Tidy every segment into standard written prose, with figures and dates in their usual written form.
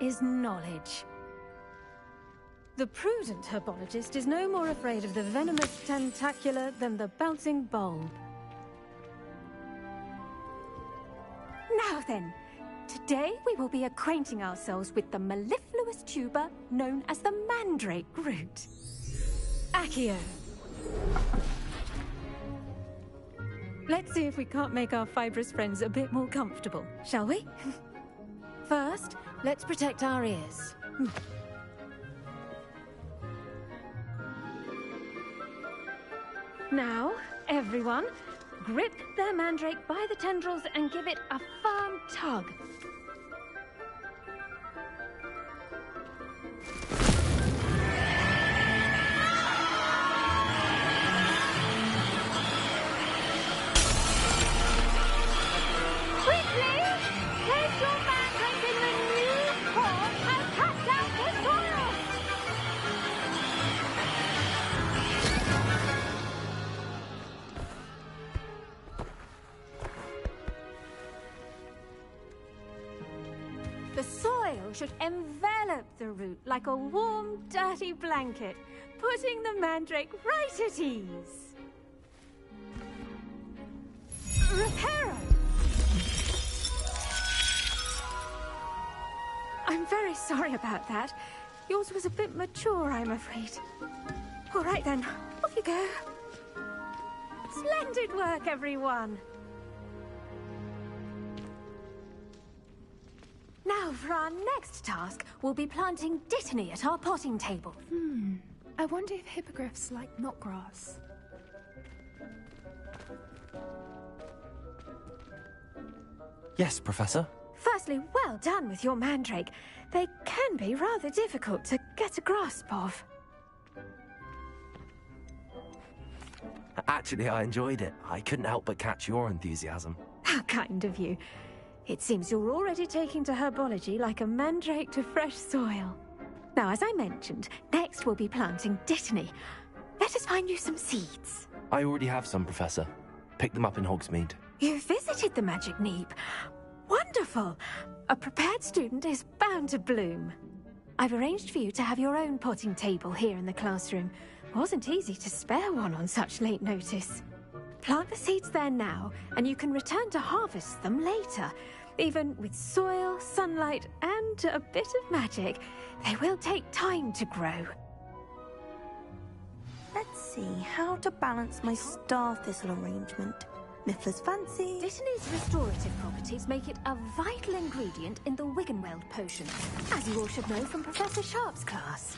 is knowledge. The prudent herbologist is no more afraid of the venomous tentacular than the bouncing bulb. Now then, today we will be acquainting ourselves with the mellifluous tuber known as the mandrake root. Accio. Let's see if we can't make our fibrous friends a bit more comfortable, shall we? First, let's protect our ears. Now, everyone, grip their mandrake by the tendrils and give it a firm tug. Quickly! Place your mandrake in the new pot and cut down the soil! The soil should envelop the root like a warm, dirty blanket, putting the mandrake right at ease. Reparo! I'm very sorry about that. Yours was a bit mature, I'm afraid. All right then, off you go. Splendid work, everyone. Now, for our next task, we'll be planting dittany at our potting table. I wonder if hippogriffs like knotgrass. Yes, Professor. Firstly, well done with your mandrake. They can be rather difficult to get a grasp of. Actually, I enjoyed it. I couldn't help but catch your enthusiasm. How kind of you. It seems you're already taking to herbology like a mandrake to fresh soil. Now, as I mentioned, next we'll be planting dittany. Let us find you some seeds. I already have some, Professor. Picked them up in Hogsmeade. You visited the Magic Neep. Wonderful! A prepared student is bound to bloom. I've arranged for you to have your own potting table here in the classroom. Wasn't easy to spare one on such late notice. Plant the seeds there now, and you can return to harvest them later. Even with soil, sunlight, and a bit of magic, they will take time to grow. Let's see how to balance my star thistle arrangement. Miffler's fancy. Dittany's restorative properties make it a vital ingredient in the Wiggenweld potion, as you all should know from Professor Sharp's class.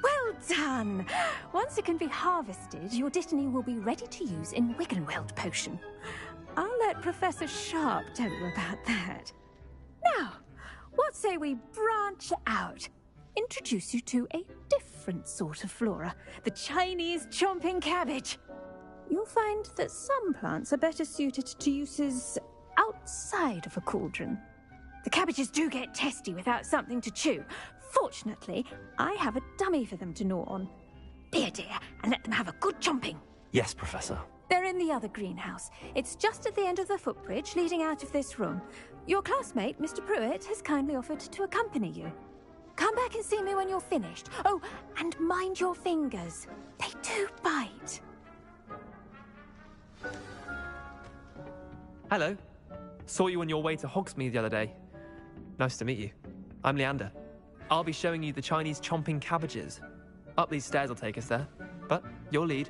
Well done! Once it can be harvested, your dittany will be ready to use in Wiggenweld potion. I'll let Professor Sharp tell you about that. Now, what say we branch out? Introduce you to a different sort of flora, the Chinese chomping cabbage. You'll find that some plants are better suited to uses outside of a cauldron. The cabbages do get testy without something to chew. Fortunately, I have a dummy for them to gnaw on. Be a dear and let them have a good chomping. Yes, Professor. They're in the other greenhouse. It's just at the end of the footbridge leading out of this room. Your classmate, Mr. Pruitt, has kindly offered to accompany you. Come back and see me when you're finished. Oh, and mind your fingers. They do bite. Hello. Saw you on your way to Hogsmeade the other day. Nice to meet you. I'm Leander. I'll be showing you the Chinese chomping cabbages. Up these stairs will take us there, but your lead.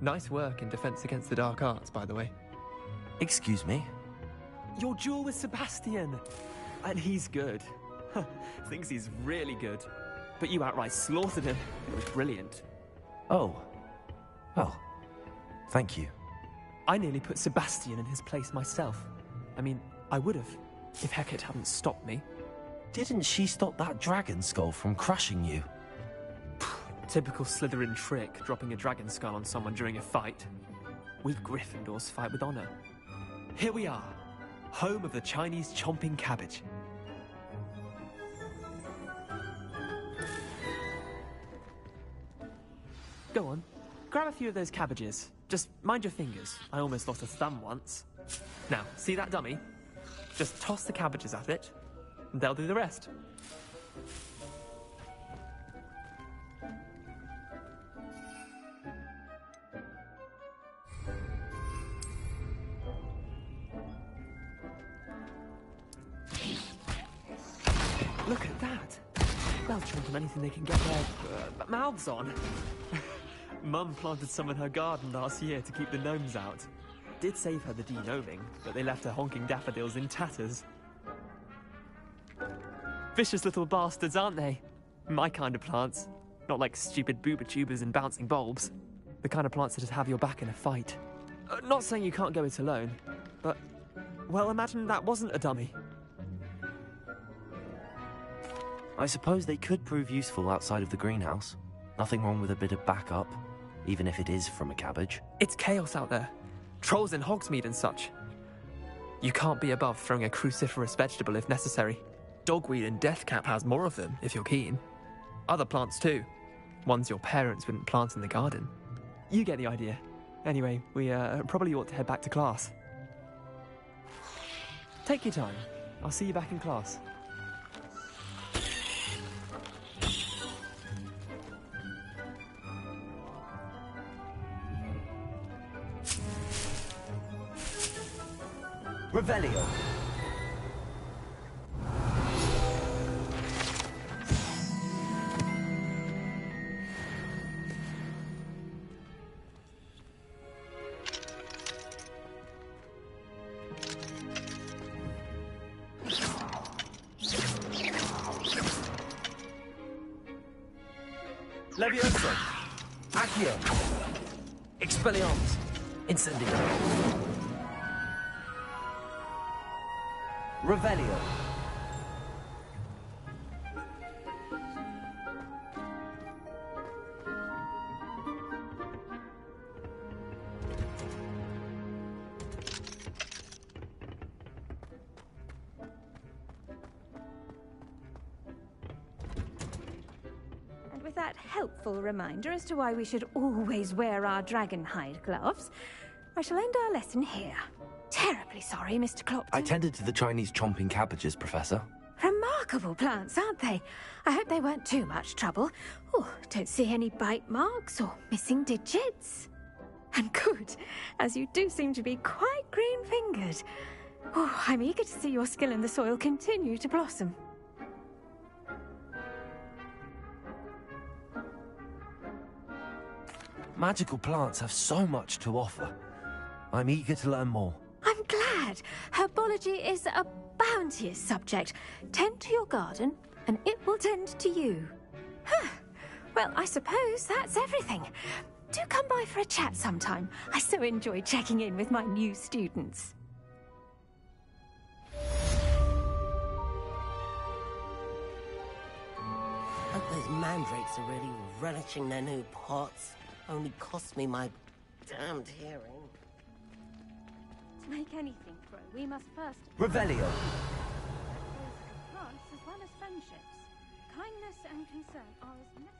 Nice work in Defense Against the Dark Arts, by the way. Excuse me? Your duel with Sebastian! And he's good. Thinks he's really good. But you outright slaughtered him. It was brilliant. Oh. Well, thank you. I nearly put Sebastian in his place myself. I mean, I would have, if Hecate hadn't stopped me. Didn't she stop that dragon skull from crushing you? Typical Slytherin trick, dropping a dragon skull on someone during a fight. We Gryffindors fight with honor. Here we are, home of the Chinese chomping cabbage. Go on. Grab a few of those cabbages. Just mind your fingers. I almost lost a thumb once. Now, see that dummy? Just toss the cabbages at it, and they'll do the rest. Look at that. They'll chomp on anything they can get their mouths on. Mum planted some in her garden last year to keep the gnomes out. Did save her the de-gnoming, but they left her honking daffodils in tatters. Vicious little bastards, aren't they? My kind of plants. Not like stupid booba tubers and bouncing bulbs. The kind of plants that just have your back in a fight. Not saying you can't go it alone, but... well, imagine that wasn't a dummy. I suppose they could prove useful outside of the greenhouse. Nothing wrong with a bit of backup, even if it is from a cabbage. It's chaos out there. Trolls in Hogsmeade and such. You can't be above throwing a cruciferous vegetable if necessary. Dogweed and deathcap has more of them, if you're keen. Other plants too. Ones your parents wouldn't plant in the garden. You get the idea. Anyway, we probably ought to head back to class. Take your time. I'll see you back in class. Revelio. Levioso. Accio. Expelliarmus. Incendio. Revelio. And with that helpful reminder as to why we should always wear our dragon hide gloves, I shall end our lesson here. Terribly sorry, Mr. Clopton. I tended to the Chinese chomping cabbages, Professor. Remarkable plants, aren't they? I hope they weren't too much trouble. Oh, don't see any bite marks or missing digits. And good, as you do seem to be quite green-fingered. Oh, I'm eager to see your skill in the soil continue to blossom. Magical plants have so much to offer. I'm eager to learn more. I'm glad. Herbology is a bounteous subject. Tend to your garden, and it will tend to you. Huh. Well, I suppose that's everything. Do come by for a chat sometime. I so enjoy checking in with my new students. Hope those mandrakes are really relishing their new pots. Only cost me my damned hearing. To make anything grow, we must first... Revelio. plants as well as friendships. Kindness and concern are as necessary...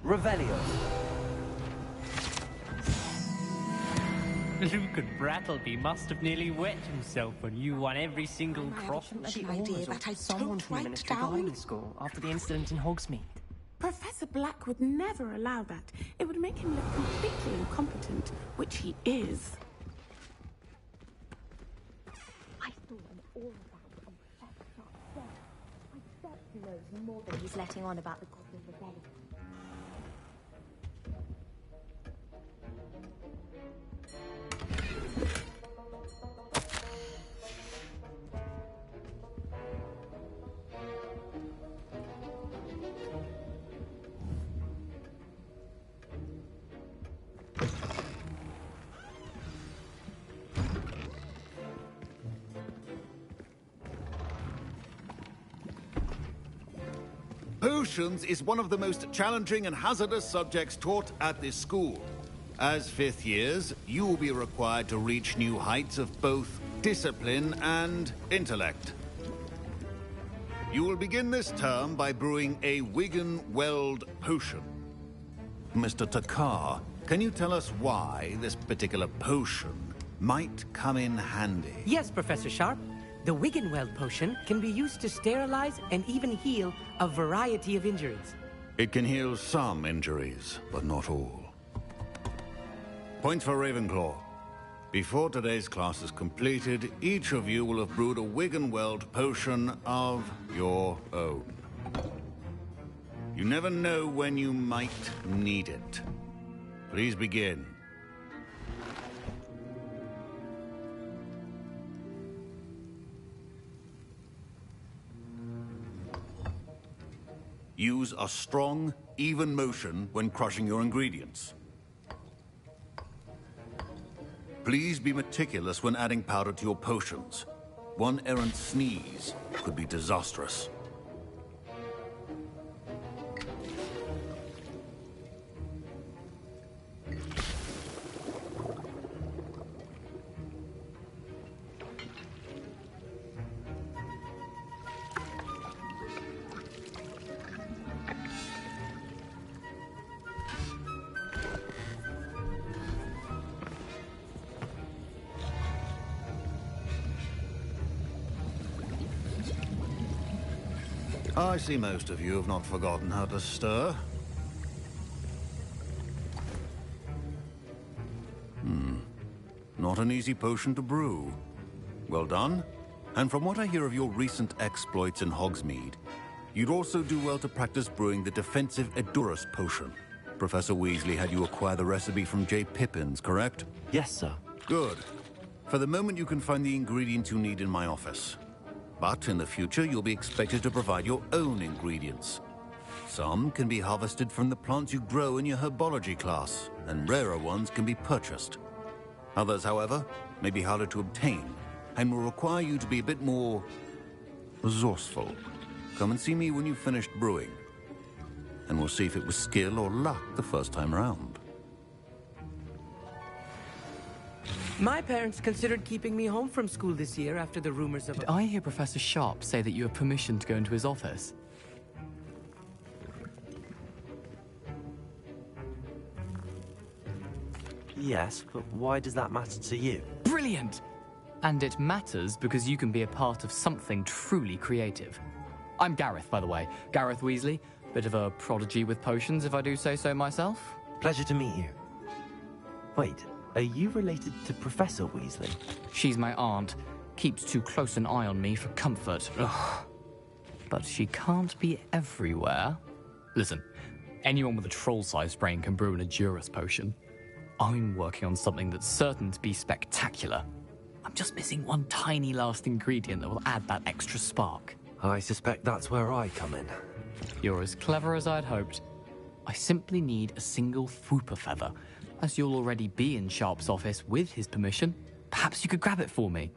Revelio. Luke and Brattleby must have nearly wet himself when you won every single cross. She idea that I someone from the Ministry of Guidance School after the incident in Hogsmeade. Professor Black would never allow that. It would make him look completely incompetent, which he is. I saw him all about on Professor Sharp's desk. I bet he knows more than he's letting on about the Goblin Rebellion. Potions is one of the most challenging and hazardous subjects taught at this school. As fifth years, you will be required to reach new heights of both discipline and intellect. You will begin this term by brewing a Wiggenweld potion. Mr. Takar, can you tell us why this particular potion might come in handy? Yes, Professor Sharp. The Wiggenweld potion can be used to sterilize and even heal a variety of injuries. It can heal some injuries, but not all. Points for Ravenclaw. Before today's class is completed, each of you will have brewed a Wiggenweld potion of your own. You never know when you might need it. Please begin. Use a strong, even motion when crushing your ingredients. Please be meticulous when adding powder to your potions. One errant sneeze could be disastrous. I see most of you have not forgotten how to stir. Not an easy potion to brew. Well done. And from what I hear of your recent exploits in Hogsmeade, you'd also do well to practice brewing the defensive Edurus potion. Professor Weasley had you acquire the recipe from J. Pippins, correct? Yes, sir. Good. For the moment, you can find the ingredients you need in my office. But in the future, you'll be expected to provide your own ingredients. Some can be harvested from the plants you grow in your herbology class, and rarer ones can be purchased. Others, however, may be harder to obtain, and will require you to be a bit more resourceful. Come and see me when you've finished brewing, and we'll see if it was skill or luck the first time around. My parents considered keeping me home from school this year after the rumors of... Did I hear Professor Sharp say that you have permission to go into his office? Yes, but why does that matter to you? Brilliant! And it matters because you can be a part of something truly creative. I'm Gareth, by the way. Gareth Weasley. Bit of a prodigy with potions, if I do say so myself. Pleasure to meet you. Wait, are you related to Professor Weasley? She's my aunt. Keeps too close an eye on me for comfort. Ugh. But she can't be everywhere. Listen, anyone with a troll-sized brain can brew an Edurus potion. I'm working on something that's certain to be spectacular. I'm just missing one tiny last ingredient that will add that extra spark. I suspect that's where I come in. You're as clever as I'd hoped. I simply need a single Fwooper feather. As you'll already be in Sharp's office with his permission, perhaps you could grab it for me.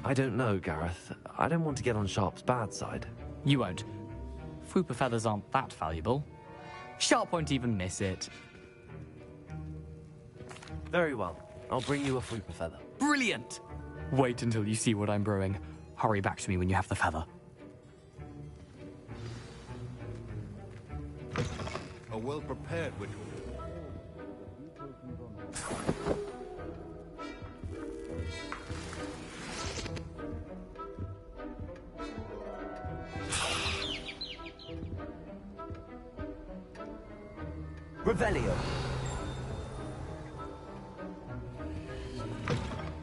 I don't know, Gareth. I don't want to get on Sharp's bad side. You won't. Fwooper feathers aren't that valuable. Sharp won't even miss it. Very well. I'll bring you a Fwooper feather. Brilliant! Wait until you see what I'm brewing. Hurry back to me when you have the feather. A well-prepared witch. Revelio.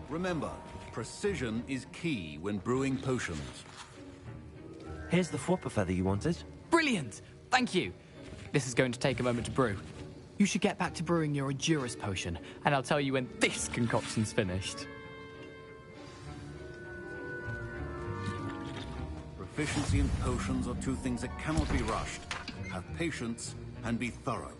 Remember, precision is key when brewing potions. Here's the Fwopper feather you wanted. Brilliant! Thank you. This is going to take a moment to brew. You should get back to brewing your Adurus potion, and I'll tell you when this concoction's finished. Proficiency in potions are two things that cannot be rushed. Have patience and be thorough.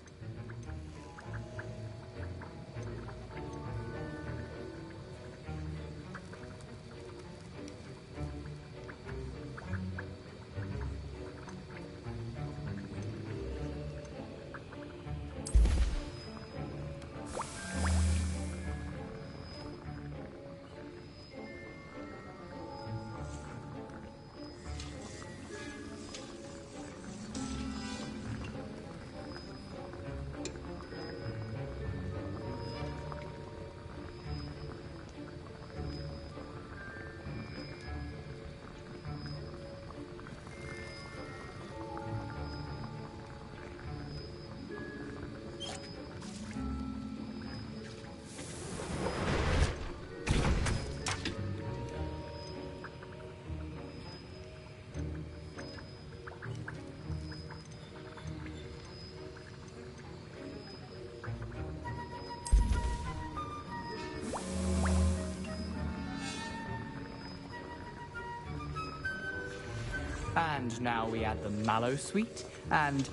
And now we add the mallow sweet, and...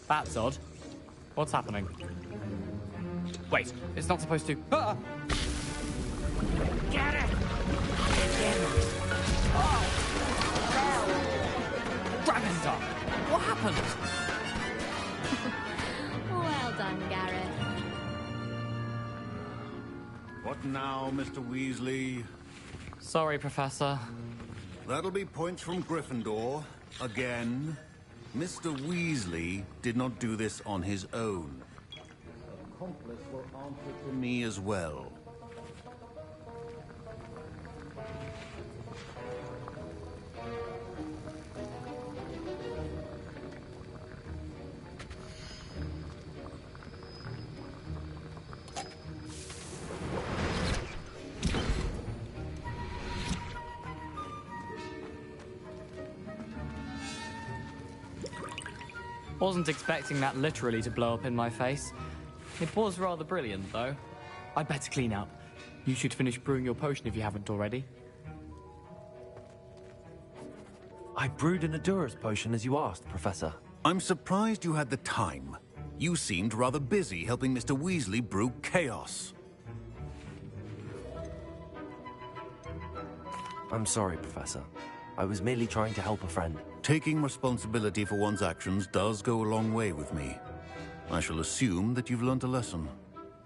That's odd. What's happening? Wait, it's not supposed to... Ah! Get it! Dragon Dog! What happened? Well done, Garrett. What now, Mr. Weasley? Sorry, Professor. That'll be points from Gryffindor. Again. Mr. Weasley did not do this on his own. Accomplice will answer to me as well. Wasn't expecting that literally to blow up in my face. It was rather brilliant, though. I'd better clean up. You should finish brewing your potion if you haven't already. I brewed an Adurus potion as you asked, Professor. I'm surprised you had the time. You seemed rather busy helping Mr. Weasley brew chaos. I'm sorry, Professor. I was merely trying to help a friend. Taking responsibility for one's actions does go a long way with me. I shall assume that you've learnt a lesson.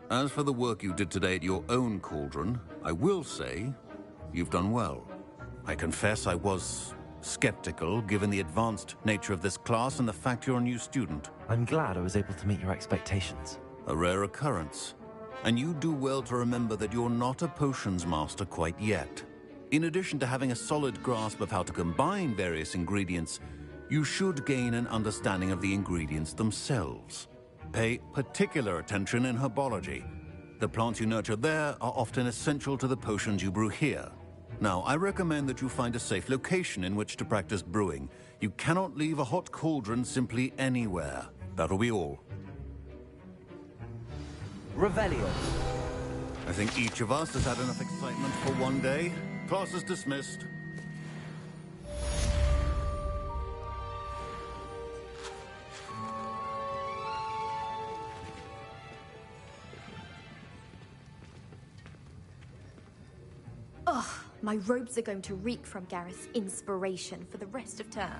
As for the work you did today at your own cauldron, I will say you've done well. I confess I was skeptical, given the advanced nature of this class and the fact you're a new student. I'm glad I was able to meet your expectations. A rare occurrence. And you do well to remember that you're not a potions master quite yet. In addition to having a solid grasp of how to combine various ingredients, you should gain an understanding of the ingredients themselves. Pay particular attention in herbology. The plants you nurture there are often essential to the potions you brew here. Now, I recommend that you find a safe location in which to practice brewing. You cannot leave a hot cauldron simply anywhere. That'll be all. Revelio. I think each of us has had enough excitement for one day. Class is dismissed. Ugh, my robes are going to reek from Gareth's inspiration for the rest of term.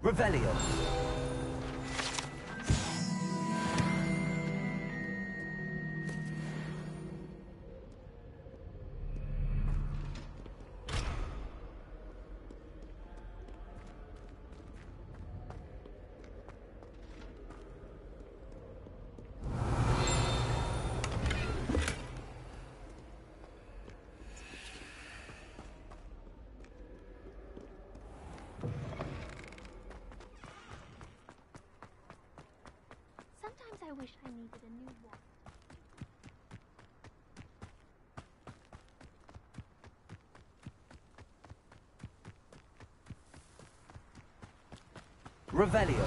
Revelio. Sometimes I wish I needed a new one. Revelio.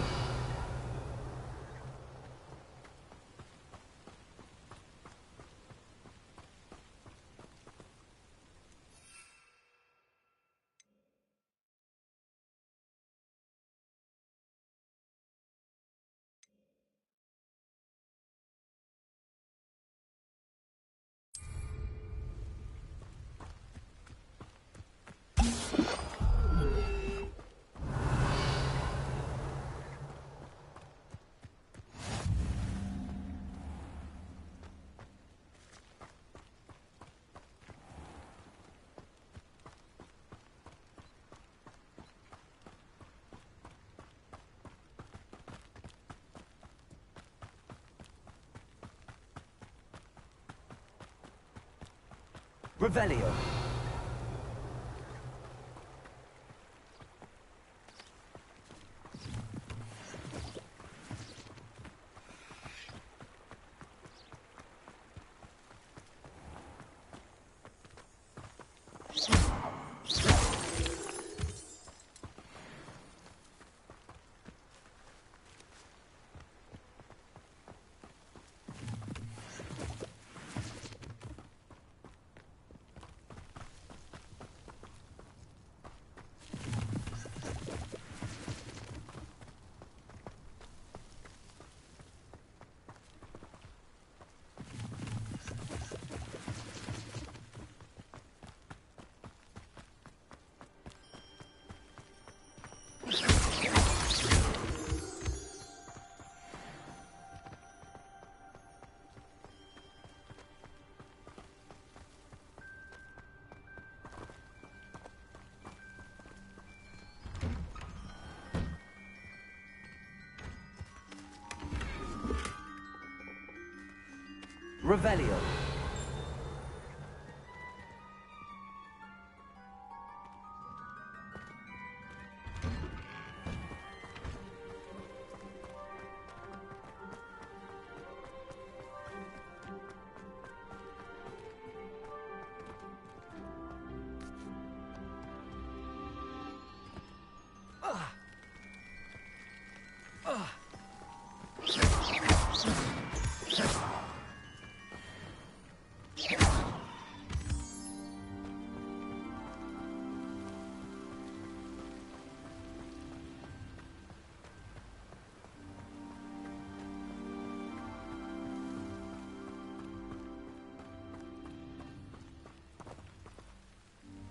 Revelio. Revelio.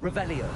Revelio.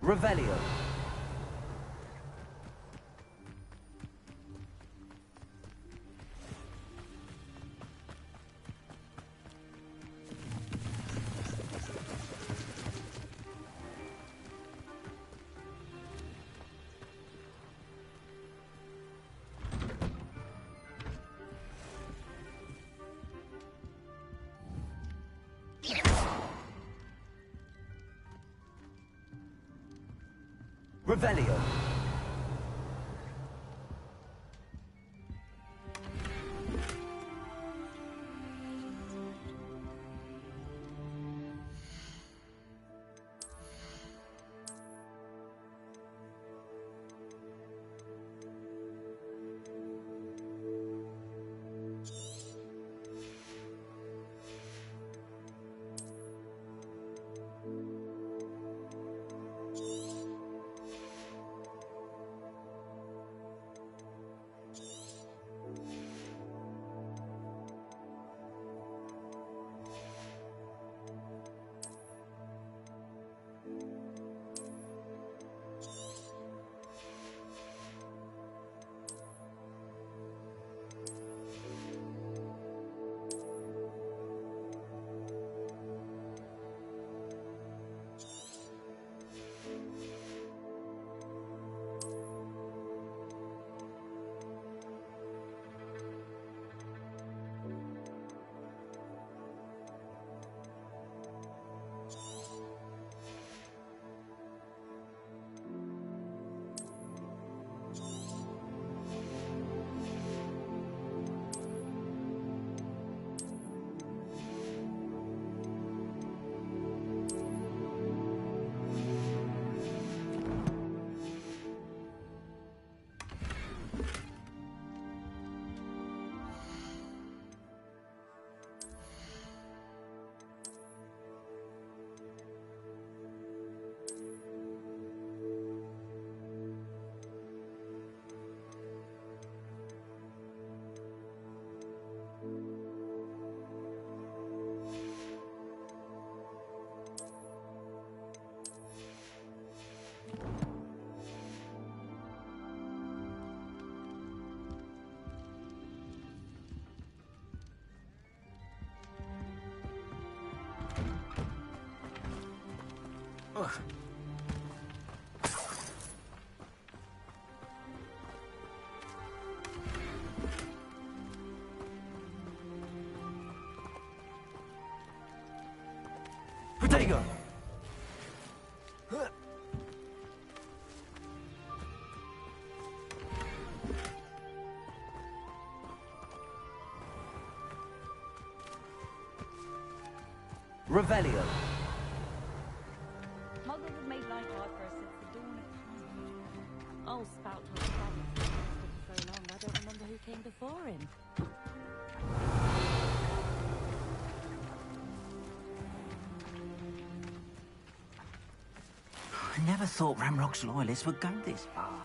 Revelio. Revelio. Ugh. Protego! Revelio. Muggles have made life hard for us since the dawn of time. Old Spout told Travis for so long, I don't remember who came before him. I never thought Ramrock's loyalists would go this far.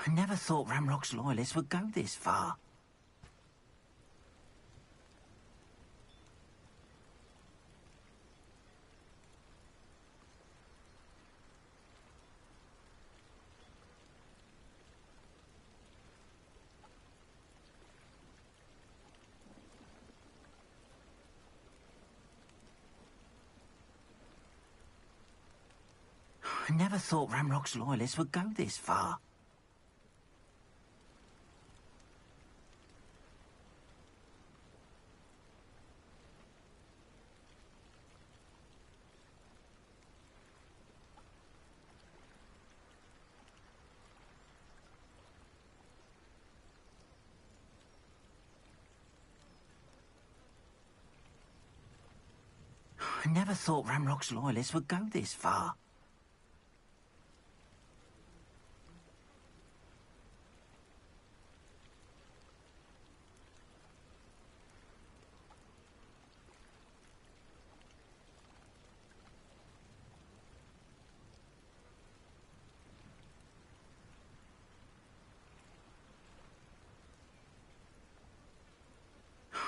I never thought Ramrock's loyalists would go this far. I never thought Ramrock's loyalists would go this far. I never thought Ramrock's loyalists would go this far.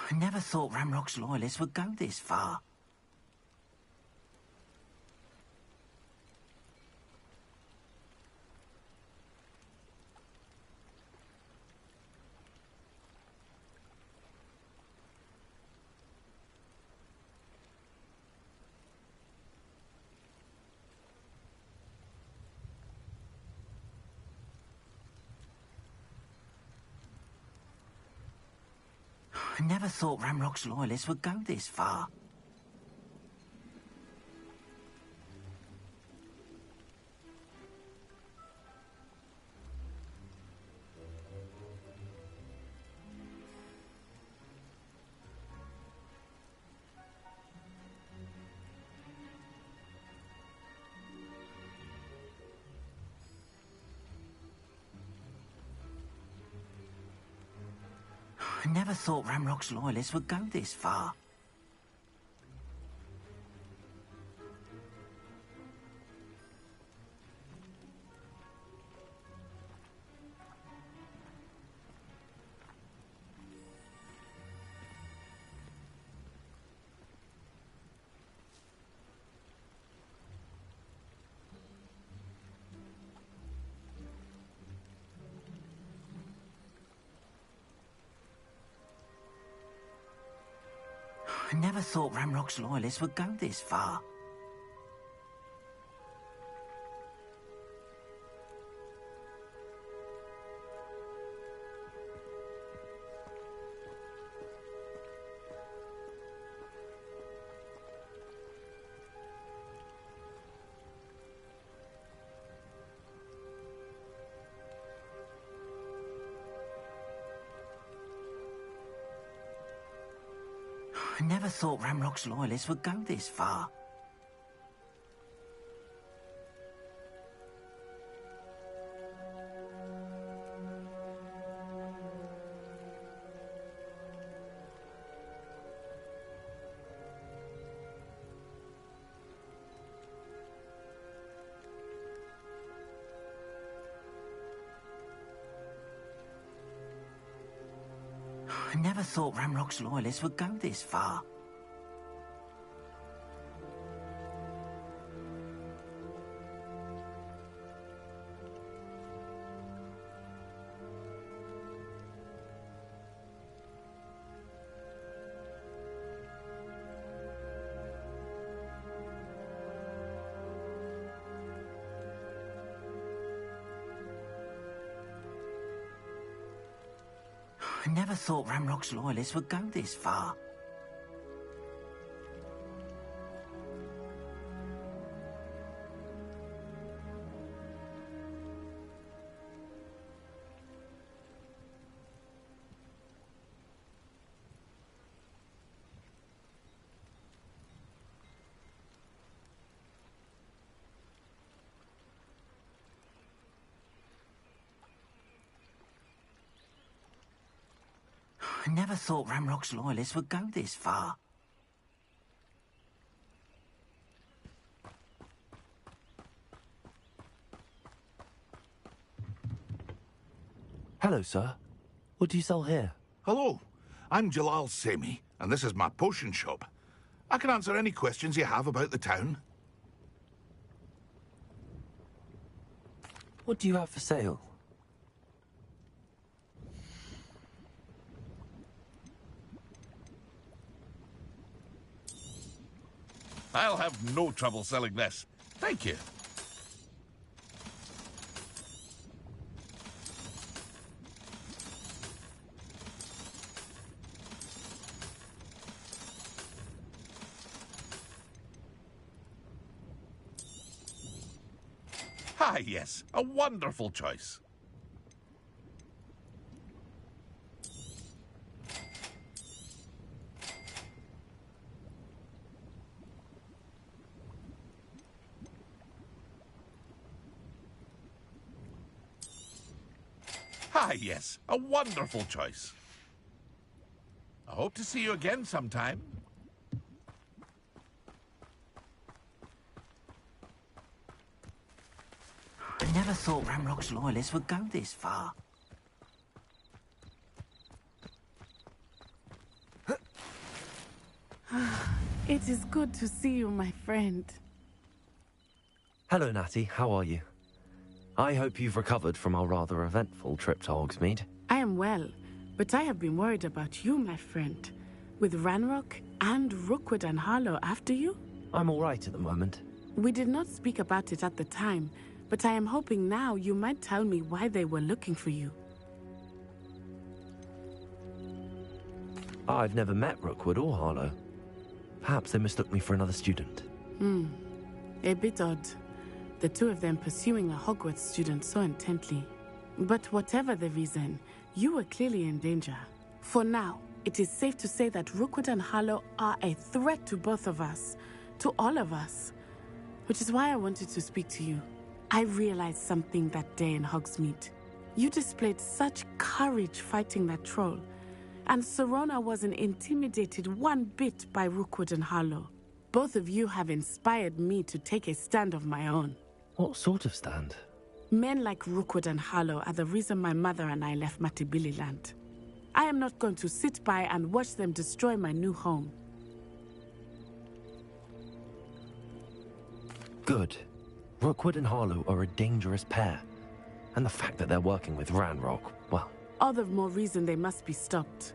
I never thought Ramrock's loyalists would go this far. I never thought Ramrock's loyalists would go this far. I never thought Ramrock's loyalists would go this far. I never thought Ramrock's loyalists would go this far. I never thought Ramrock's loyalists would go this far. I never thought Ramrock's loyalists would go this far. I never thought Ramrock's loyalists would go this far. I never thought Ramrock's loyalists would go this far. Hello, sir. What do you sell here? Hello, I'm Jalal Semi, and this is my potion shop. I can answer any questions you have about the town. What do you have for sale? I'll have no trouble selling this. Thank you. Ah, yes, a wonderful choice. Ah, yes, a wonderful choice. I hope to see you again sometime. I never thought Ramrock's loyalists would go this far. It is good to see you, my friend. Hello, Natty. How are you? I hope you've recovered from our rather eventful trip to Hogsmeade. I am well, but I have been worried about you, my friend. With Ranrock and Rookwood and Harlow after you? I'm all right at the moment. We did not speak about it at the time, but I am hoping now you might tell me why they were looking for you. I've never met Rookwood or Harlow. Perhaps they mistook me for another student. A bit odd. The two of them pursuing a Hogwarts student so intently. But whatever the reason, you were clearly in danger. For now, it is safe to say that Rookwood and Harlow are a threat to both of us, to all of us. Which is why I wanted to speak to you. I realized something that day in Hogsmeade. You displayed such courage fighting that troll, and Serona wasn't intimidated one bit by Rookwood and Harlow. Both of you have inspired me to take a stand of my own. What sort of stand? Men like Rookwood and Harlow are the reason my mother and I left Matibili land. I am not going to sit by and watch them destroy my new home. Good. Rookwood and Harlow are a dangerous pair. And the fact that they're working with Ranrock, well... All the more reason they must be stopped.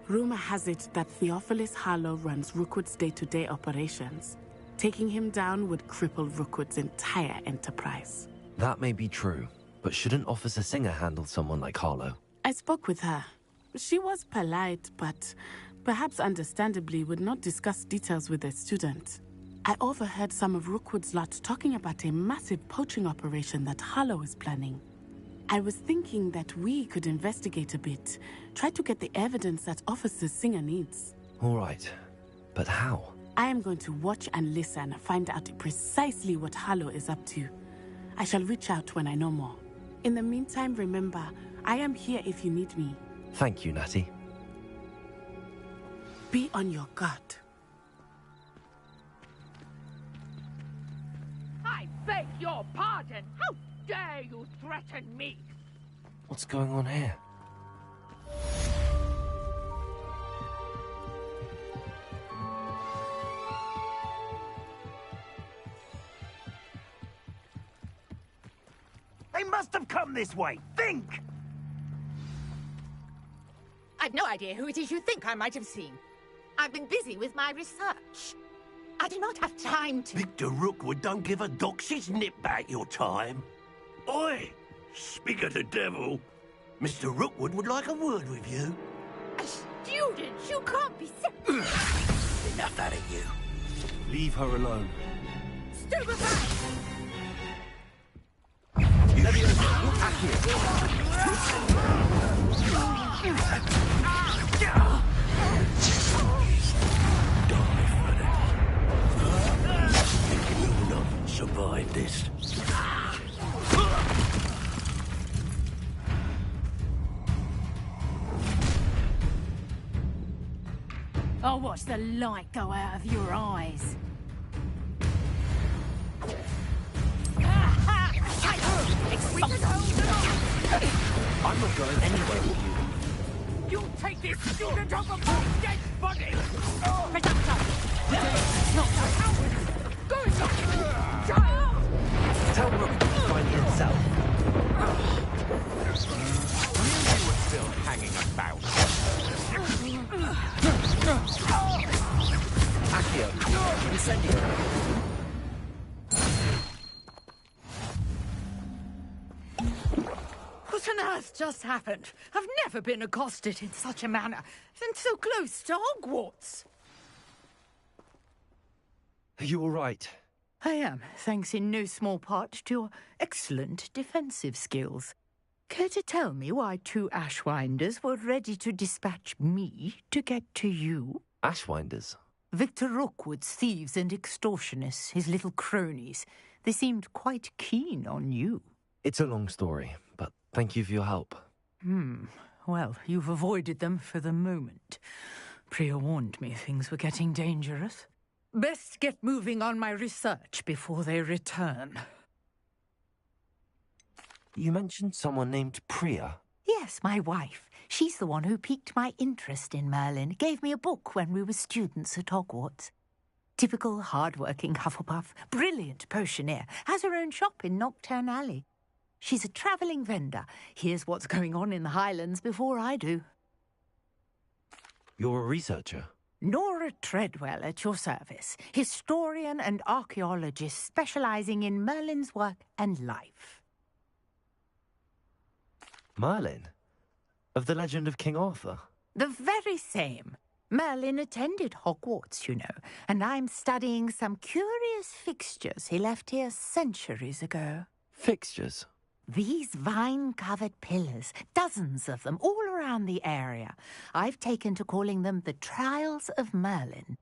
Rumor has it that Theophilus Harlow runs Rookwood's day-to-day operations. Taking him down would cripple Rookwood's entire enterprise. That may be true, but shouldn't Officer Singer handle someone like Harlow? I spoke with her. She was polite, but perhaps understandably would not discuss details with a student. I overheard some of Rookwood's lot talking about a massive poaching operation that Harlow is planning. I was thinking that we could investigate a bit, try to get the evidence that Officer Singer needs. All right, but how? I am going to watch and listen, find out precisely what Harlow is up to. I shall reach out when I know more. In the meantime, remember, I am here if you need me. Thank you, Natty. Be on your guard. I beg your pardon! How dare you threaten me? What's going on here? They must have come this way. Think! I've no idea who it is you think I might have seen. I've been busy with my research. I do not have time to... Victor Rookwood don't give a doxy's nip back your time. Oi! Speak of the devil. Mr. Rookwood would like a word with you. A student? You can't be so... Enough out of you. Leave her alone. Stupefy! Survive this. I'll watch the light go out of your eyes. I'm not going anywhere with you. You take this student off of my dead body! Tell Rook to find himself. You were still hanging about. Accio, incendio. What on earth just happened? I've never been accosted in such a manner, and so close to Hogwarts. Are you all right? I am, thanks in no small part to your excellent defensive skills. Care to tell me why two Ashwinders were ready to dispatch me to get to you? Ashwinders? Victor Rookwood's thieves and extortionists, his little cronies. They seemed quite keen on you. It's a long story, but thank you for your help. Well, you've avoided them for the moment. Priya warned me things were getting dangerous. Best get moving on my research before they return. You mentioned someone named Priya. Yes, my wife. She's the one who piqued my interest in Merlin. Gave me a book when we were students at Hogwarts. Typical hard-working Hufflepuff, brilliant potioneer, has her own shop in Knockturn Alley. She's a travelling vendor. Hears what's going on in the Highlands before I do. You're a researcher? Nora Treadwell at your service, historian and archaeologist specialising in Merlin's work and life. Merlin? Of the legend of King Arthur? The very same. Merlin attended Hogwarts, you know, and I'm studying some curious fixtures he left here centuries ago. Fixtures? These vine-covered pillars, dozens of them, all around the area. I've taken to calling them the Trials of Merlin.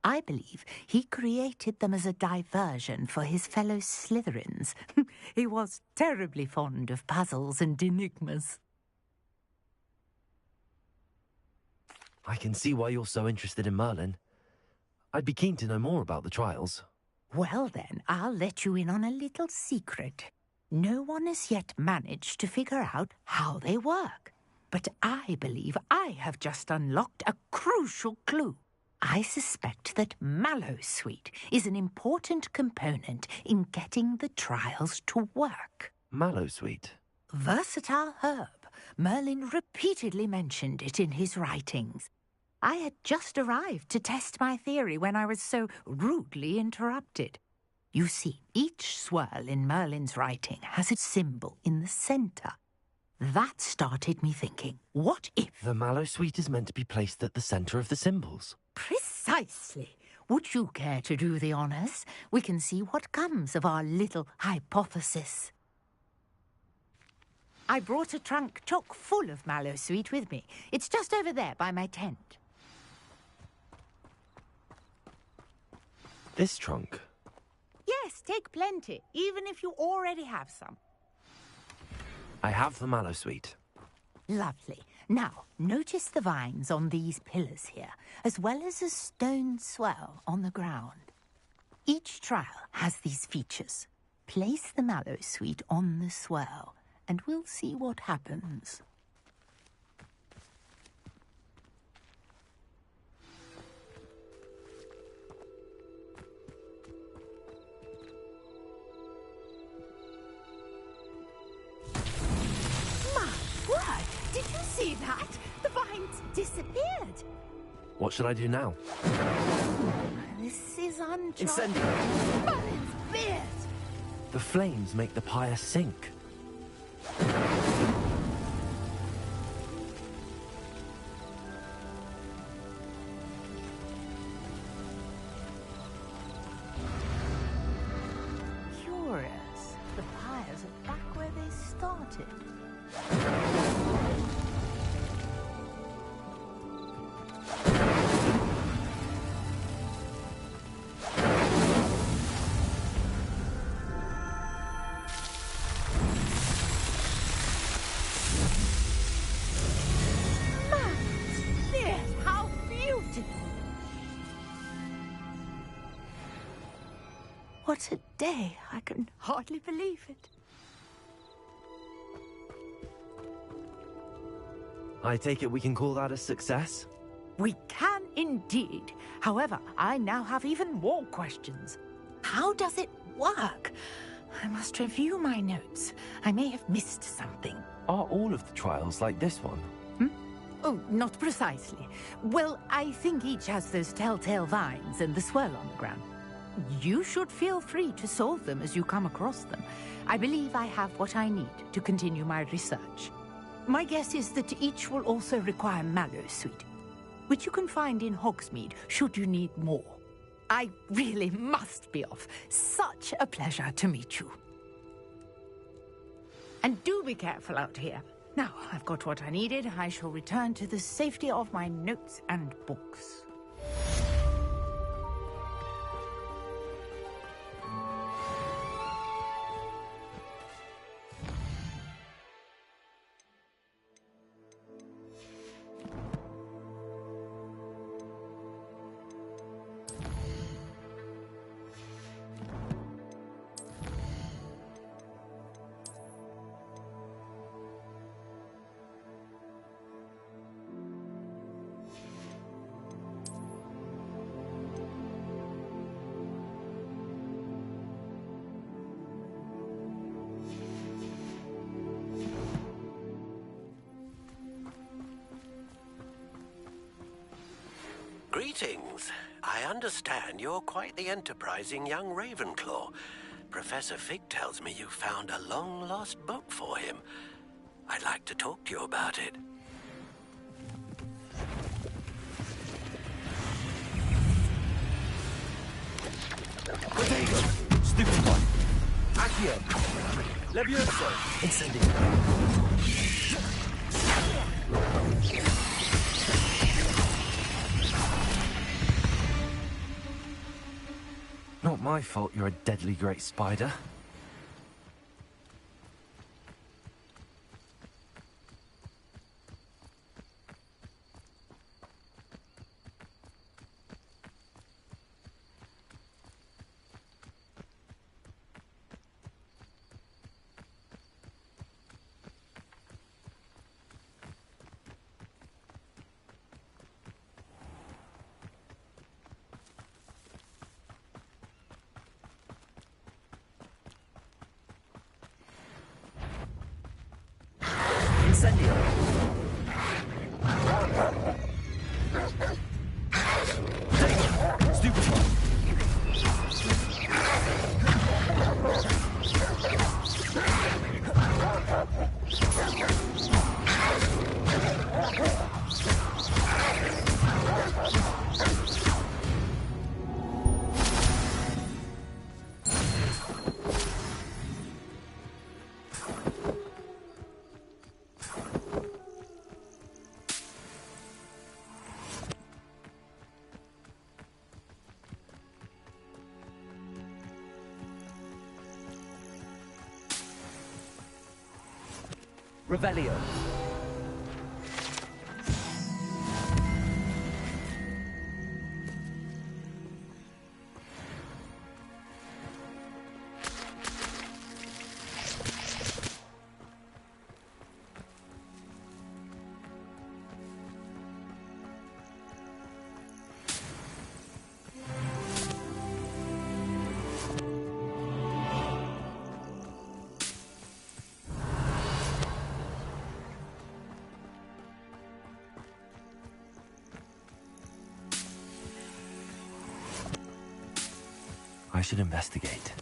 I believe he created them as a diversion for his fellow Slytherins. He was terribly fond of puzzles and enigmas. I can see why you're so interested in Merlin. I'd be keen to know more about the trials. Well then, I'll let you in on a little secret. No one has yet managed to figure out how they work. But I believe I have just unlocked a crucial clue. I suspect that Mallowsweet is an important component in getting the trials to work. Mallowsweet? Versatile herb. Merlin repeatedly mentioned it in his writings. I had just arrived to test my theory when I was so rudely interrupted. You see, each swirl in Merlin's writing has its symbol in the centre. That started me thinking, what if... The Mallowsweet is meant to be placed at the centre of the symbols. Precisely. Would you care to do the honours? We can see what comes of our little hypothesis. I brought a trunk chock full of Mallowsweet with me. It's just over there by my tent. This trunk? Yes, take plenty, even if you already have some. I have the Mallowsweet. Lovely. Now, notice the vines on these pillars here, as well as a stone swell on the ground. Each trial has these features. Place the Mallowsweet on the swell, and we'll see what happens. It's disappeared. What should I do now? This is uncharted. Incendio! Merlin's beard! The flames make the pyre sink. Curious. The pyres are back where they started. How beautiful! What a day! I can hardly believe it. I take it we can call that a success? We can indeed. However, I now have even more questions. How does it work? I must review my notes. I may have missed something. Are all of the trials like this one? Oh, not precisely. Well, I think each has those telltale vines and the swirl on the ground. You should feel free to solve them as you come across them. I believe I have what I need to continue my research. My guess is that each will also require mallow sweet, which you can find in Hogsmeade should you need more. I really must be off. Such a pleasure to meet you. And do be careful out here. Now, I've got what I needed. I shall return to the safety of my notes and books. Greetings. I understand you're quite the enterprising young Ravenclaw. Professor Fig tells me you found a long-lost book for him. I'd like to talk to you about it. Potato! Stupid one! Accio! Levioso! Incendio! Not my fault you're a deadly great spider. Incendio! Stupid one! Revelio. I should investigate.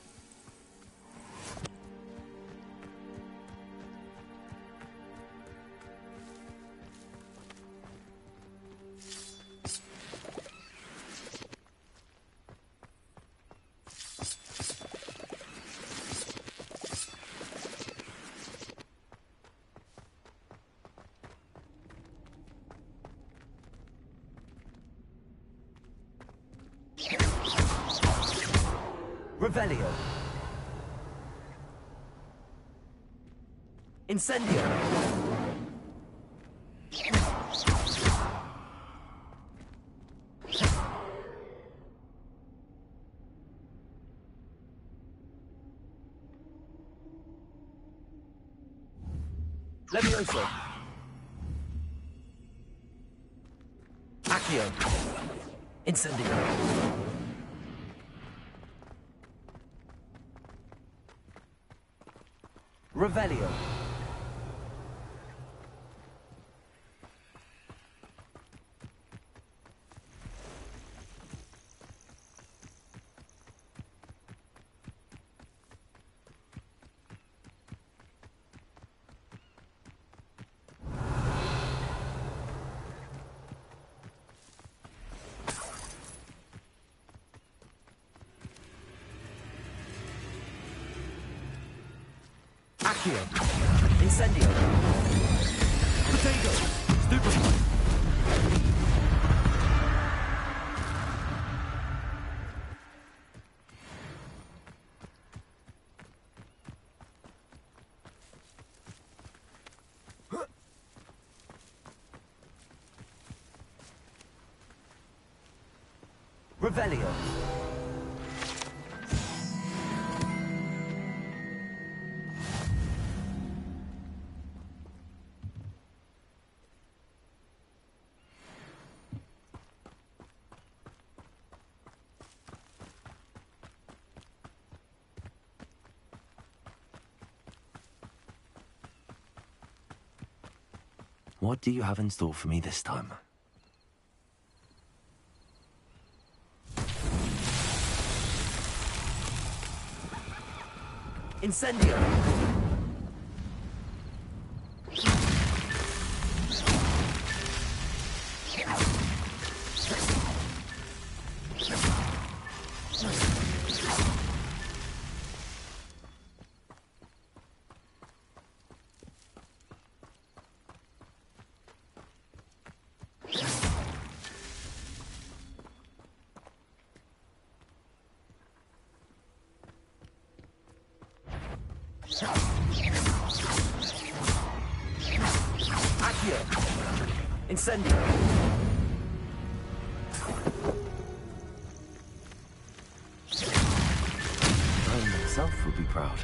Revelio. Incendio. Levioso. Accio. Incendio. Revelio. Accio. Incendio. Potato. Stupefy. Revelio. What do you have in store for me this time? Incendio. Accio. Incendio. I myself would be proud.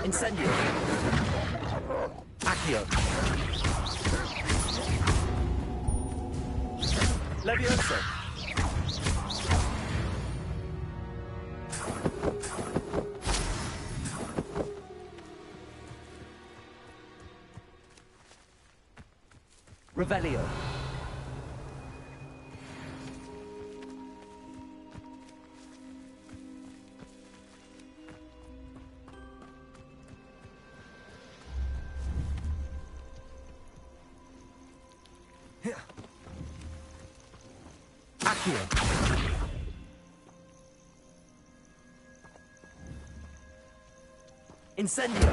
Incendio. Accio. Levioso. Revelio. Accio. Incendio.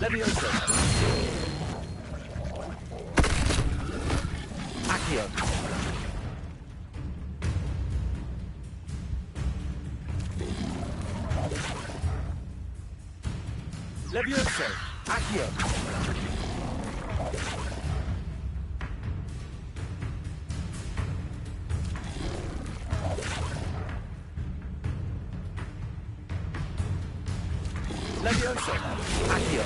Levioso. Accio. Levioso. Accio. Levioso. Accio.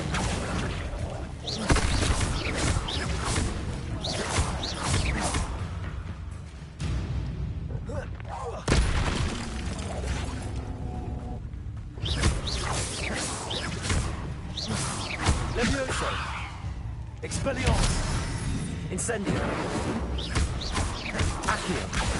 Levioso. Expelliarmus. Incendio. Accio.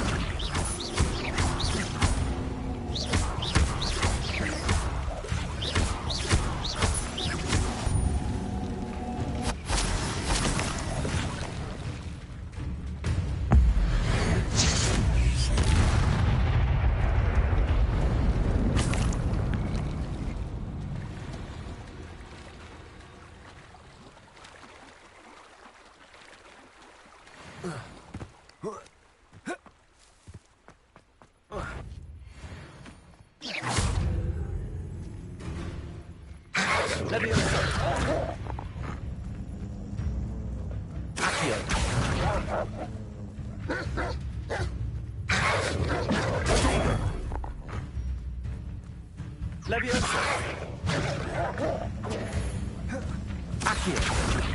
Levioso. Accio. Levioso. Accio.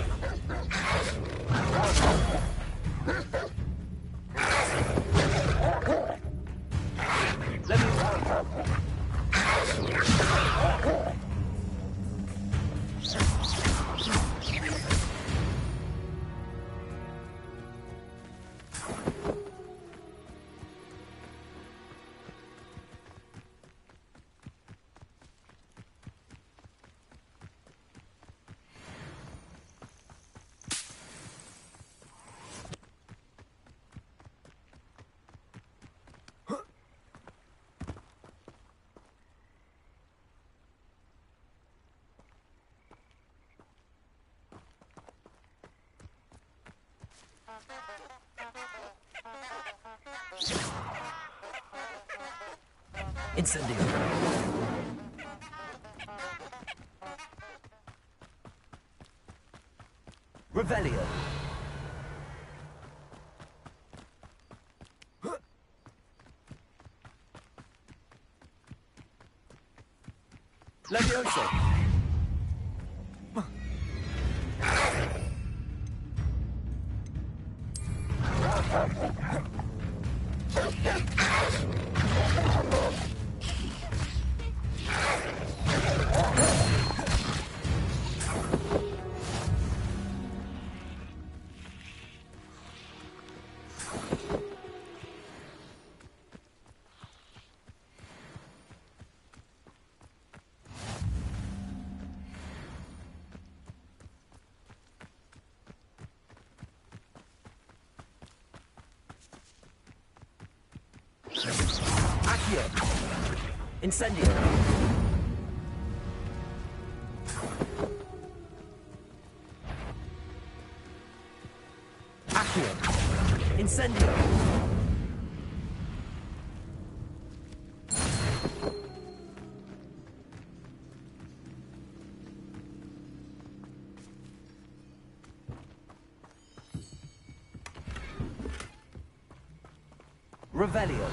Incendio. Revelio. Levioso. Accio. Incendio. Accio. Incendio. Revelio.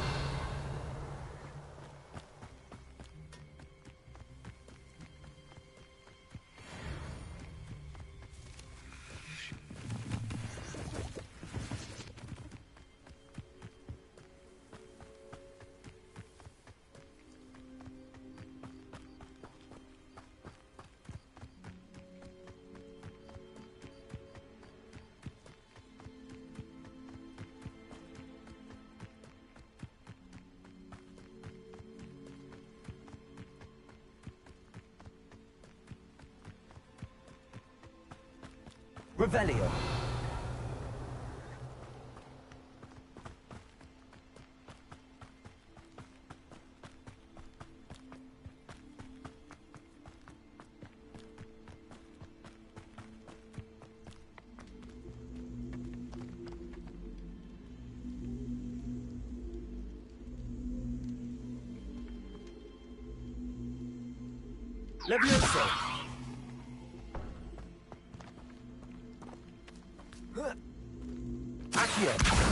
Revelio. Levioso! Accio!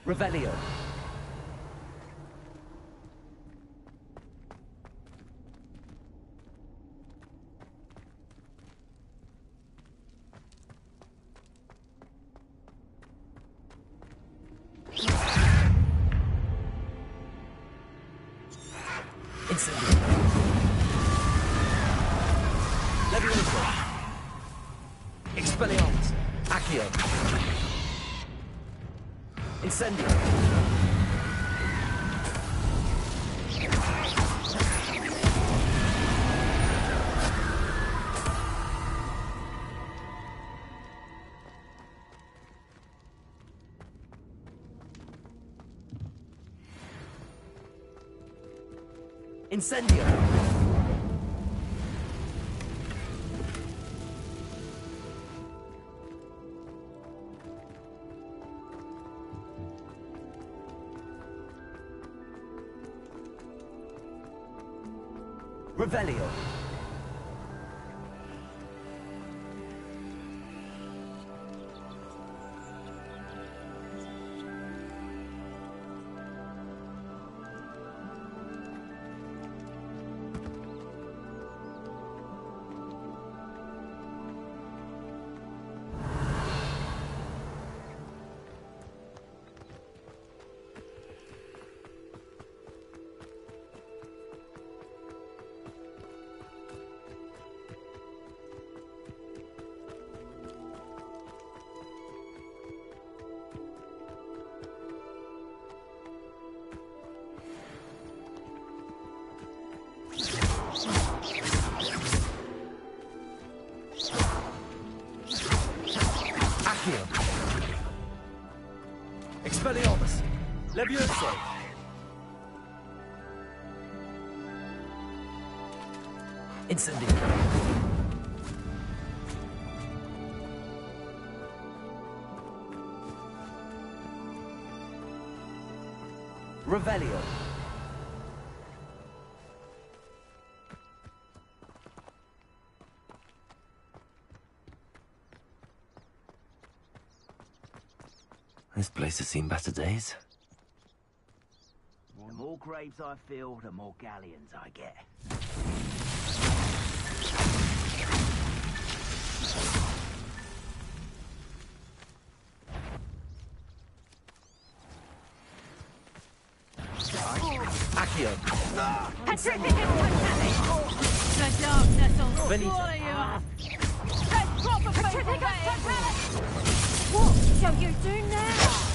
Revelio. Incendio. Levioso. Expelliarmus. Accio. Incendio. Incendio. Revelio. Expelliarmus. Levioso. Incendio. Revelio. This place has seen better days. The more graves I fill, the more galleons I get. Accio. Petrificus Totalis! The darkness will Benito. swallow you up! There's proper Petrificus Totalis! What shall you do now?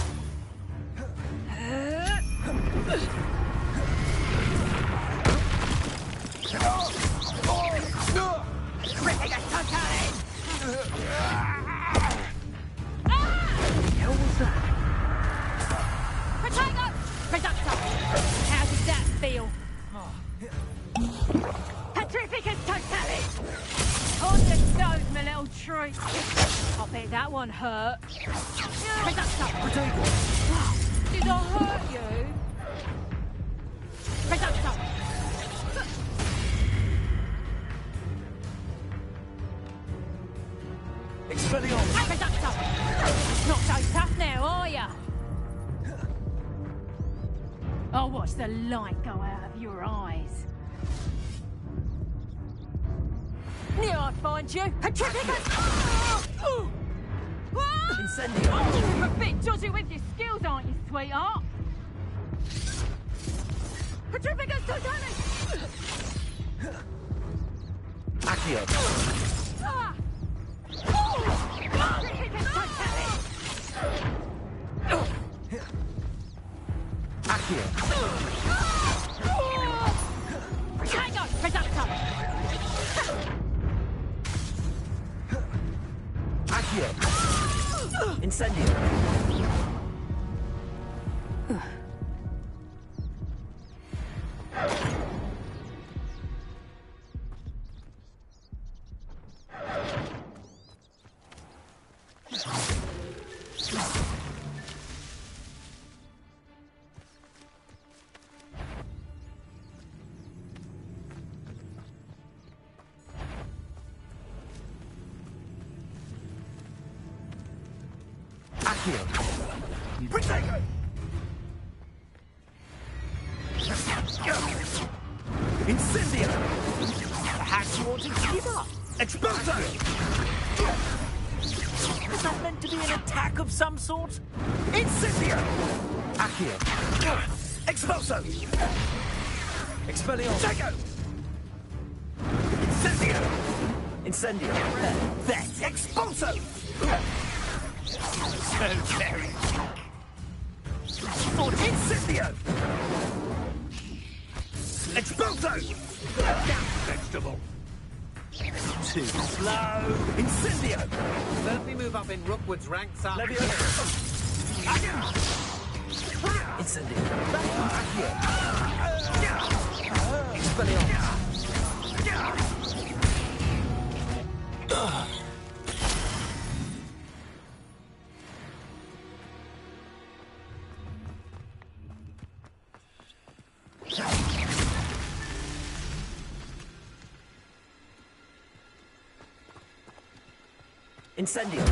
Reductor! How does that feel? Petrificus totalis! On the toes, my little treat. I bet that one hurt. Reductor! Did I hurt you? Reductor! Expelliarmus! Reductor! Not so tough now, are ya? I'll watch the light go out of your eyes. Knew I'd find you! Petrificus! Incendio! You're a bit dodgy with your skills, aren't you, sweetheart? Petrificus totalis! Accio! Ah! Petrificus totalis! Accio! Hang on, Reductor! Accio! Incendio! Accio! Protego! Incendio! Perhaps you want to give up? Expulso! Is that meant to be an attack of some sort? Incendio! Accio! Expulso! Expelliarmus! Protego! Incendio! Incendio! That's Expulso! So very for Incendio! Expulso! Vegetable! Too slow! Incendio! Let me move up in Rookwood's ranks up. Incendio! Expelliarmus! Incendio!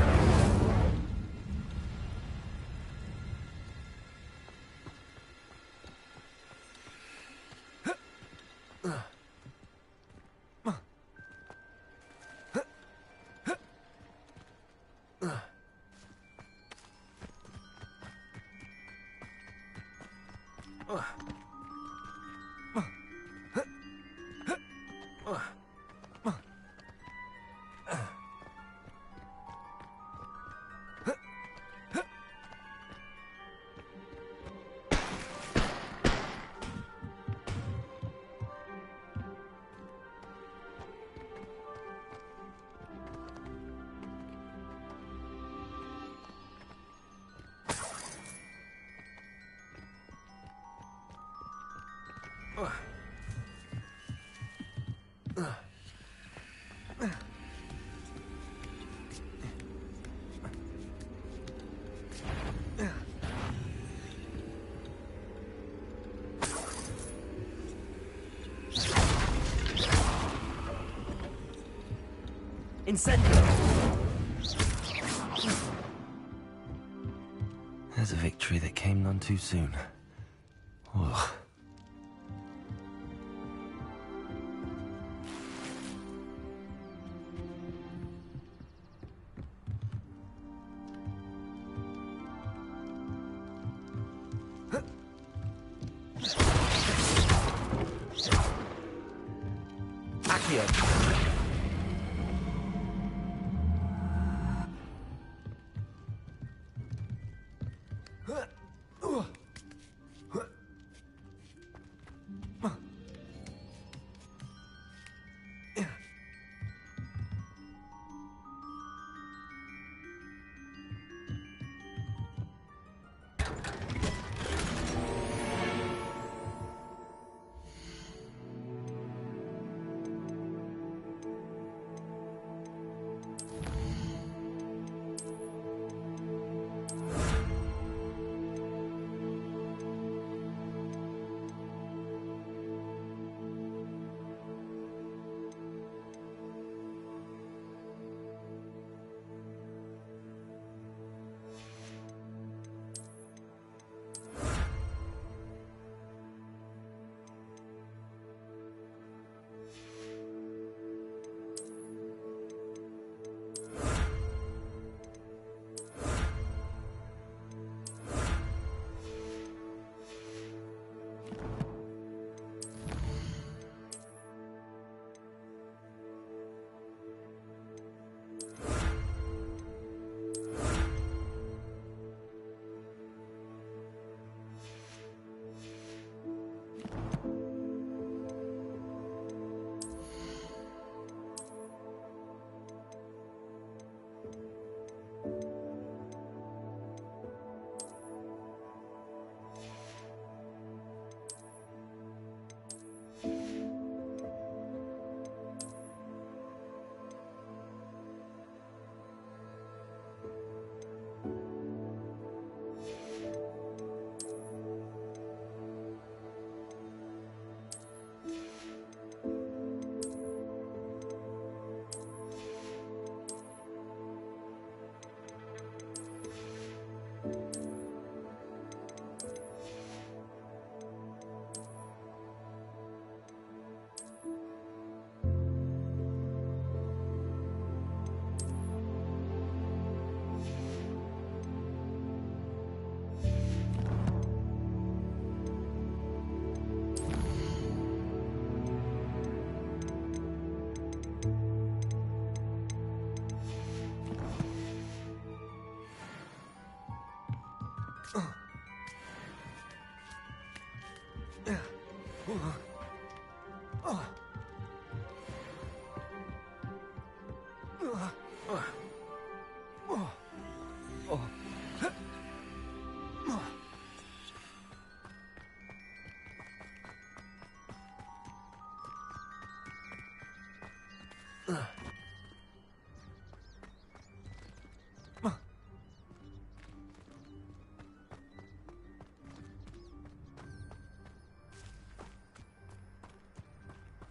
Incendio! There's a victory that came none too soon. Ugh.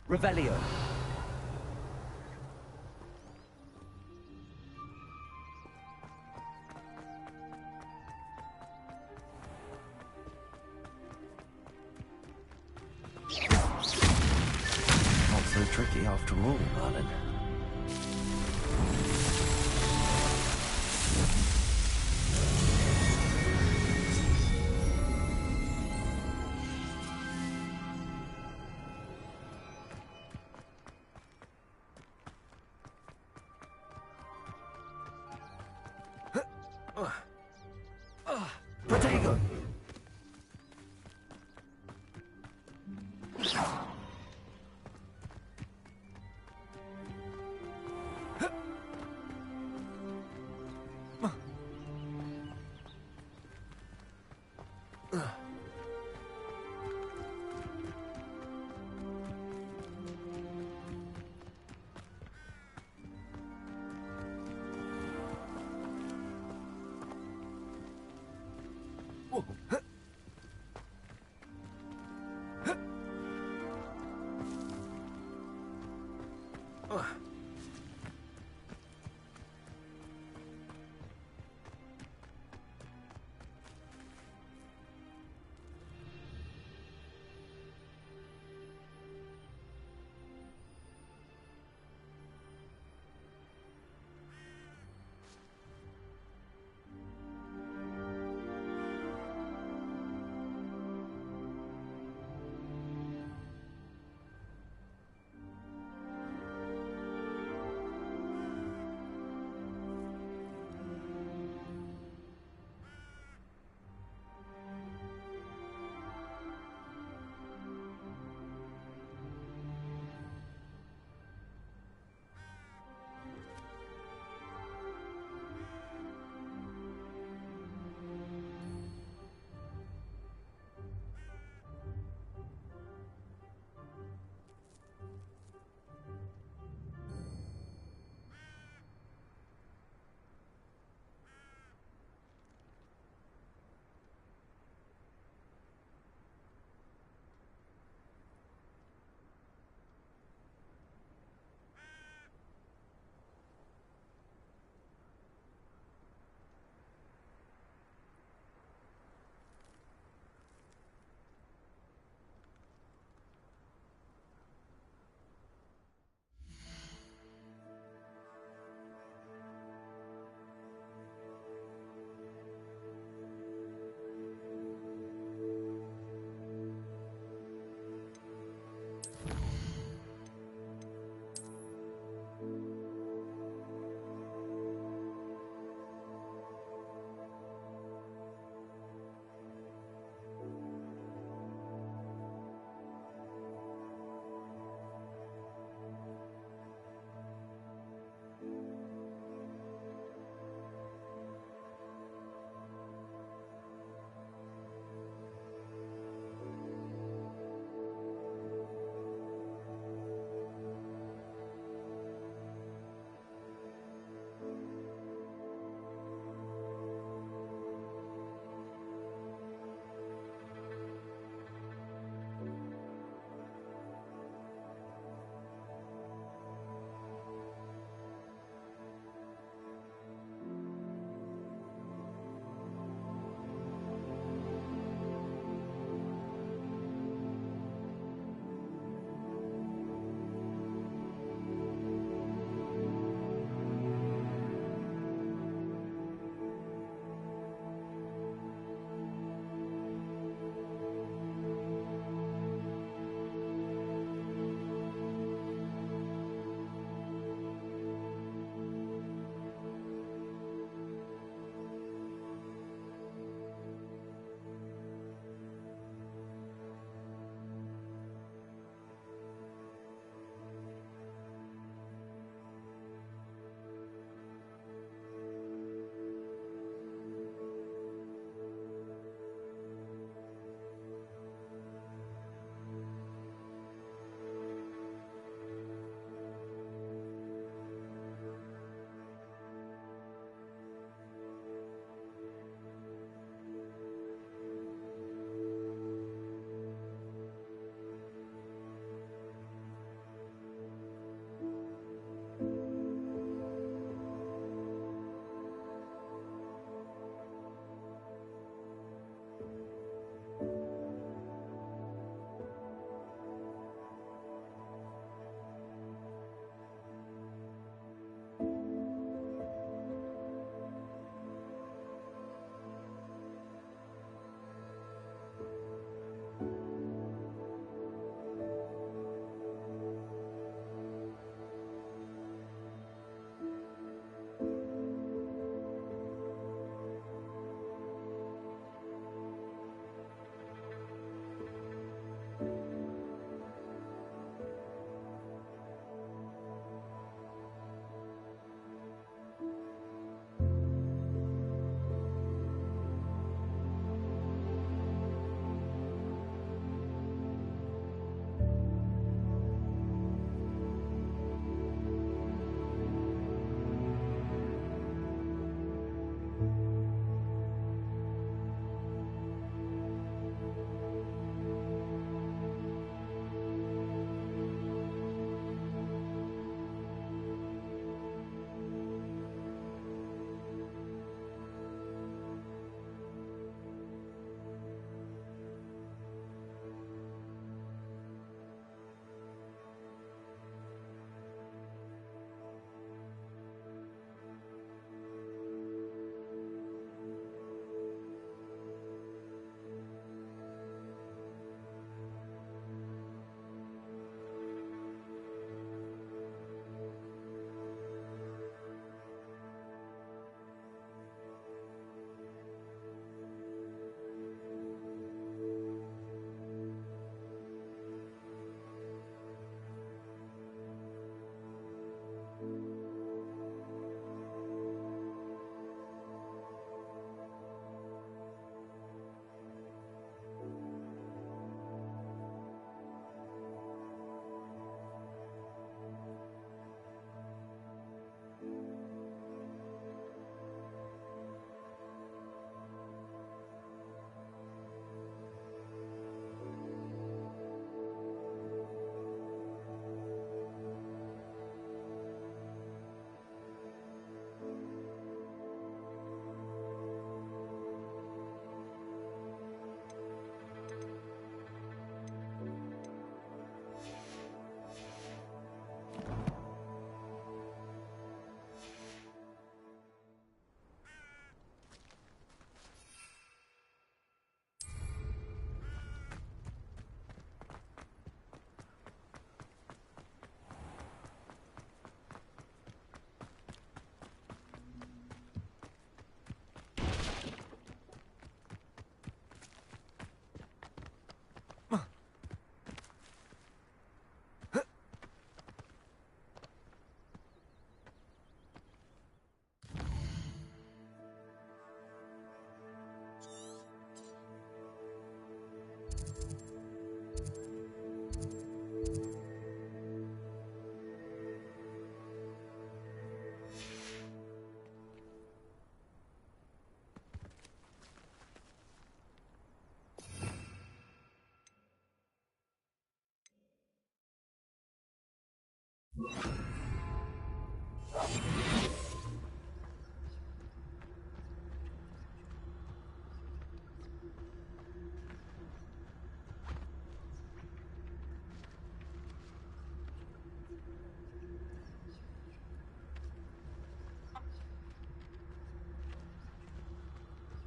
Revelio. Not so tricky after all, Merlin. Protego!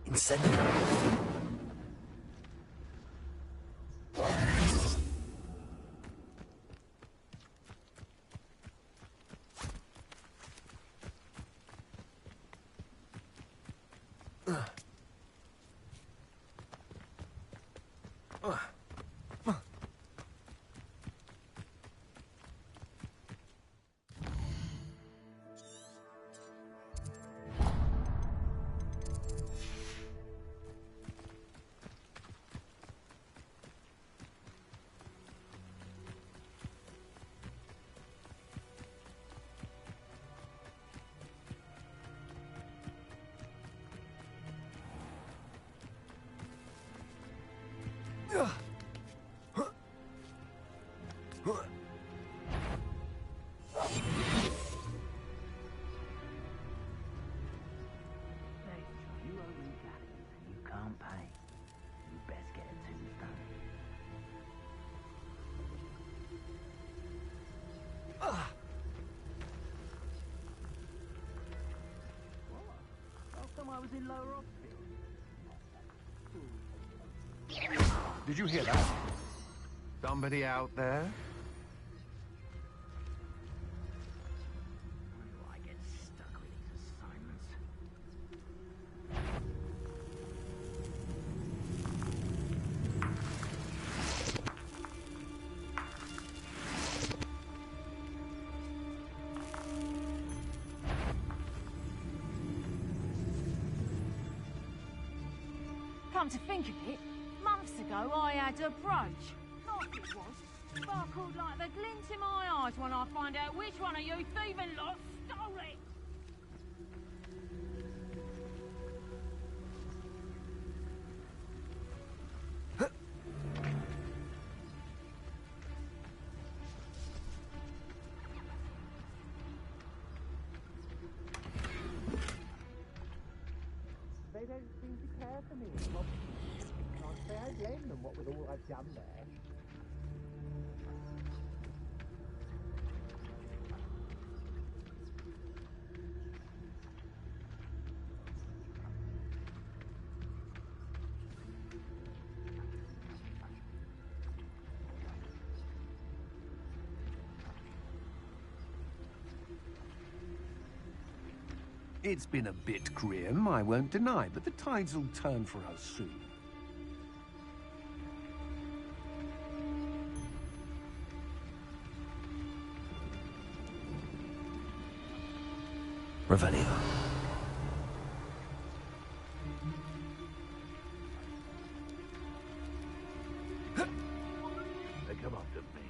Incendiary. You owe me galleons and you can't pay. You best get a tombstone. What? How come I was in Lower Oxfield? Did you hear that? Somebody out there? I get stuck with these assignments. Come to think of it, months ago I had a brooch. Like it was. Sparkled like the glint in my eyes when I find out which one of you thieving lot stole it. They don't seem to care for me. Can't say I blame them, what with all I've done there. It's been a bit grim, I won't deny, but the tides will turn for us soon. Revelio. They come up to me.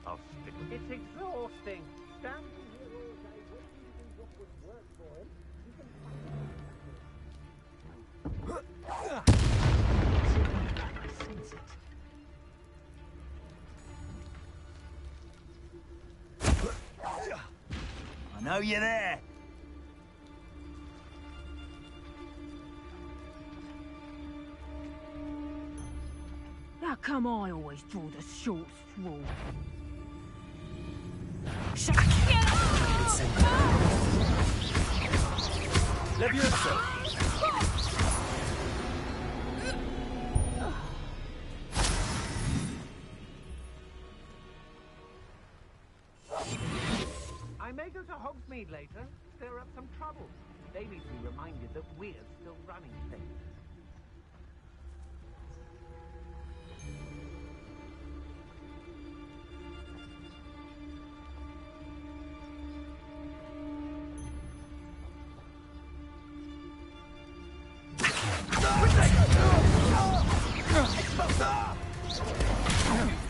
I'll stick with It's exhausting. Standing here all day waiting to do what would work for him. You can I sense it. I know you're there. How come I always draw the short straw? Levioso! I may go to Hogsmeade later, stir up some trouble. They need to be reminded that we're still running things.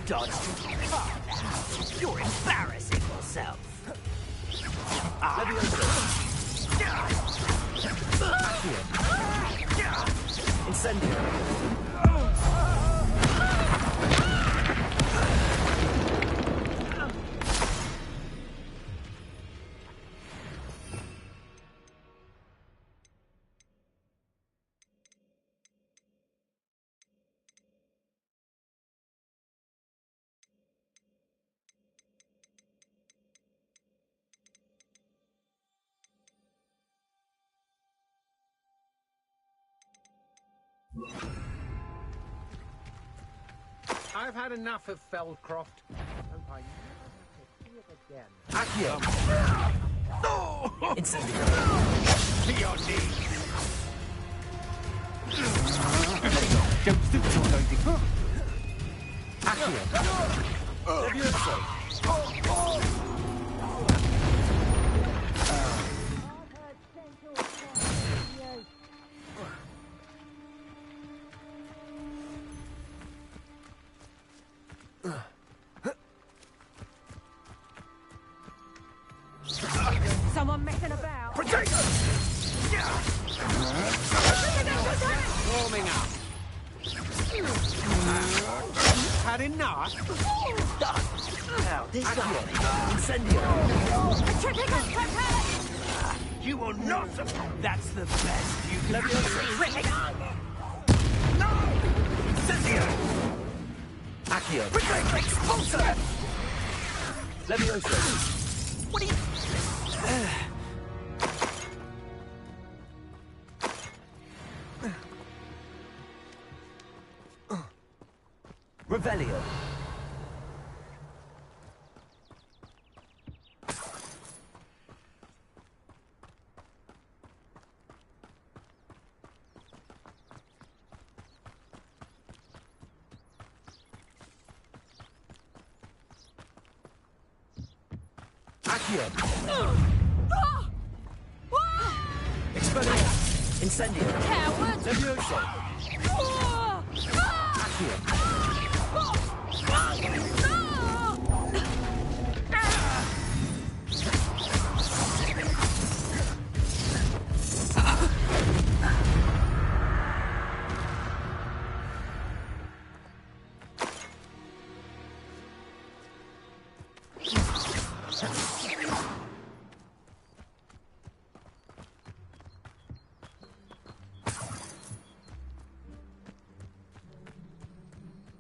Dodged too far now. You're embarrassing yourself. Incendiary. I've had enough of Feldcroft. Hope I never have to see it again. Accio! Incendio! To your knees! Don't stoop to anything. Accio! Levioso! Someone messing about. Potato! Warming up. Had enough? Now, this one. Incendio! Tripping up propellant! You will not... That's the best you can do. No! Incendio! Accio! Expulsor! Levioso! What are you... Revelio. Accio. Exploding. Incendio. Coward! Levioso. Accio.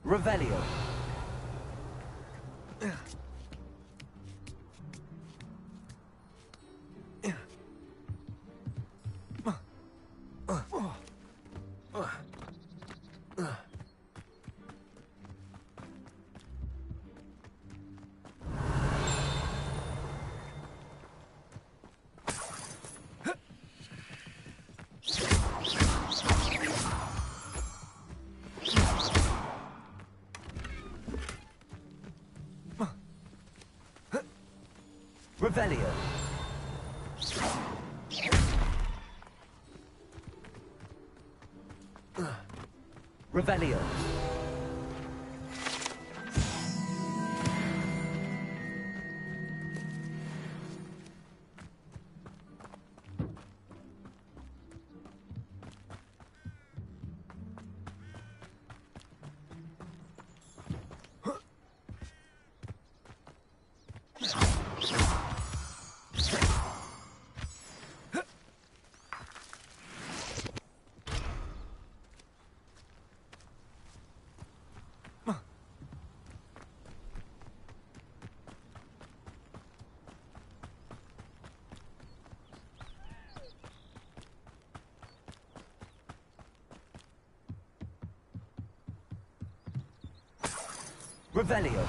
Revelio. Revelio. Revelio. Revelio.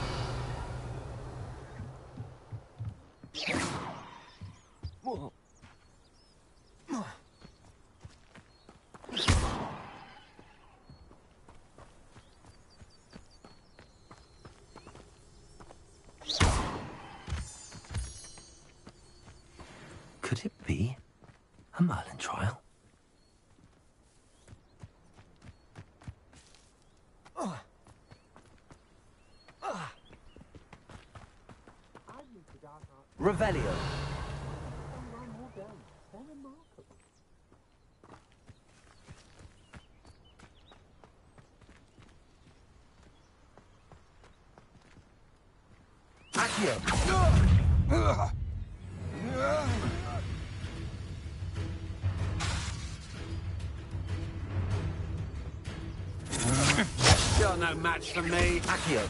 Could it be a Merlin trial? Revelio. Accio. You're no match for me. Accio.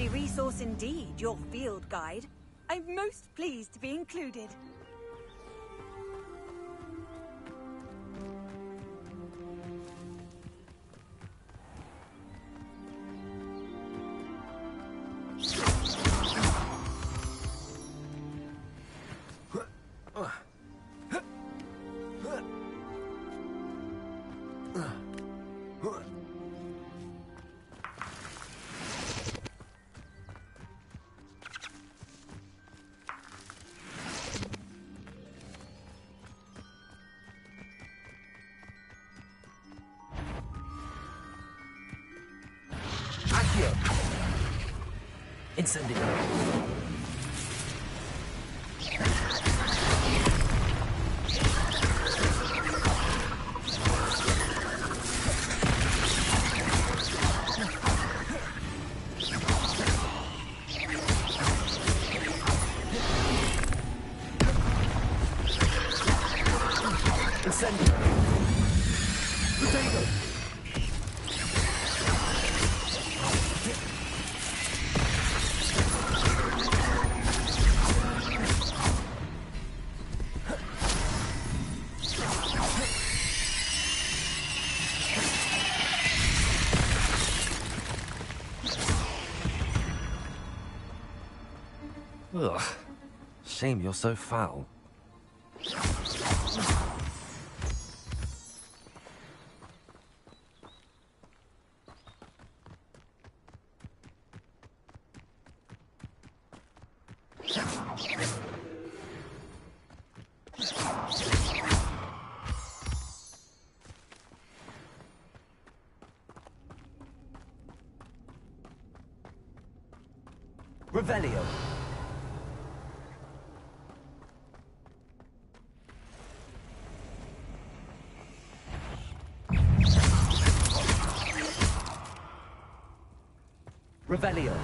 timely resource indeed, your field guide. I'm most pleased to be included. Incendio. Incendio. Potato. Ugh. Shame you're so foul. Revelio. Revelio.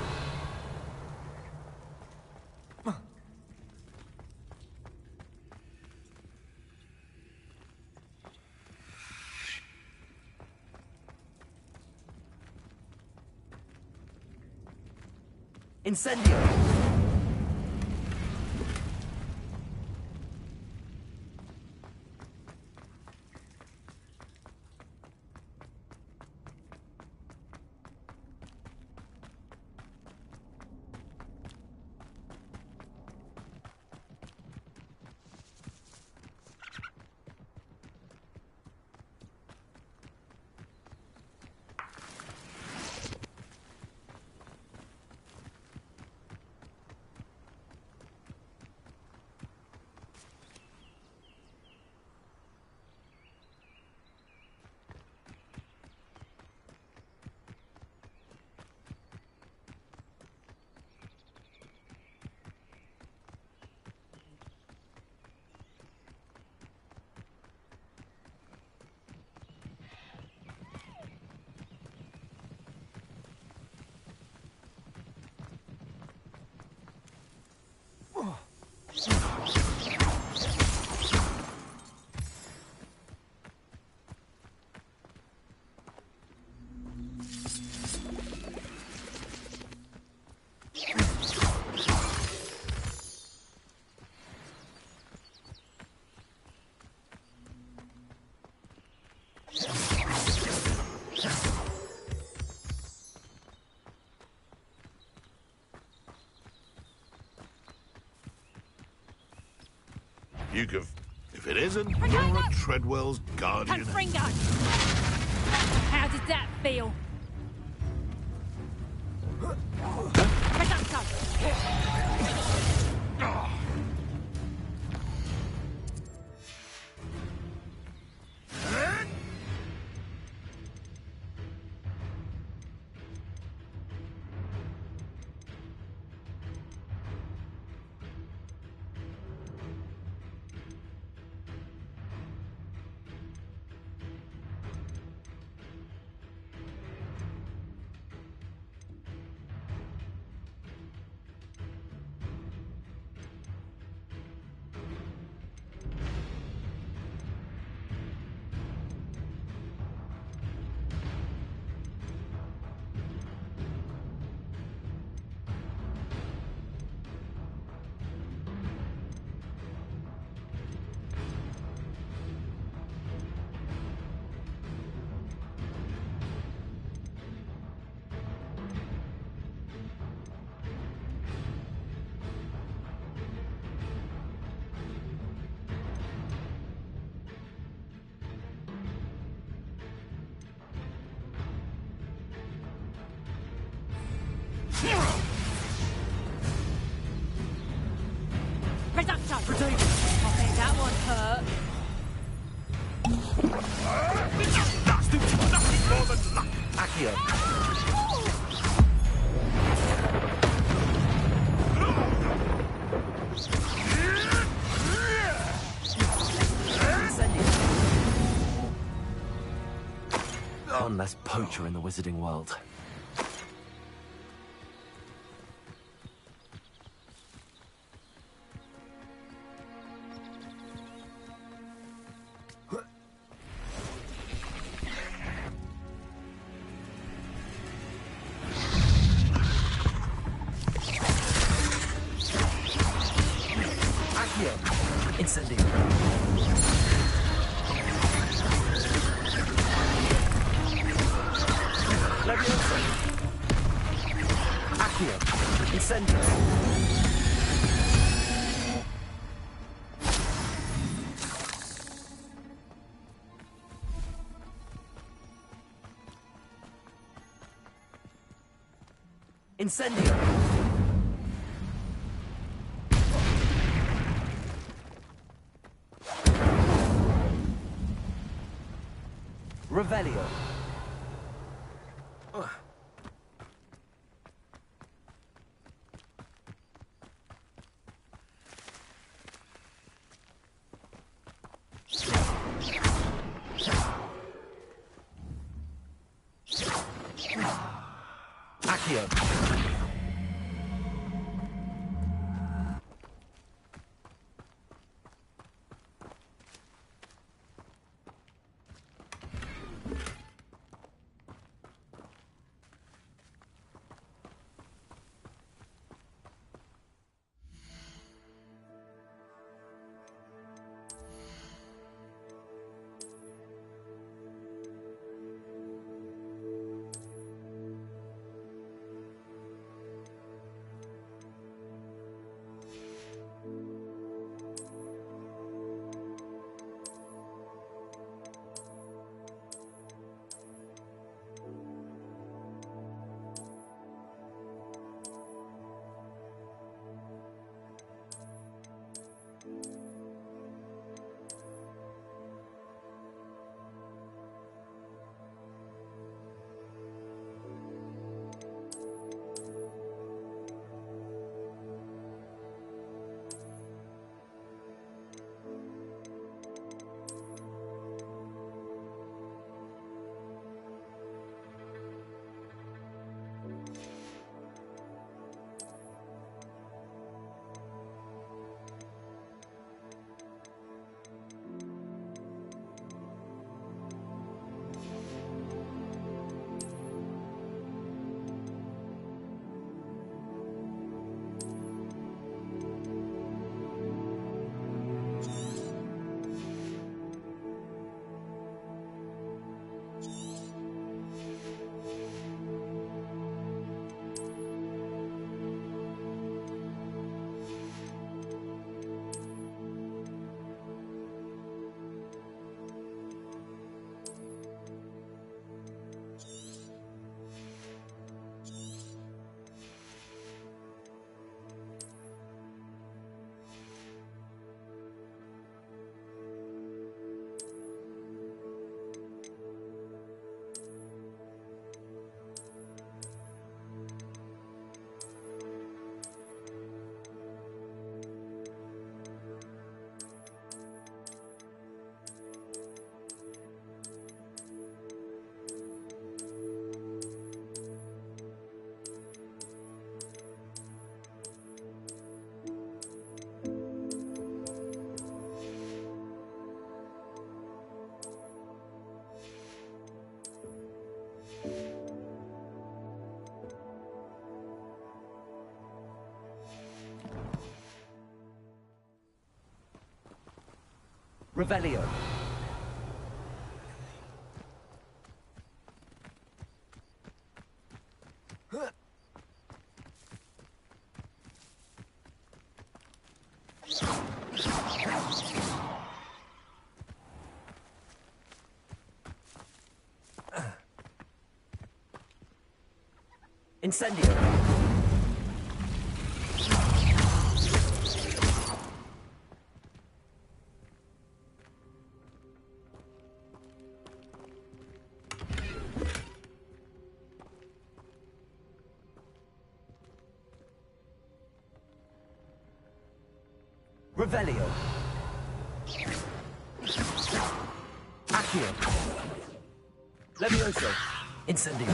Incendio. You could... If it isn't, you're a Treadwell's guardian. Confringo! How did that feel? One less poacher in the wizarding world. Incendio! Revelio! Accio! Revelio. Incendio. Revelio. Accio. Levioso. Incendio.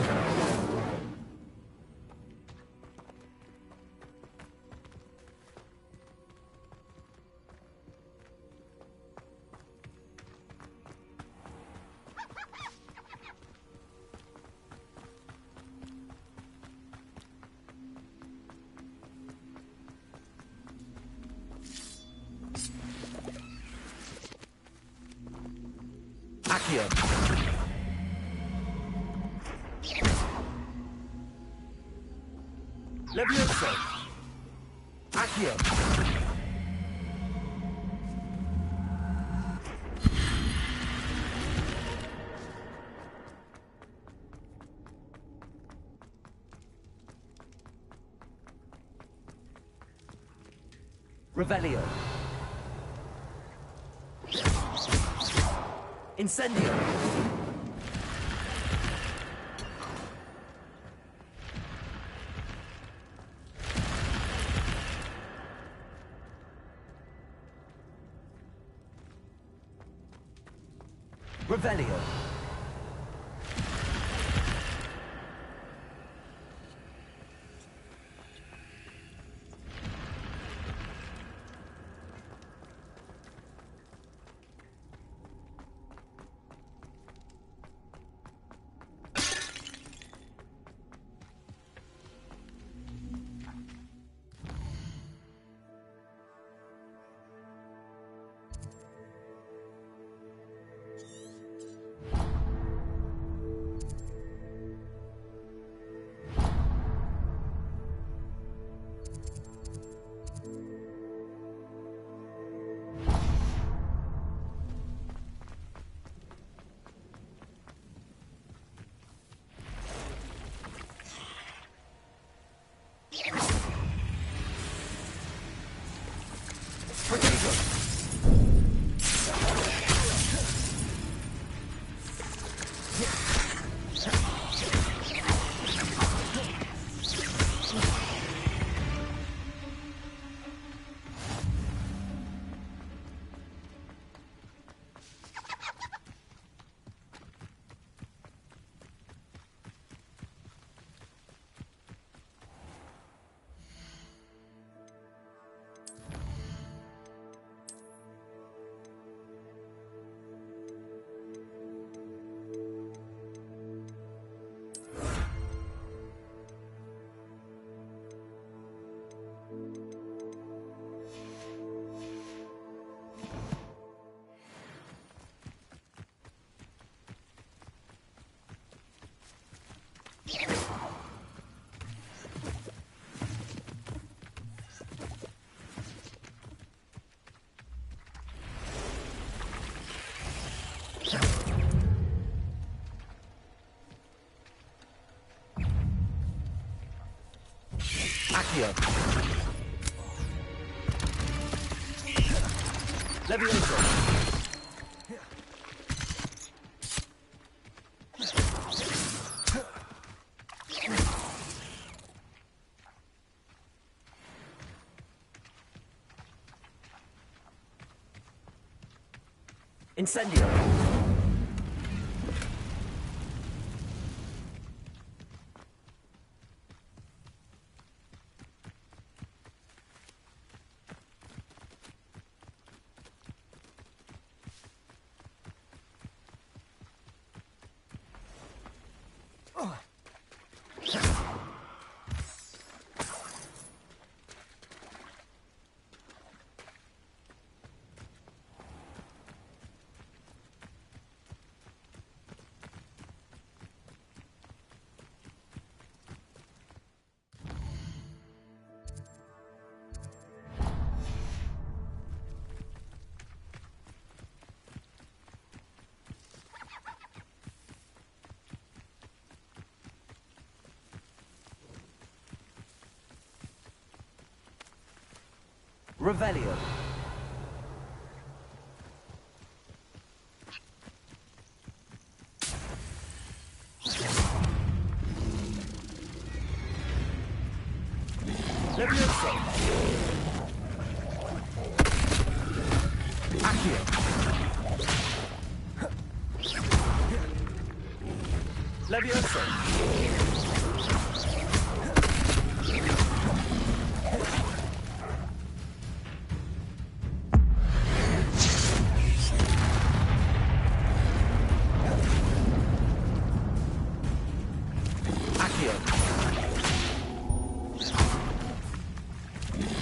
Accio. Levioso. Accio. Revelio. Incendio. Revelio. Accio. Levioso. Incendio. Revelio. Levioso. Levioso! Accio!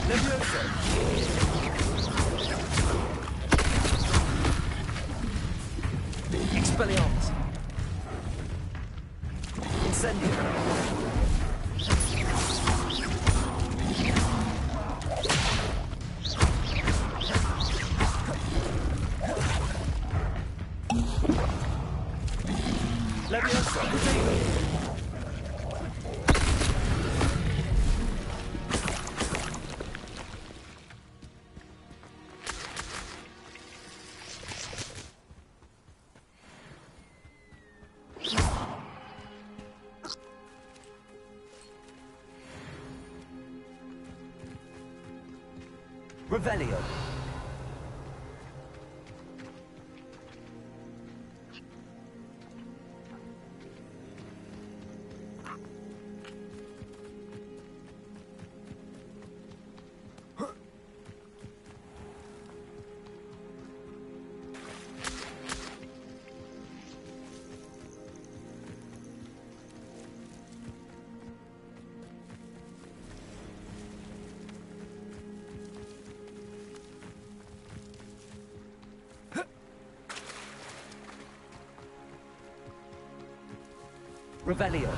Levioso! Expelliarmus! Incendio! Levioso! Potato! Revelio. Revelio.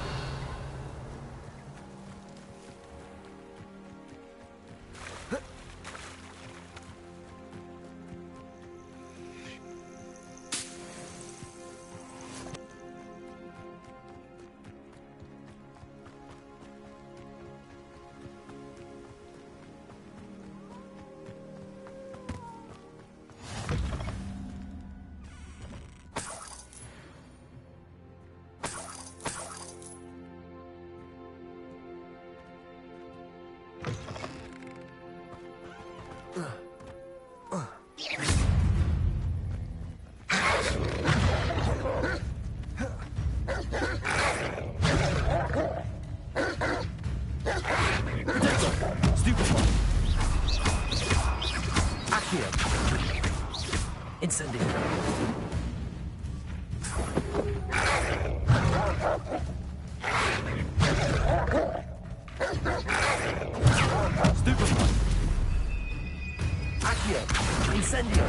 Incendio. Stupefy. Accio. Incendio.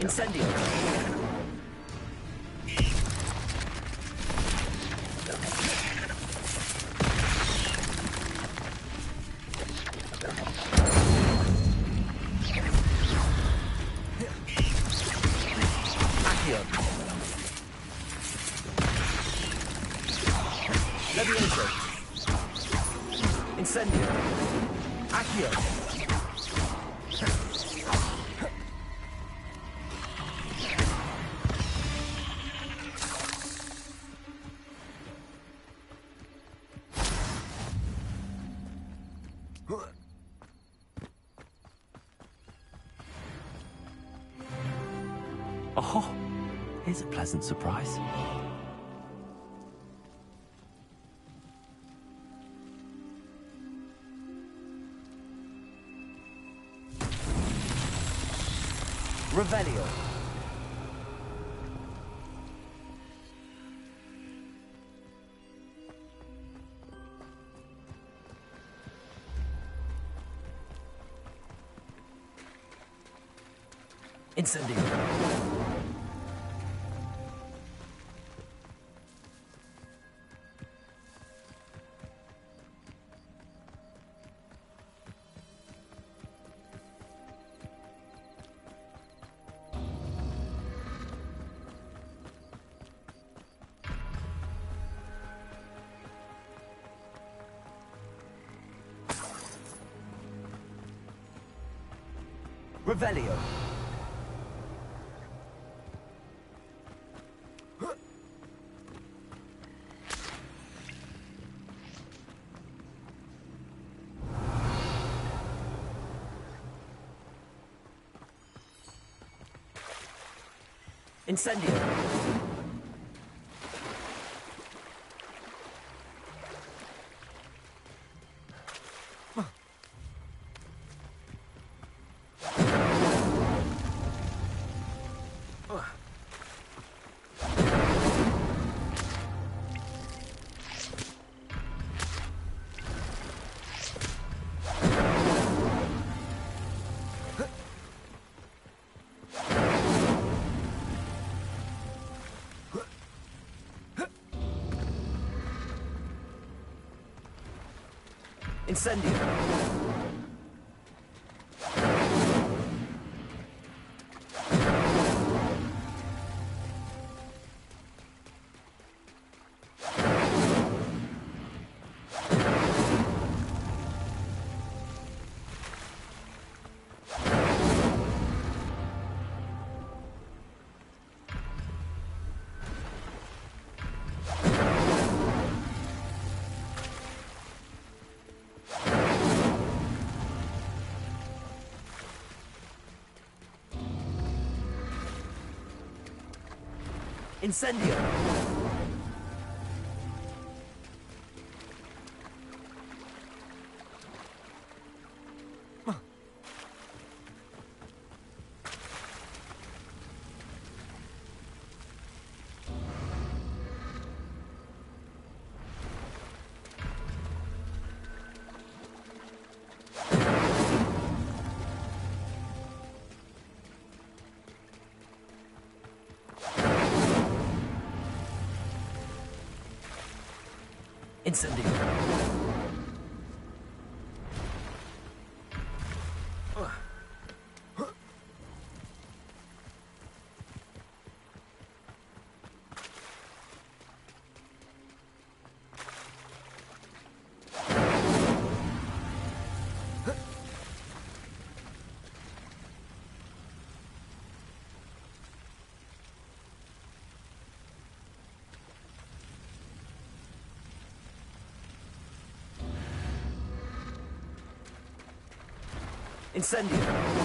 Incendio. Accio. Levioso. Incendio. Accio. Oh, here's a pleasant surprise. Revelio. Incendio. Revelio. Incendio. Incendio. Incendio. Incendio. Incendio.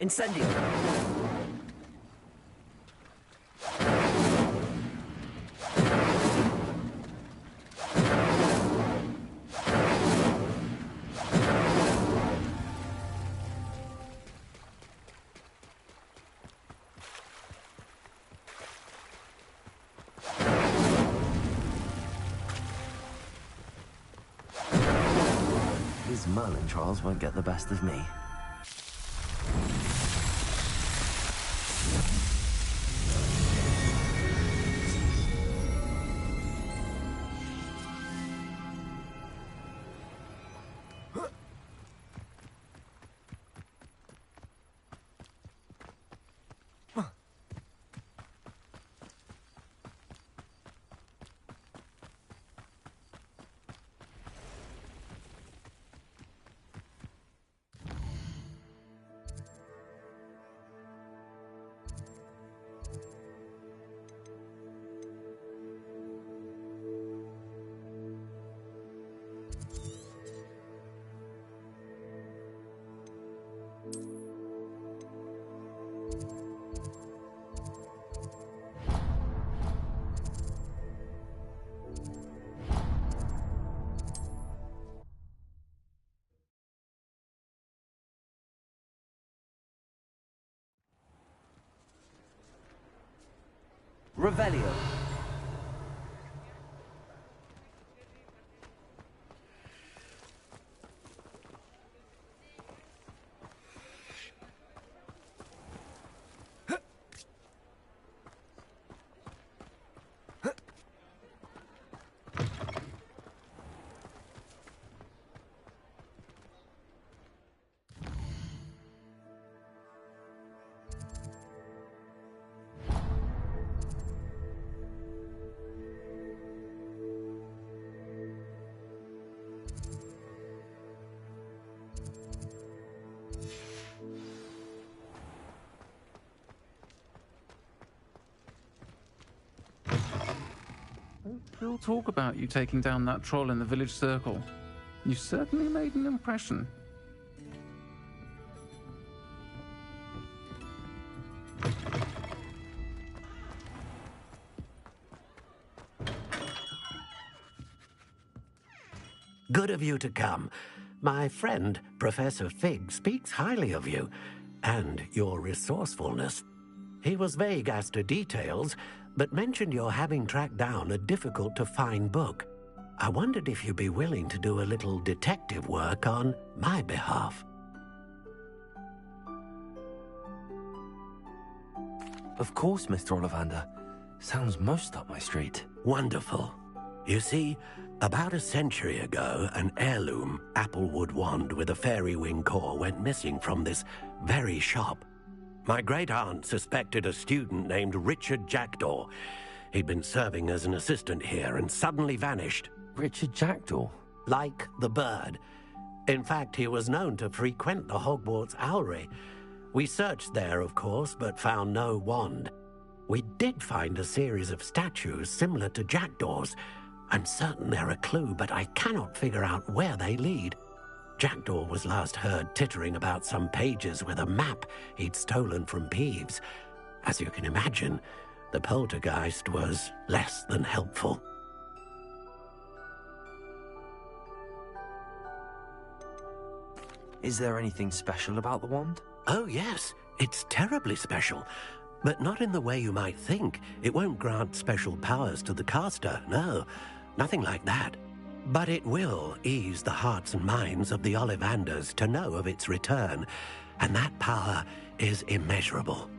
Incendio. These Merlin trials won't get the best of me. Revelio. We'll talk about you taking down that troll in the village circle. You certainly made an impression. Good of you to come. My friend, Professor Fig, speaks highly of you and your resourcefulness. He was vague as to details, but mentioned your having tracked down a difficult-to-find book. I wondered if you'd be willing to do a little detective work on my behalf. Of course, Mr. Ollivander. Sounds most up my street. Wonderful. You see, about a century ago, an heirloom applewood wand with a fairy wing core went missing from this very shop. My great-aunt suspected a student named Richard Jackdaw. He'd been serving as an assistant here and suddenly vanished. Richard Jackdaw? Like the bird. In fact, he was known to frequent the Hogwarts Owlery. We searched there, of course, but found no wand. We did find a series of statues similar to Jackdaw's. I'm certain they're a clue, but I cannot figure out where they lead. Jackdaw was last heard tittering about some pages with a map he'd stolen from Peeves. As you can imagine, the poltergeist was less than helpful. Is there anything special about the wand? Oh, yes. It's terribly special. But not in the way you might think. It won't grant special powers to the caster, no. Nothing like that. But it will ease the hearts and minds of the Ollivanders to know of its return, and that power is immeasurable.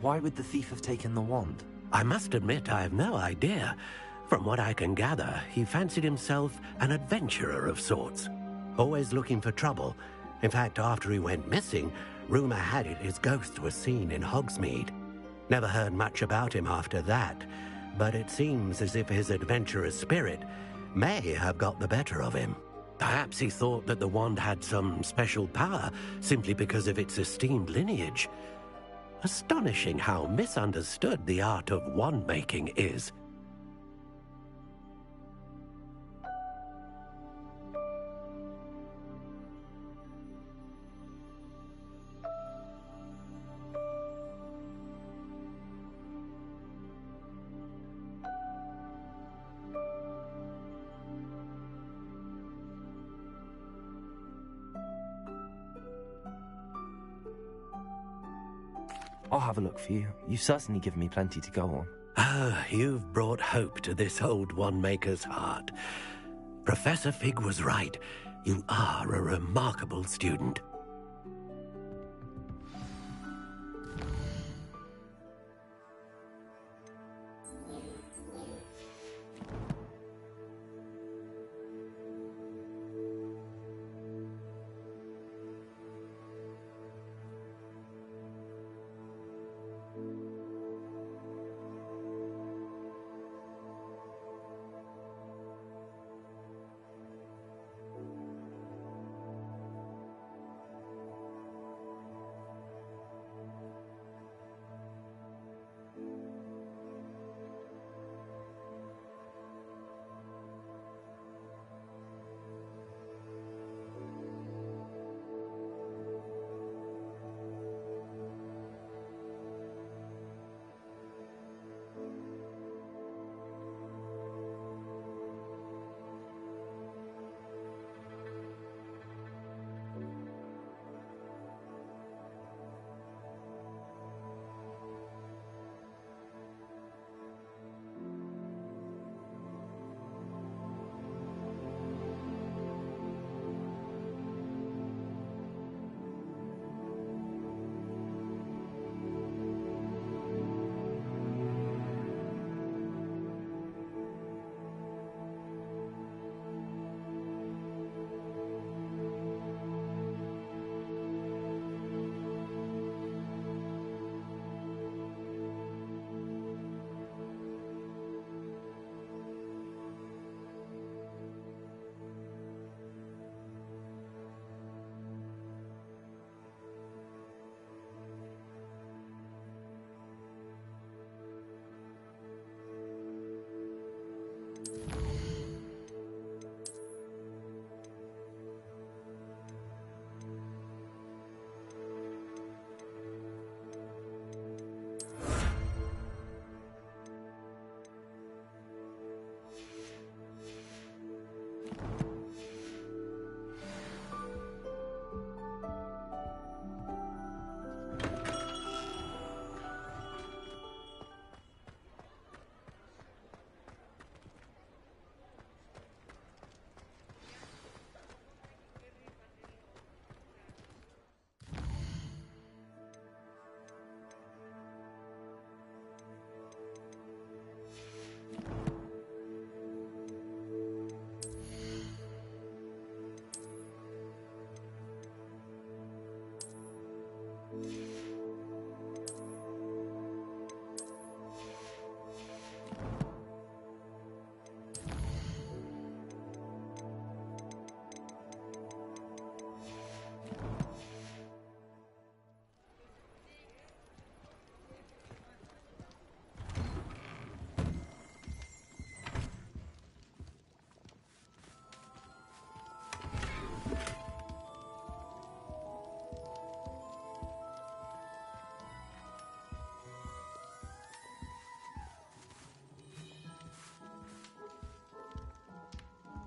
Why would the thief have taken the wand? I must admit I have no idea. From what I can gather, he fancied himself an adventurer of sorts, always looking for trouble. In fact, after he went missing, rumor had it his ghost was seen in Hogsmeade. Never heard much about him after that, but it seems as if his adventurous spirit may have got the better of him. Perhaps he thought that the wand had some special power simply because of its esteemed lineage. Astonishing how misunderstood the art of wand-making is. I'll have a look for you. You've certainly given me plenty to go on. Ah, you've brought hope to this old wand-maker's heart. Professor Fig was right. You are a remarkable student.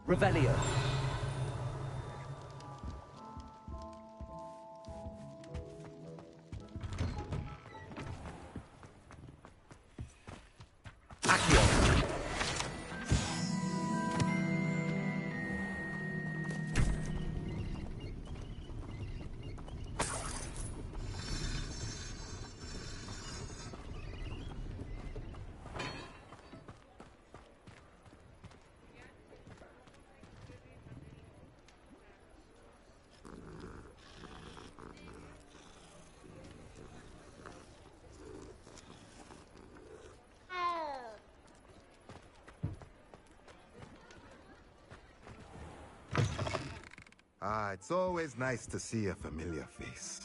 Revelio. Ah, it's always nice to see a familiar face.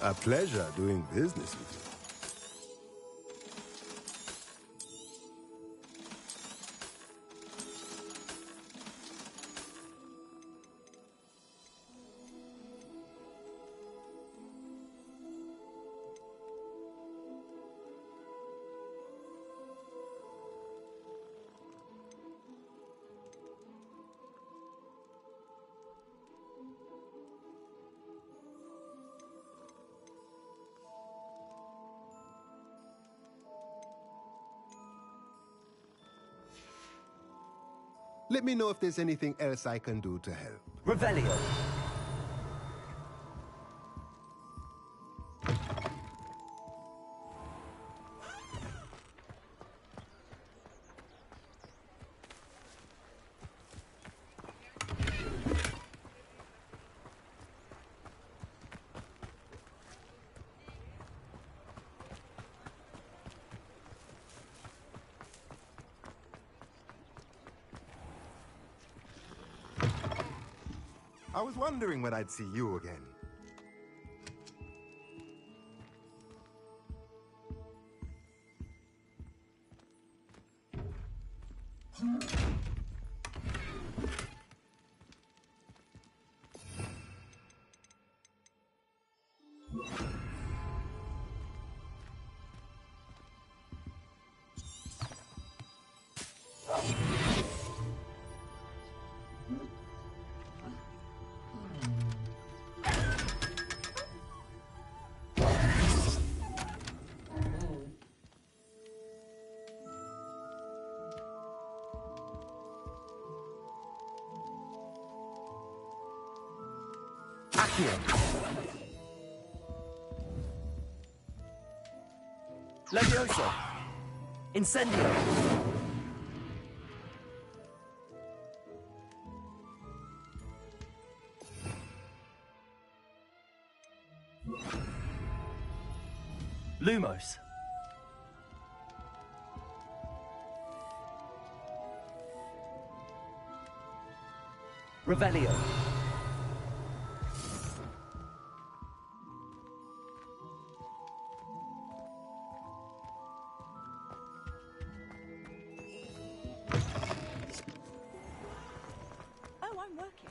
A pleasure doing business with you. Let me know if there's anything else I can do to help. Revelio. I was wondering when I'd see you again. Levioso. Incendio. Lumos. Revelio. Oh, I'm working.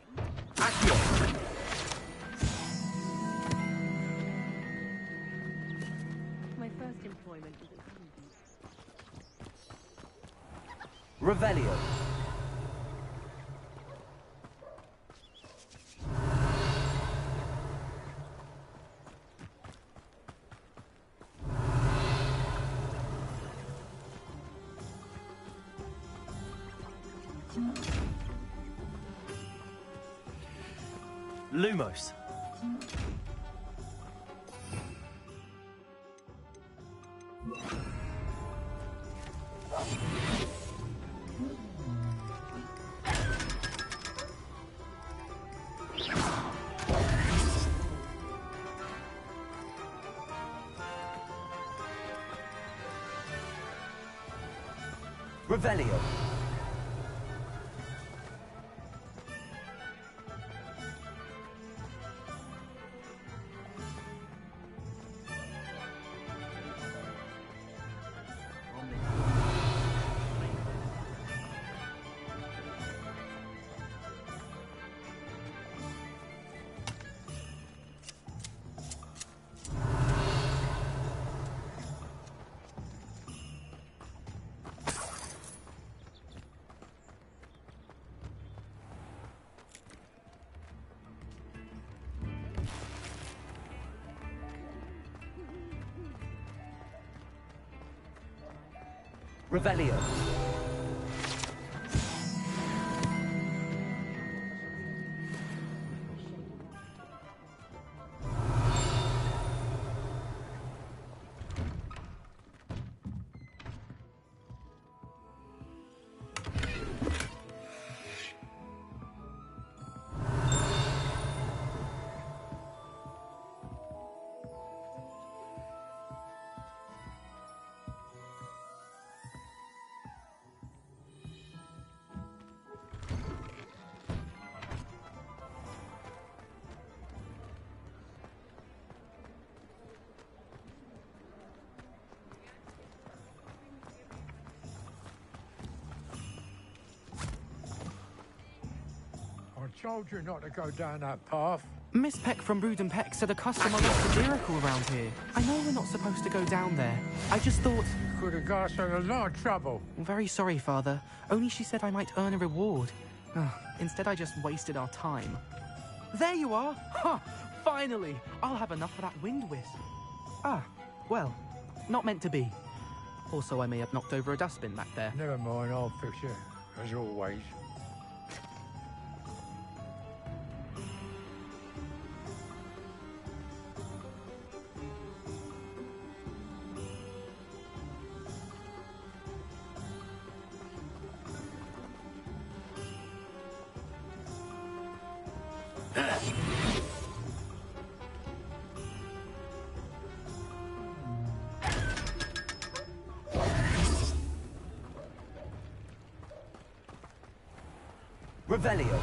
My first employment was at Revelio. Lumos. Revelio. Revelio. I told you not to go down that path. Miss Peck from Brood and Peck said a customer left a miracle around here. I know we're not supposed to go down there. I just thought... You could have got us in a lot of trouble. I'm very sorry, Father. Only she said I might earn a reward. Instead, I just wasted our time. There you are! Ha! Finally! I'll have enough for that wind whisk. Ah, well, not meant to be. Also, I may have knocked over a dustbin back there. Never mind, I'll fix it, as always. Revelio.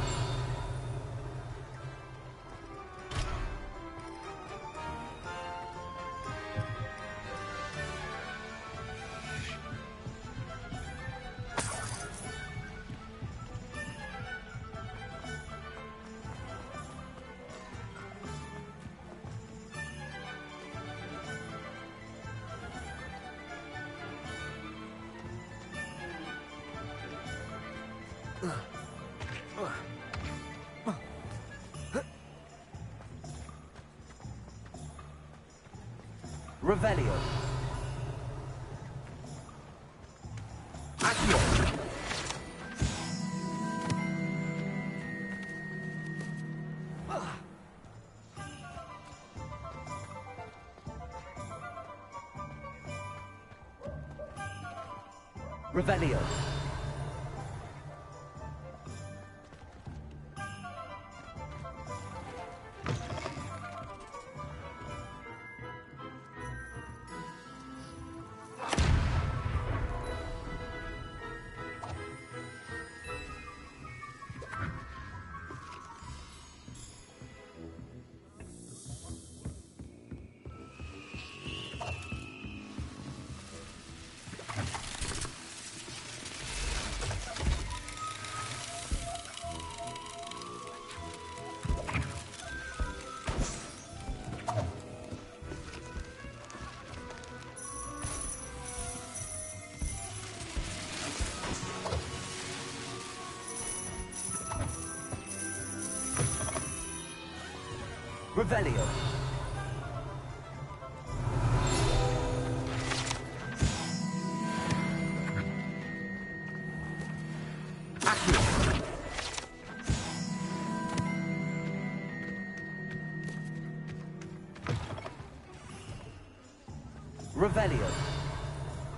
Revelio. Accio. Revelio. Revelio. Accio. Revelio.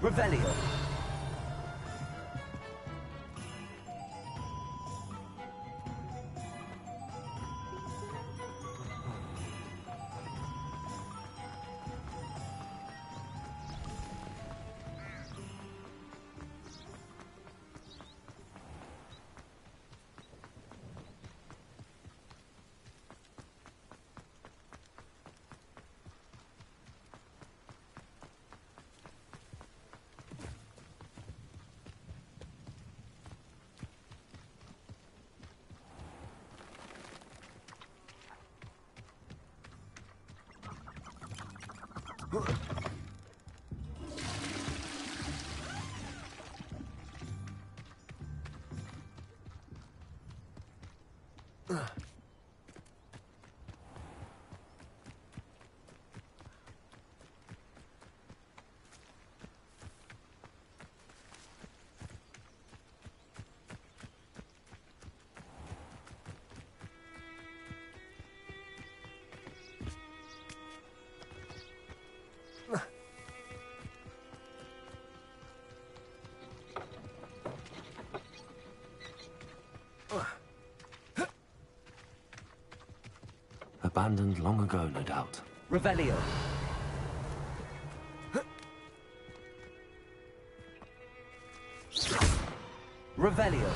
Revelio. Abandoned long ago, no doubt. Revelio. Revelio.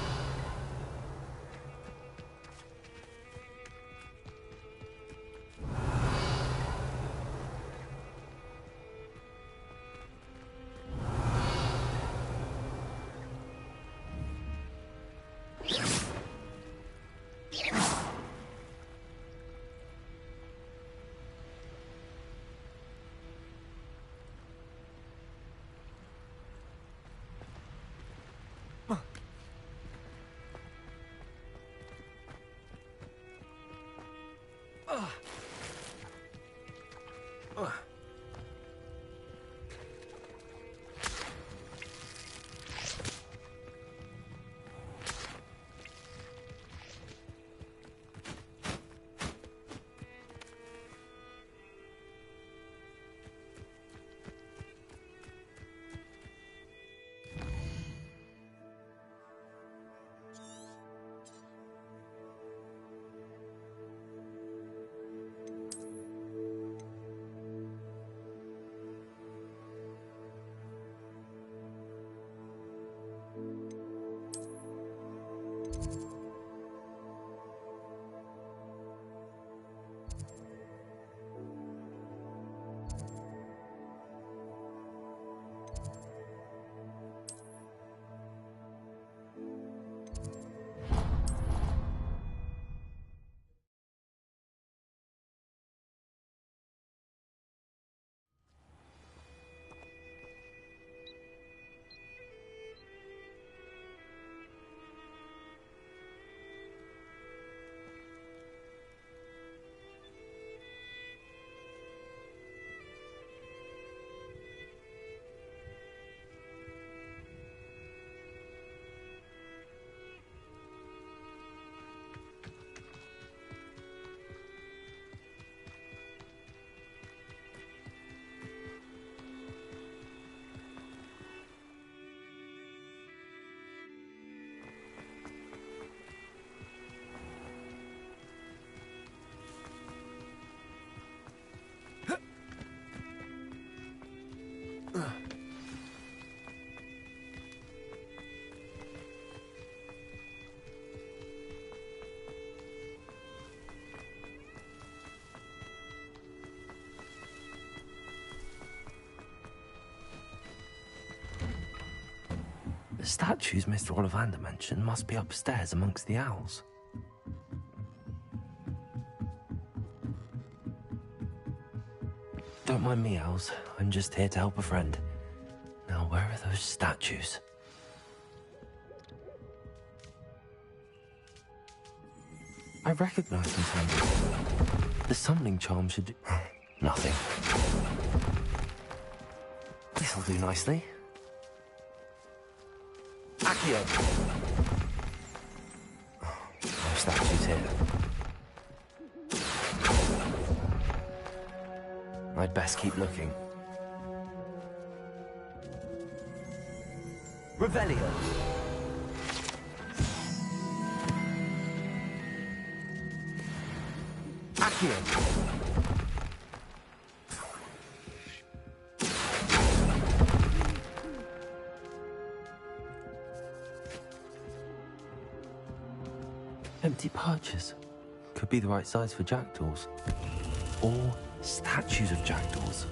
The statues Mr. Ollivander mentioned must be upstairs amongst the owls. Don't mind me, owls. I'm just here to help a friend. Now, where are those statues? I recognize them, Sandy. The summoning charm should do... nothing. This'll do nicely. Accio. No statues here. I'd best keep looking. Revelio. Accio. Empty perches. Could be the right size for jackdaws. Or statues of jackdaws.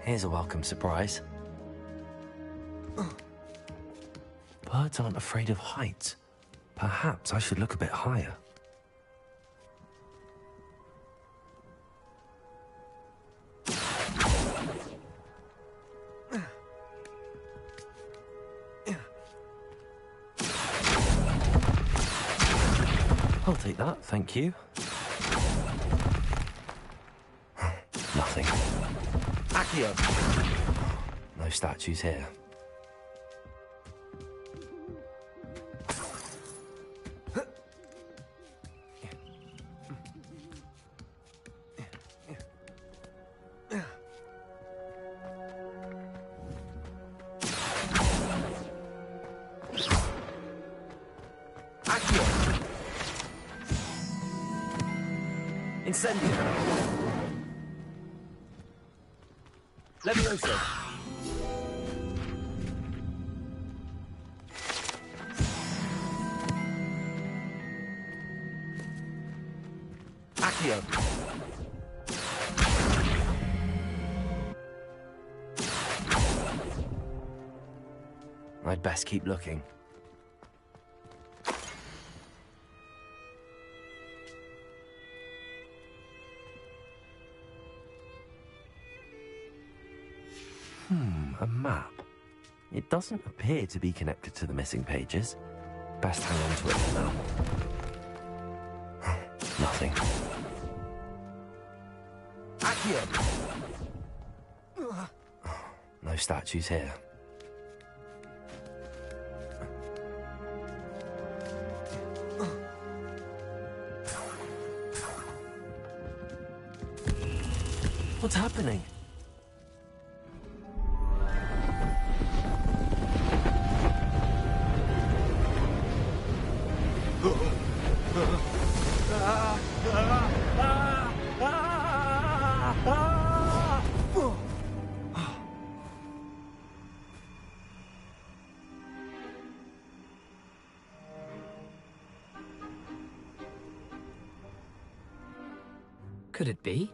Here's a welcome surprise. Birds aren't afraid of heights. Perhaps I should look a bit higher. I'll take that, thank you. Nothing. Accio. No statues here. Accio. Incendio. Levioso. Accio. I'd best keep looking. A map. It doesn't appear to be connected to the missing pages. Best hang on to it for now. Nothing. Accio. No statues here. What's happening? Could it be?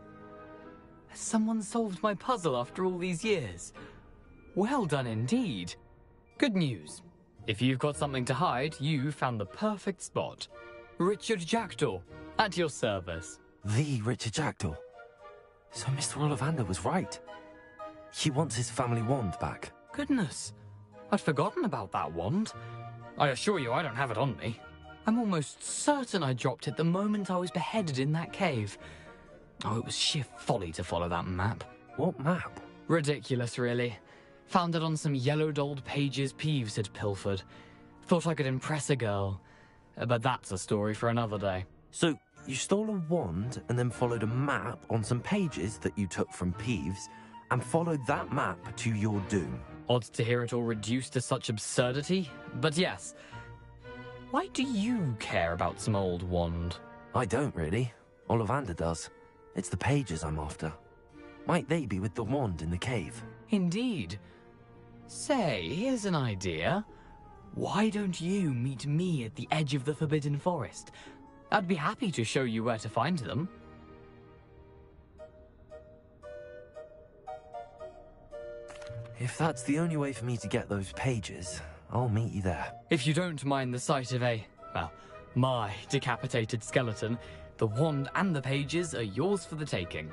Has someone solved my puzzle after all these years? Well done indeed. Good news. If you've got something to hide, you found the perfect spot. Richard Jackdaw, at your service. The Richard Jackdaw. So Mr. Ollivander was right. He wants his family wand back. Goodness, I'd forgotten about that wand. I assure you I don't have it on me. I'm almost certain I dropped it the moment I was beheaded in that cave. Oh, it was sheer folly to follow that map. What map? Ridiculous, really. Found it on some yellowed old pages Peeves had pilfered. Thought I could impress a girl. But that's a story for another day. So, you stole a wand and then followed a map on some pages that you took from Peeves and followed that map to your doom. Odd to hear it all reduced to such absurdity, but yes. Why do you care about some old wand? I don't, really. Ollivander does. It's the pages I'm after. Might they be with the wand in the cave? Indeed. Say, here's an idea. Why don't you meet me at the edge of the Forbidden Forest? I'd be happy to show you where to find them. If that's the only way for me to get those pages, I'll meet you there. If you don't mind the sight of my decapitated skeleton, the wand and the pages are yours for the taking.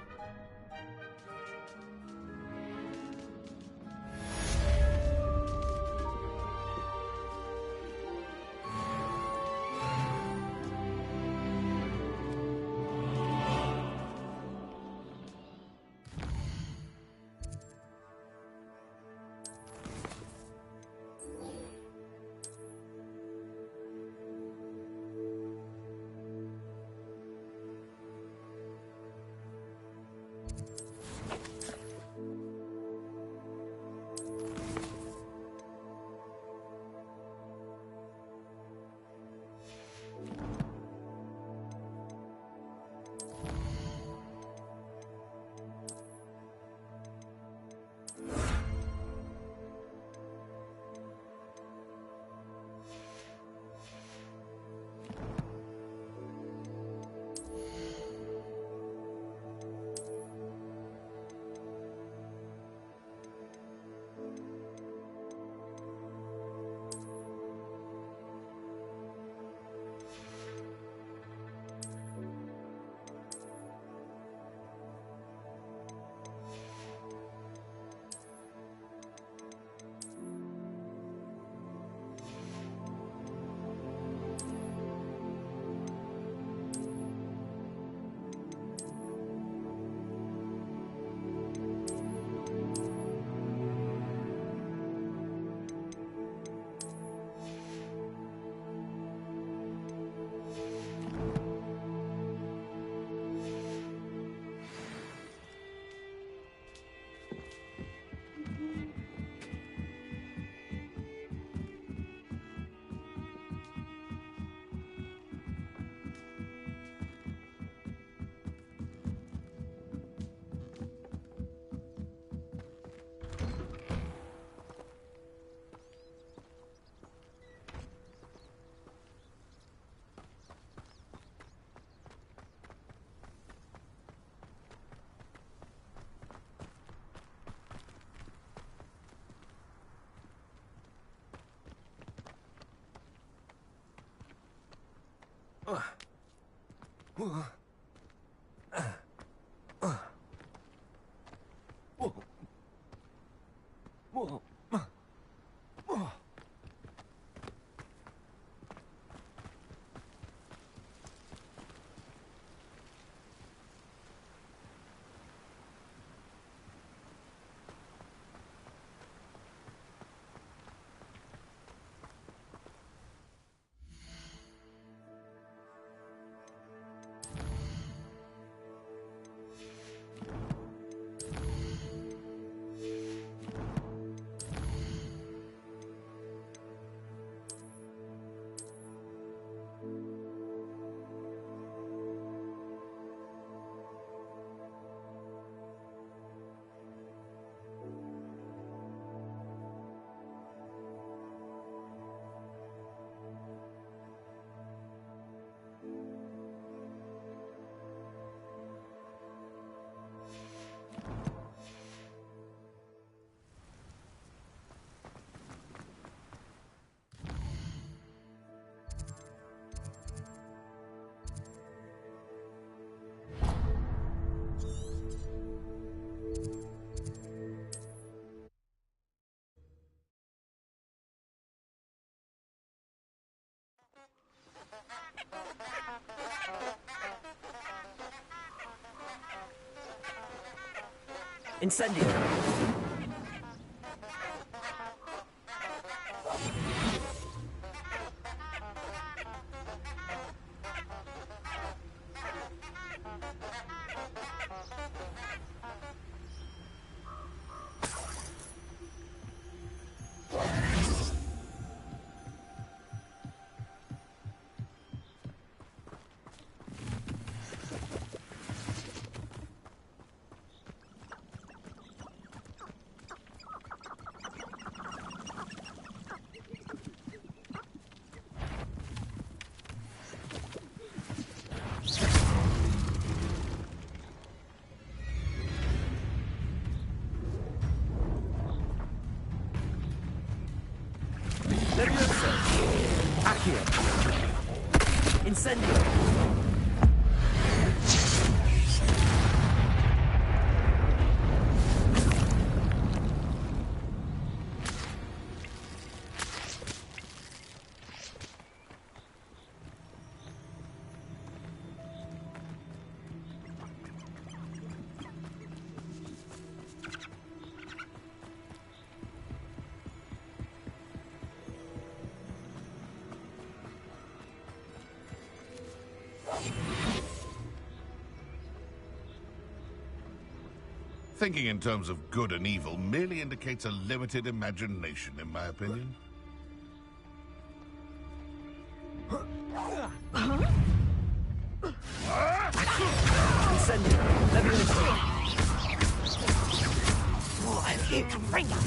Incendio! Incendio! Thinking in terms of good and evil merely indicates a limited imagination, in my opinion. Incendio. Levioso. What have you to bring up?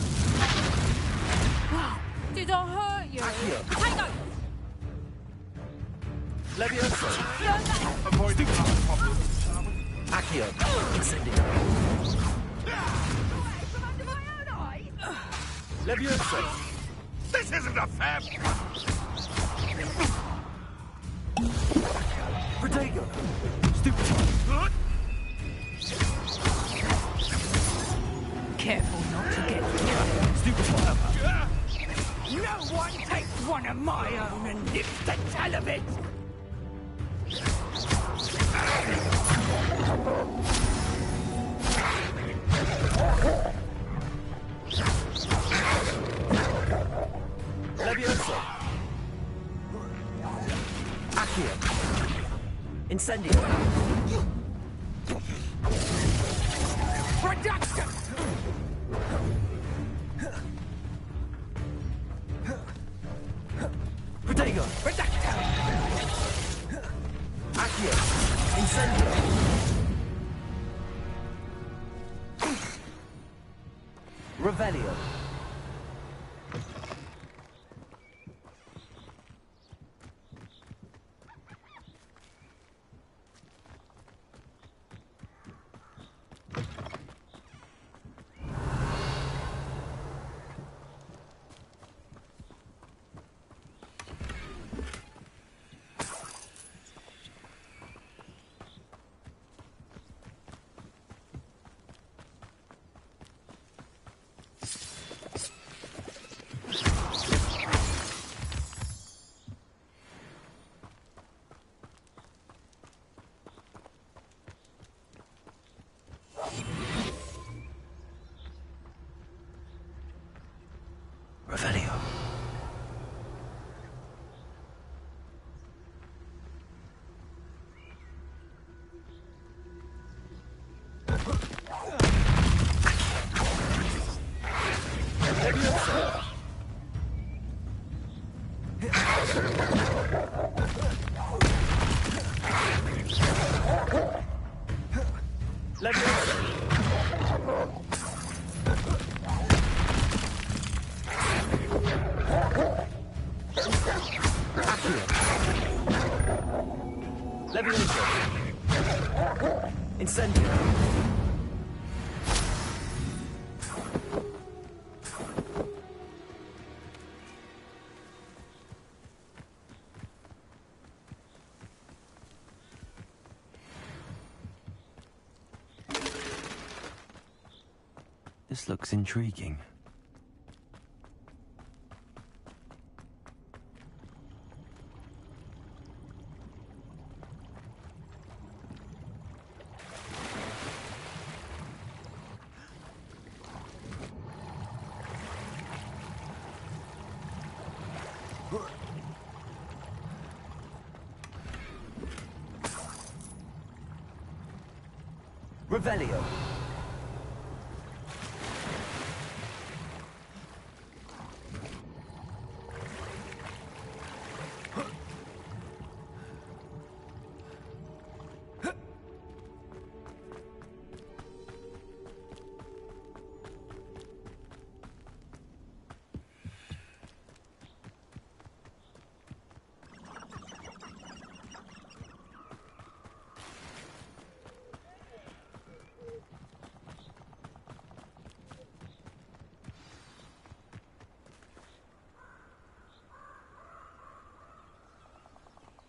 Did I hurt you? Accio. Tango! Levioso. Avoiding our problems. Accio. Incendio. Levioso. This isn't a fair... Protego. Stupid. Careful not to get Stupid. No one takes one of my own and nips the tail of it! Levioso. Accio. Incendio. Production! Protego. Accio. Incendio. Revelio. Revelio. Incendio. This looks intriguing. Revelio.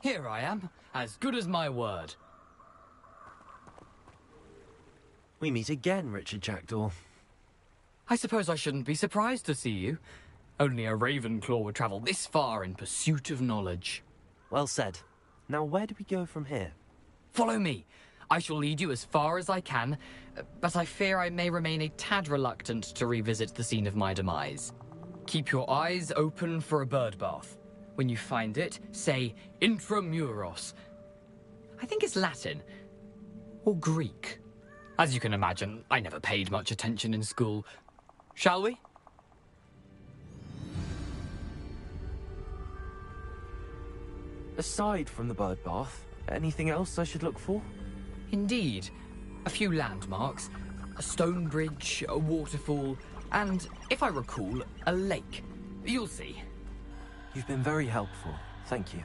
Here I am, as good as my word. We meet again, Richard Jackdaw. I suppose I shouldn't be surprised to see you. Only a Ravenclaw would travel this far in pursuit of knowledge. Well said. Now where do we go from here? Follow me. I shall lead you as far as I can, but I fear I may remain a tad reluctant to revisit the scene of my demise. Keep your eyes open for a bird bath. When you find it, say Intramuros. I think it's Latin. Or Greek. As you can imagine, I never paid much attention in school. Shall we? Aside from the bird bath, anything else I should look for? Indeed. A few landmarks, a stone bridge, a waterfall, and, if I recall, a lake. You'll see. You've been very helpful. Thank you.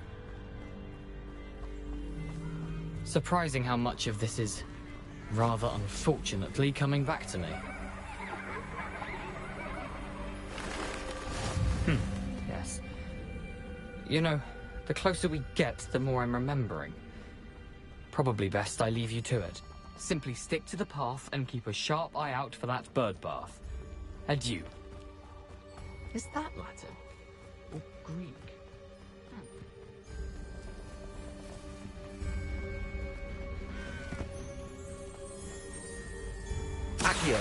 Surprising how much of this is, rather unfortunately, coming back to me. Yes. You know, the closer we get, the more I'm remembering. Probably best I leave you to it. Simply stick to the path and keep a sharp eye out for that bird bath. Adieu. Is that Latin? Or Greek? Accio.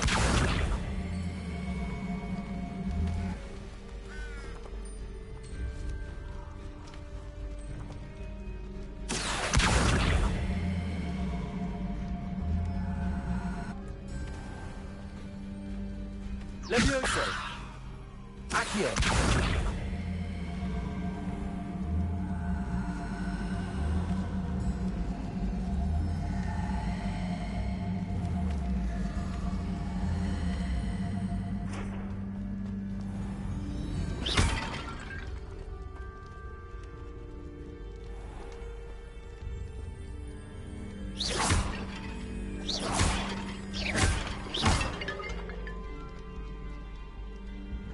Levioso. Accio.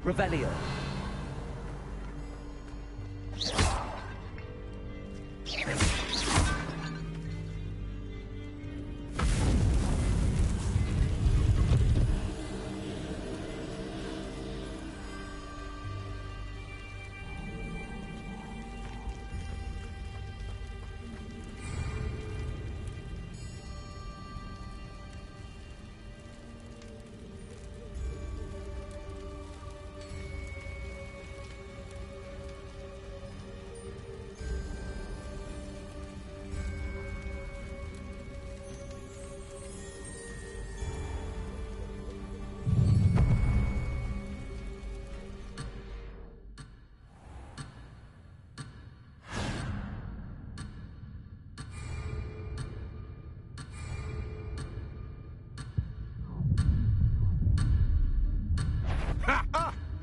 Revelio.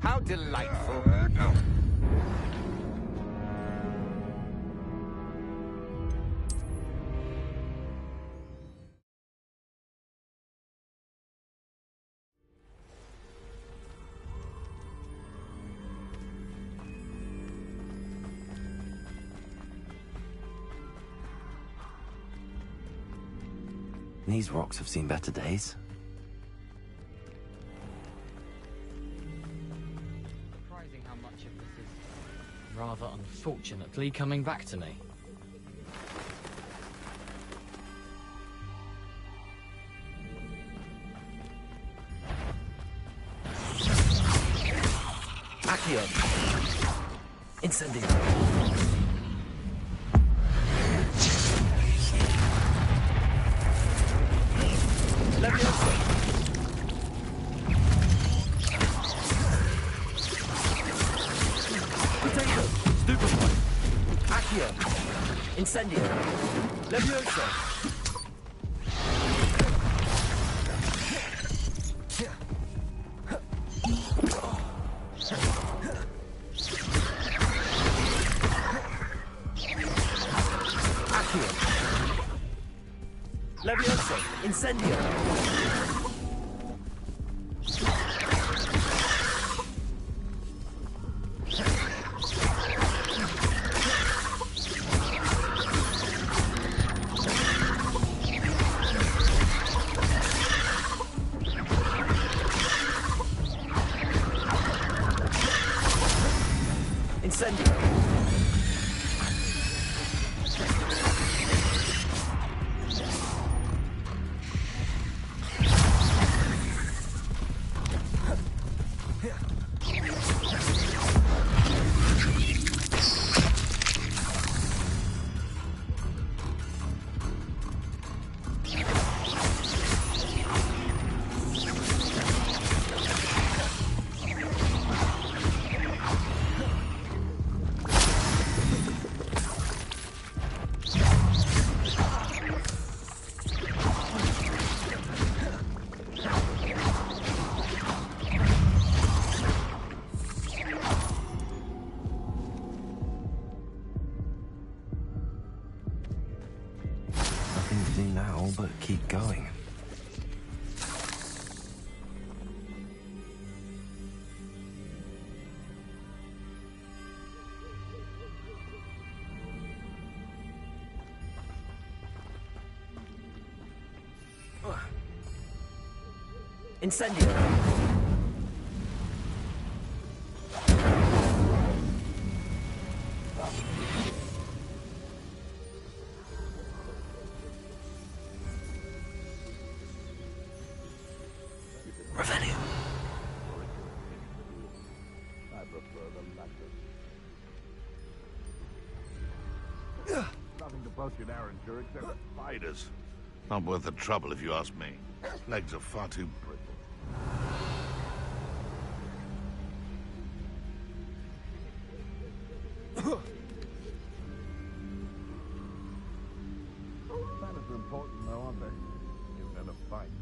How delightful. These rocks have seen better days. Surprising how much of this is, rather unfortunately, coming back to me. Accio. Incendio. Levioso. Potato. Stupefy. Accio. Incendio. Levioso. Levioso. Incendio. Incendio. Nothing to do now but keep going. Incendio! Revelio. I prefer the latter. Nothing to bust your Derringer except Spiders. Not worth the trouble if you ask me. Legs are far too brittle. Manners are important though, aren't they? You've got to fight.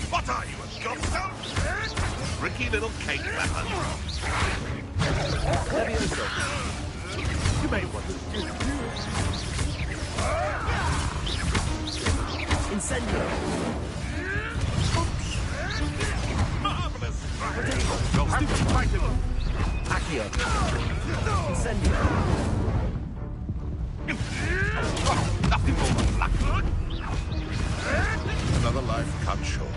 What are you, a gobstone? Tricky little cake weapon. Levioso. You may want to Incendio! Marvelous! Stupid fighting! Accio! Incendio! Nothing more than luck. Another life cut short.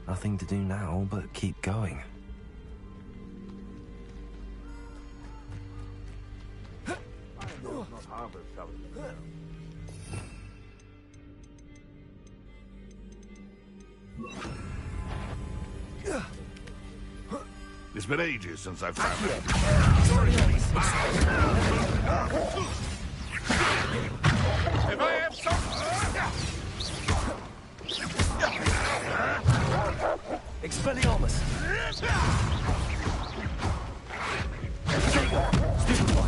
Nothing to do now but keep going. Not harvest selling. It's been ages since I've found it. If I have some... Expelliarmus! Stupid one!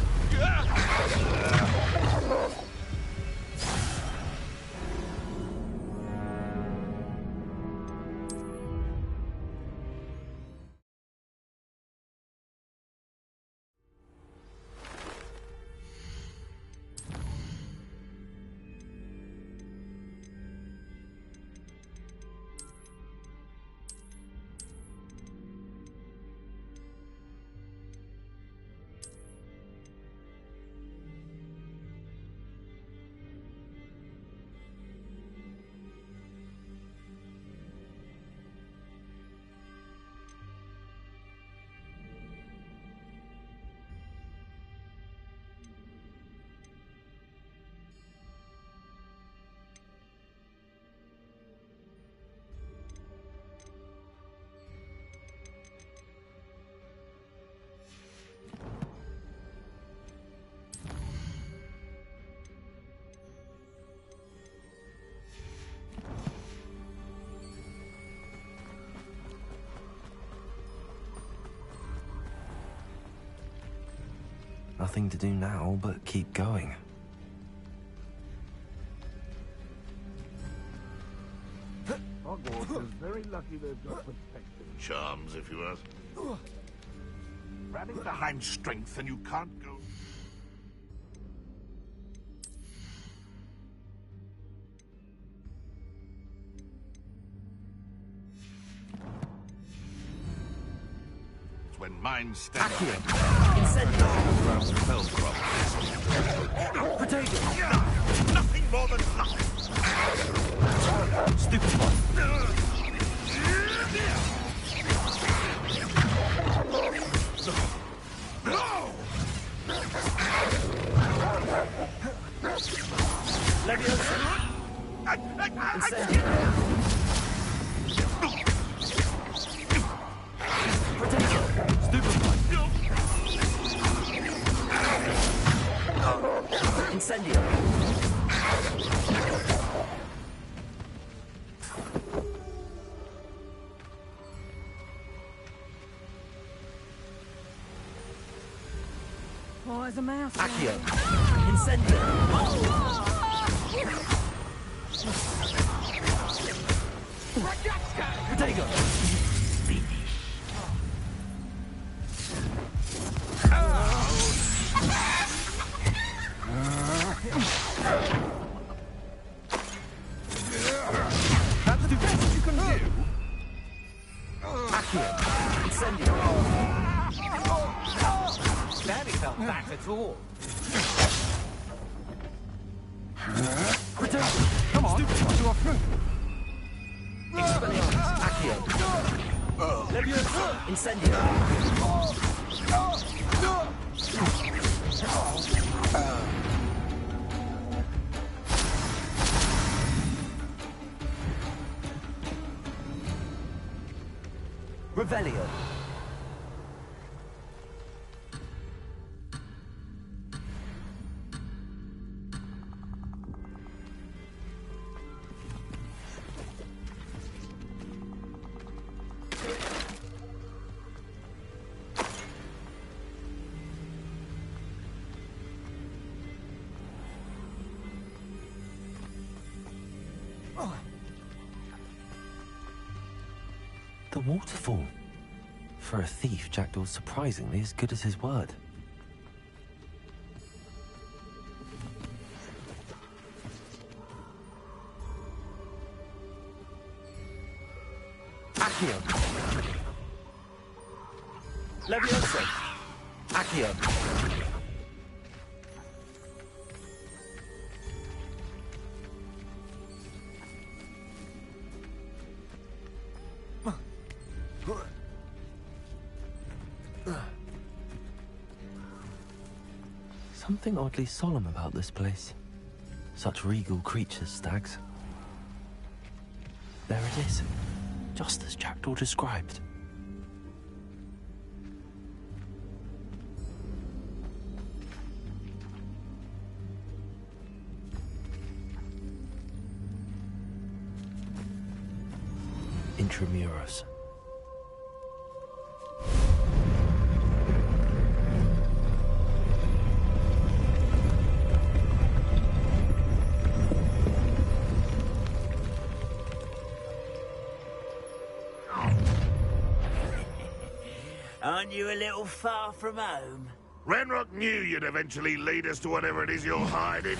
Nothing to do now but keep going. Hogwarts is very lucky they've got protection. Charms, if you ask. Running behind strength and you can't go... When mine stand nothing more than luck. Stupid one! Leviosa! Incendio! Stupid one! Incendio! as a mouse. Accio. Incendio. Protego. That's the best you can do. Accio. Incendio. Barely felt that at all. Come on, you are through. Expelliarmus. Accio. Leviosa. Incendio. Revelio. The waterfall. For a thief, Jackdaw's surprisingly as good as his word. Accio. Leviosa. Accio. Something oddly solemn about this place. Such regal creatures, stags. There it is, just as Jackdaw described. Intramuros. Aren't you a little far from home? Ranrock knew you'd eventually lead us to whatever it is you're hiding.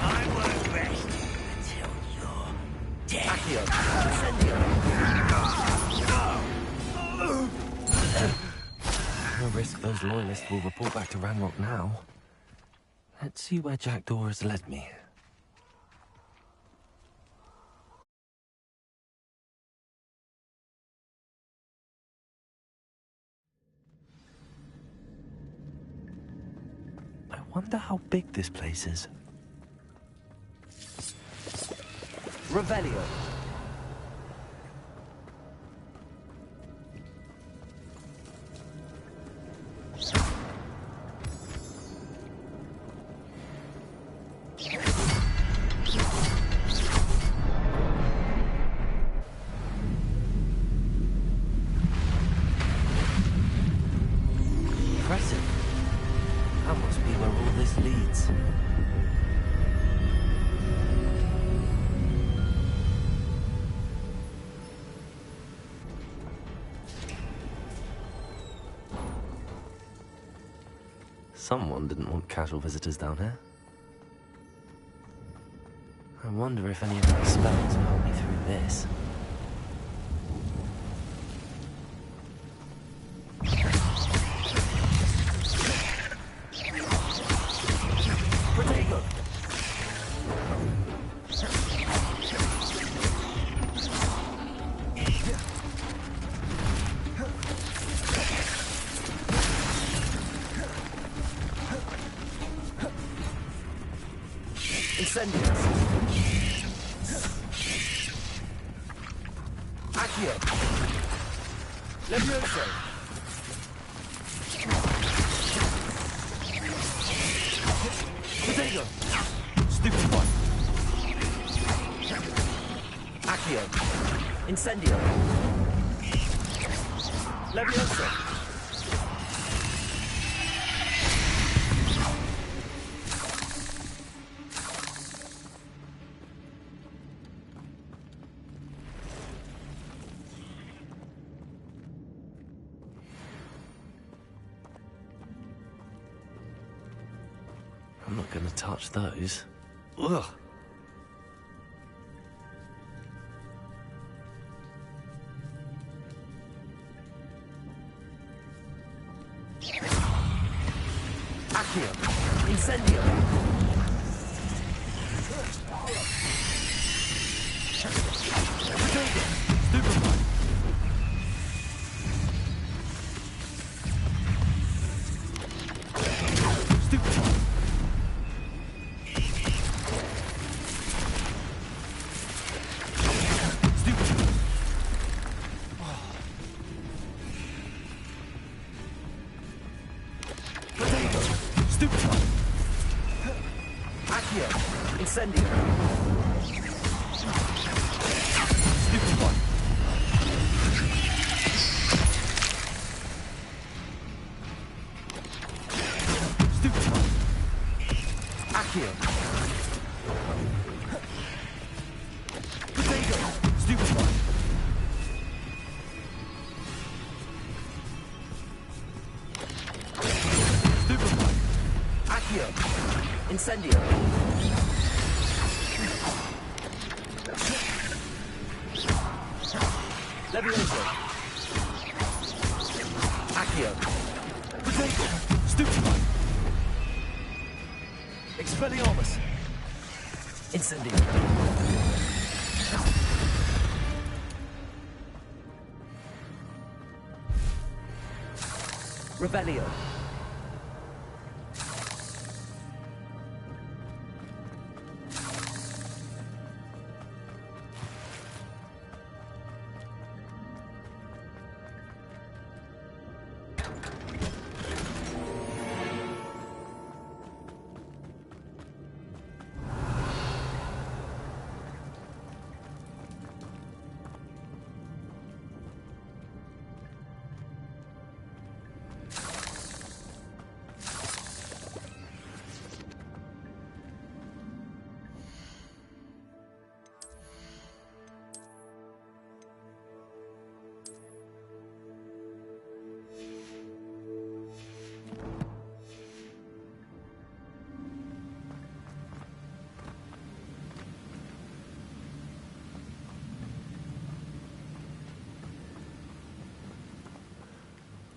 I won't rest until you're dead. No risk those loyalists will report back to Ranrock now. Let's see where Jackdaw has led me. I wonder how big this place is. Revelio. Impressive. That must be where all this leads. Someone didn't want casual visitors down here. I wonder if any of my spells will help me through this. Incendios. Accio. Levioso. Protego. Stupid one. Accio. Incendio. Leviosa. I'm not going to touch those. Ugh. Accio. Incendio. Incendio. Stupid one. Stupid one. Accio. Potato. Stupid one. Stupid one. Accio. Incendio. Levioso. Accio. Potato. Stupid one. Expelliarmus. Incendio. Revelio.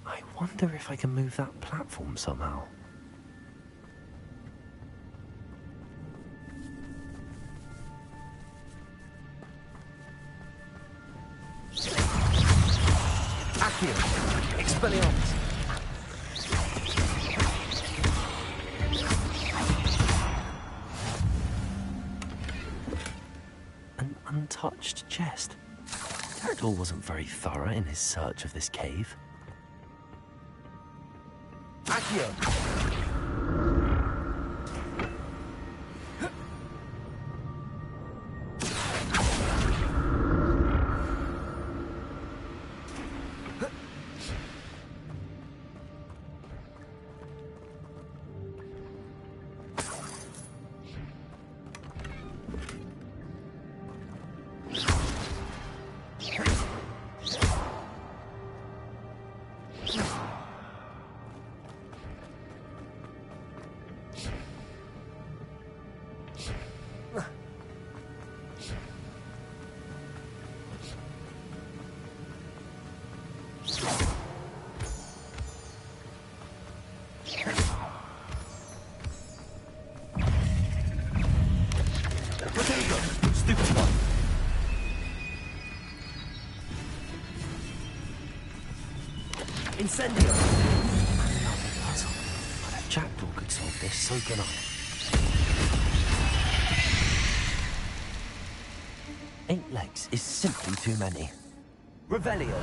I wonder if I can move that platform somehow. Accio. Expelliarmus. An untouched chest. Terador wasn't very thorough in his search of this cave. Accio. Stupid one. Incendio. Another puzzle. But if Jackdaw could solve this, so can I. 8 legs is simply too many. Revelio.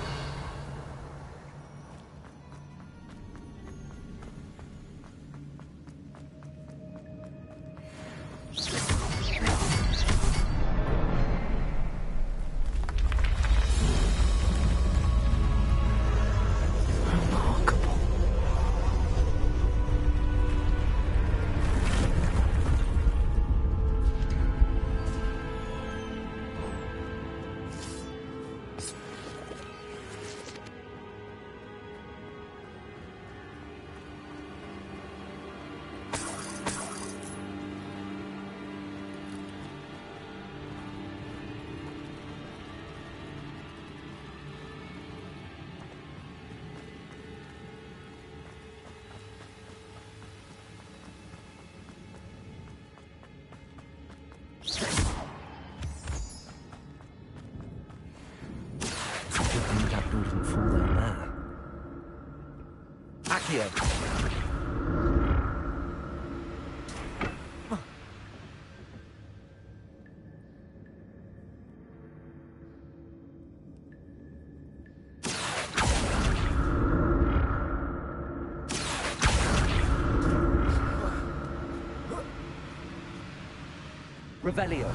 Revelio.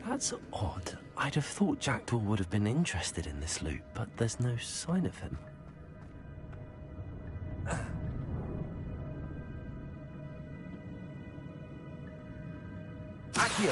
That's odd. I'd have thought Jackdaw would have been interested in this loot, but there's no sign of him. Accio!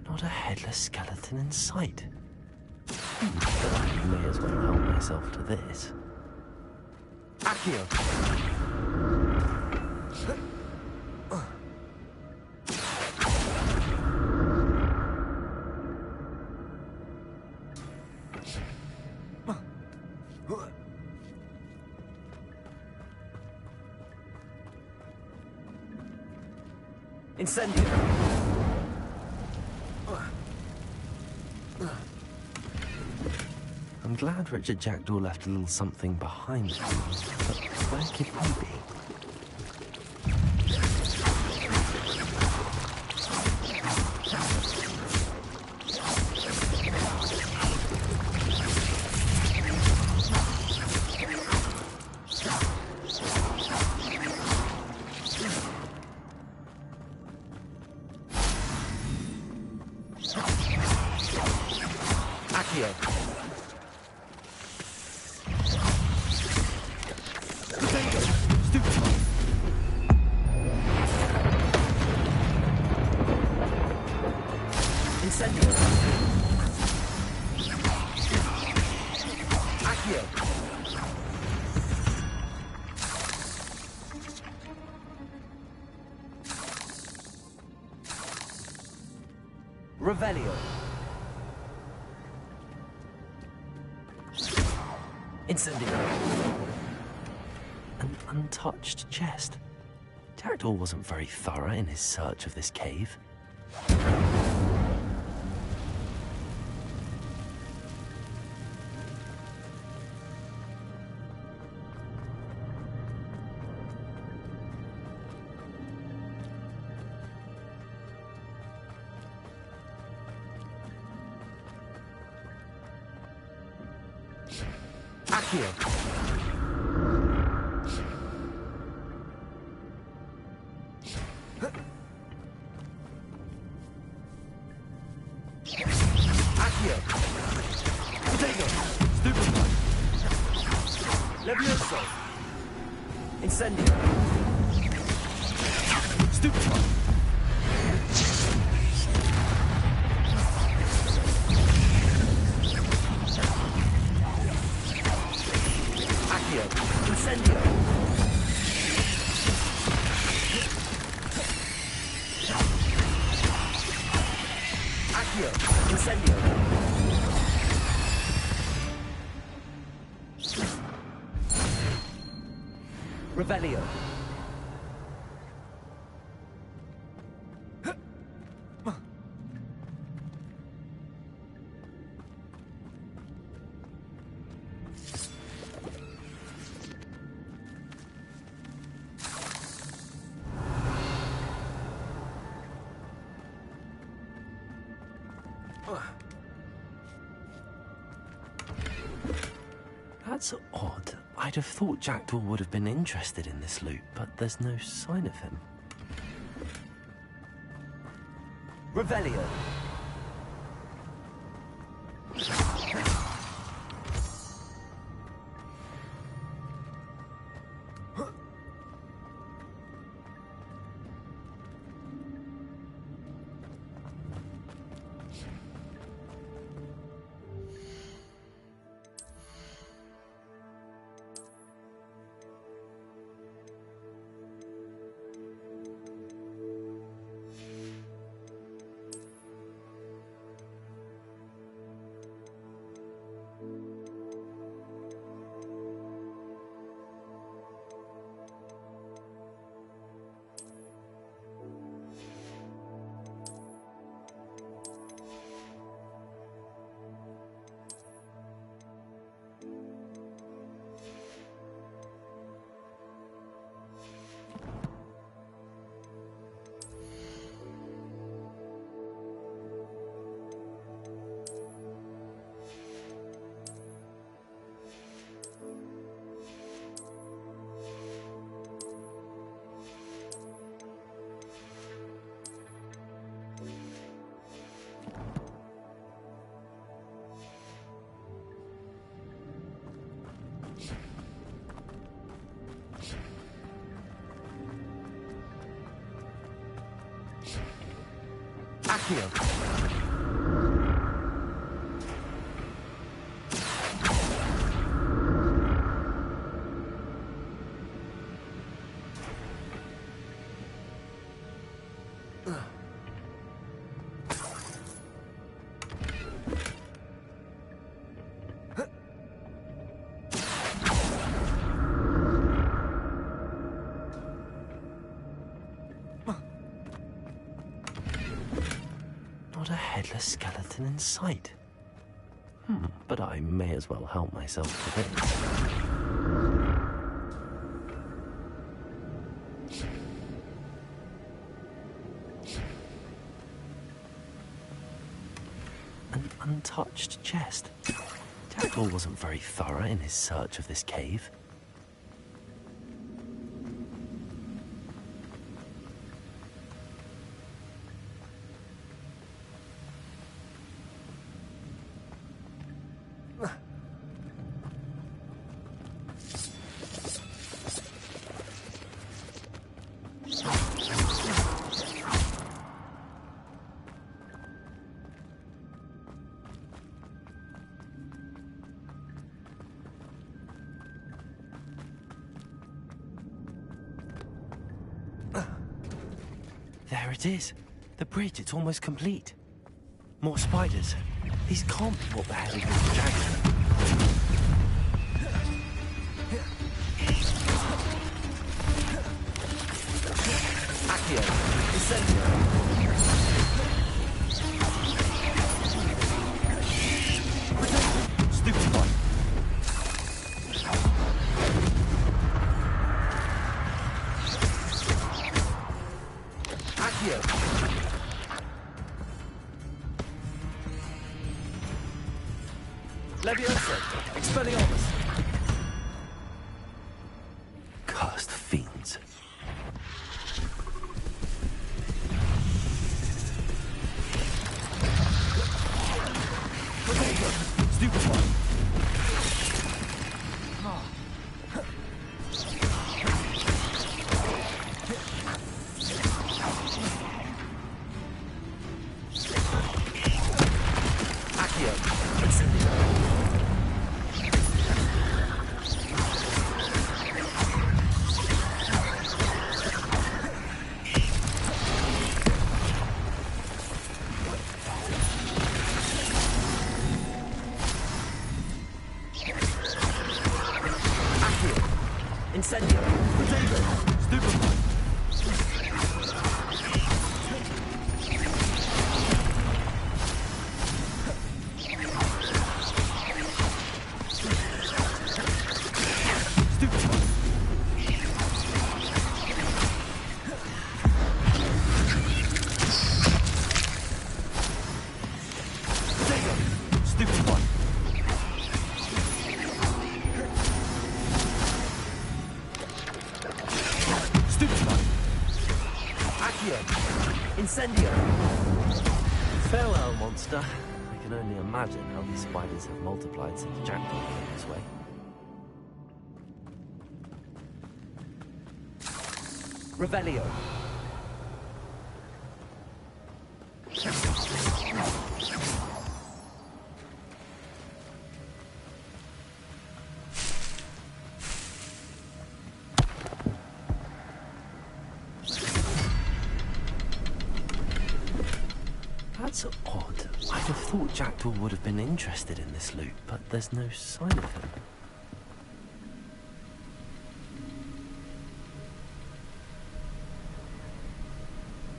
Not a headless skeleton in sight. But I may as well help myself to this. Accio! Incendio! I'm glad Richard Jackdaw left a little something behind him, but where could he be? Revelio. Incendio. An untouched chest. Jackdaw wasn't very thorough in his search of this cave. Revelio. That's odd. I'd have thought Jackdaw would have been interested in this loot, but there's no sign of him. Revelio. Accio. Not a headless skeleton in sight. But I may as well help myself to this. An untouched chest. Jackdaw wasn't very thorough in his search of this cave. There it is. The bridge, it's almost complete. More spiders. These can't be what the hell are the dragon. Accio. Incendio. Stupefy. Leviosa, Expelliarmus. Cursed fiends. Stupefy. Accio. Stupid one. Stupid one. Accio. Incendio. Farewell, monster. I can only imagine how these spiders have multiplied since Jackdaw came this way. Revelio. That's odd. I'd have thought Jackdaw would have been interested in this loot, but there's no sign of him.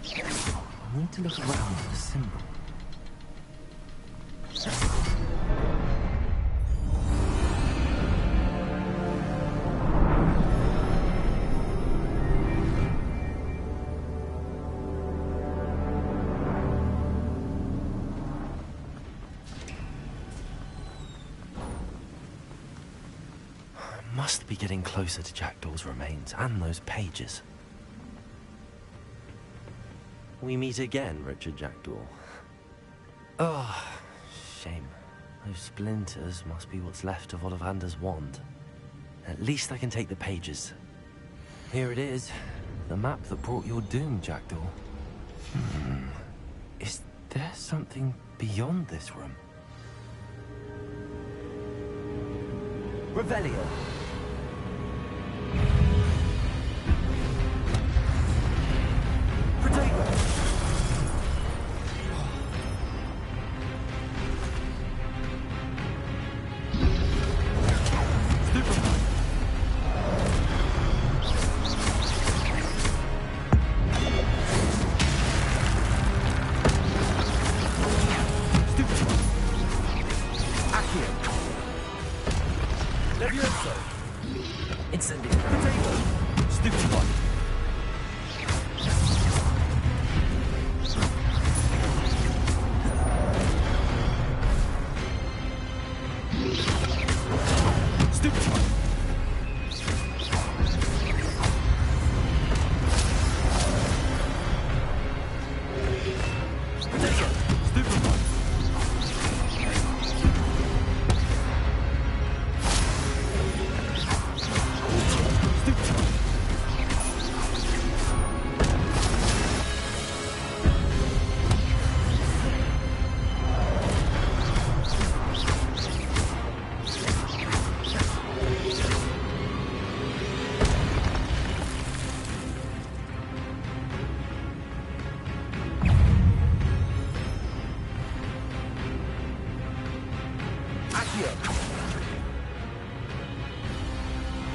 I need to look around for the symbol. Must be getting closer to Jackdaw's remains and those pages. We meet again, Richard Jackdaw. Oh, shame. Those splinters must be what's left of Ollivander's wand. At least I can take the pages. Here it is. The map that brought your doom, Jackdaw. Is there something beyond this room? Revelio.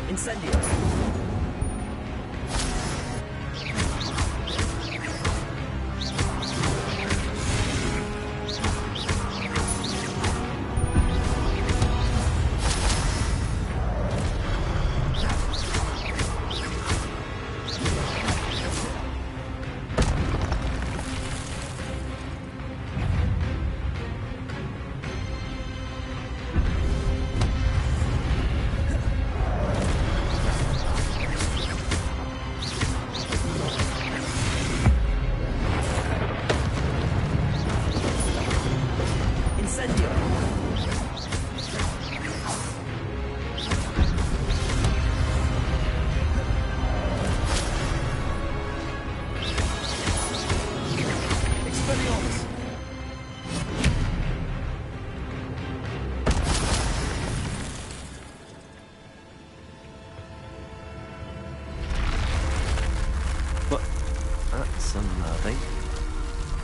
Incendio.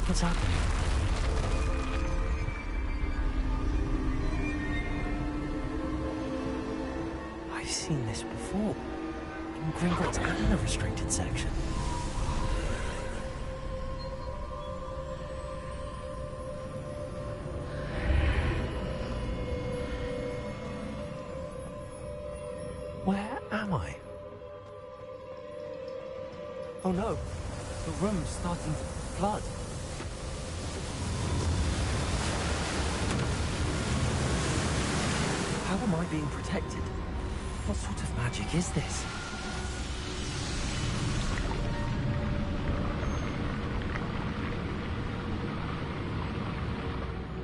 What's happening? I've seen this before. In Gringotts and the restricted section. Where am I? Oh no, the room's starting to flood. How am I being protected? What sort of magic is this?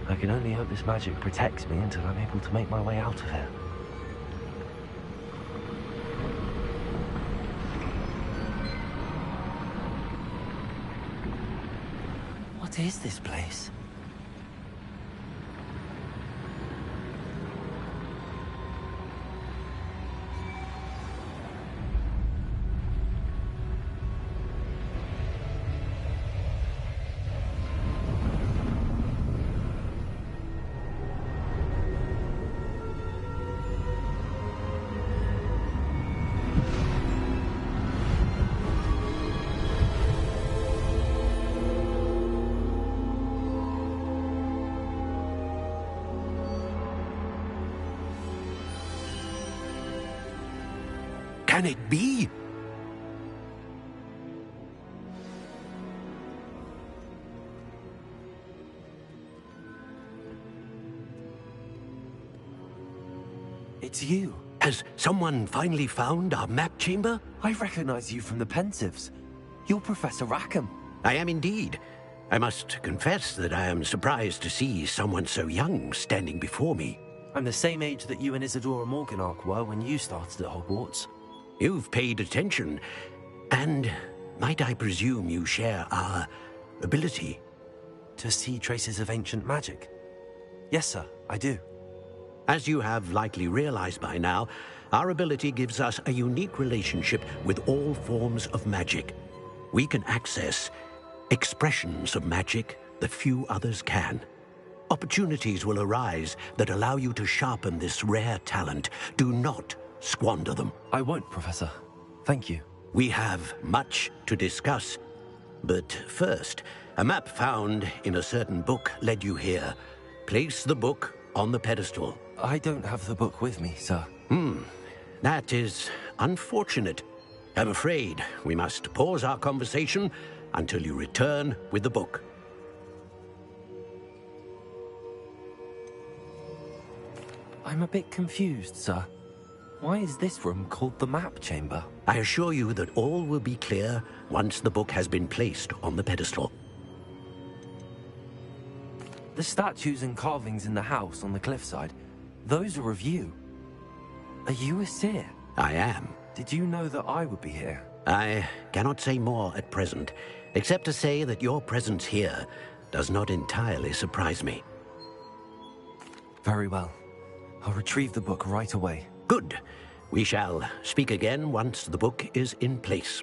I can only hope this magic protects me until I'm able to make my way out of here. What is this place? Can it be? It's you. Has someone finally found our map chamber? I recognize you from the Pensives. You're Professor Rackham. I am indeed. I must confess that I am surprised to see someone so young standing before me. I'm the same age that you and Isadora Morganach were when you started at Hogwarts. You've paid attention, and might I presume you share our ability? To see traces of ancient magic? Yes, sir, I do. As you have likely realized by now, our ability gives us a unique relationship with all forms of magic. We can access expressions of magic that few others can. Opportunities will arise that allow you to sharpen this rare talent. Do not squander them. I won't, Professor. Thank you. We have much to discuss. But first, a map found in a certain book led you here. Place the book on the pedestal. I don't have the book with me, sir. That is unfortunate. I'm afraid we must pause our conversation until you return with the book. I'm a bit confused, sir. Why is this room called the map chamber? I assure you that all will be clear once the book has been placed on the pedestal. The statues and carvings in the house on the cliffside, those are of you. Are you a seer? I am. Did you know that I would be here? I cannot say more at present, except to say that your presence here does not entirely surprise me. Very well. I'll retrieve the book right away. Good. We shall speak again once the book is in place.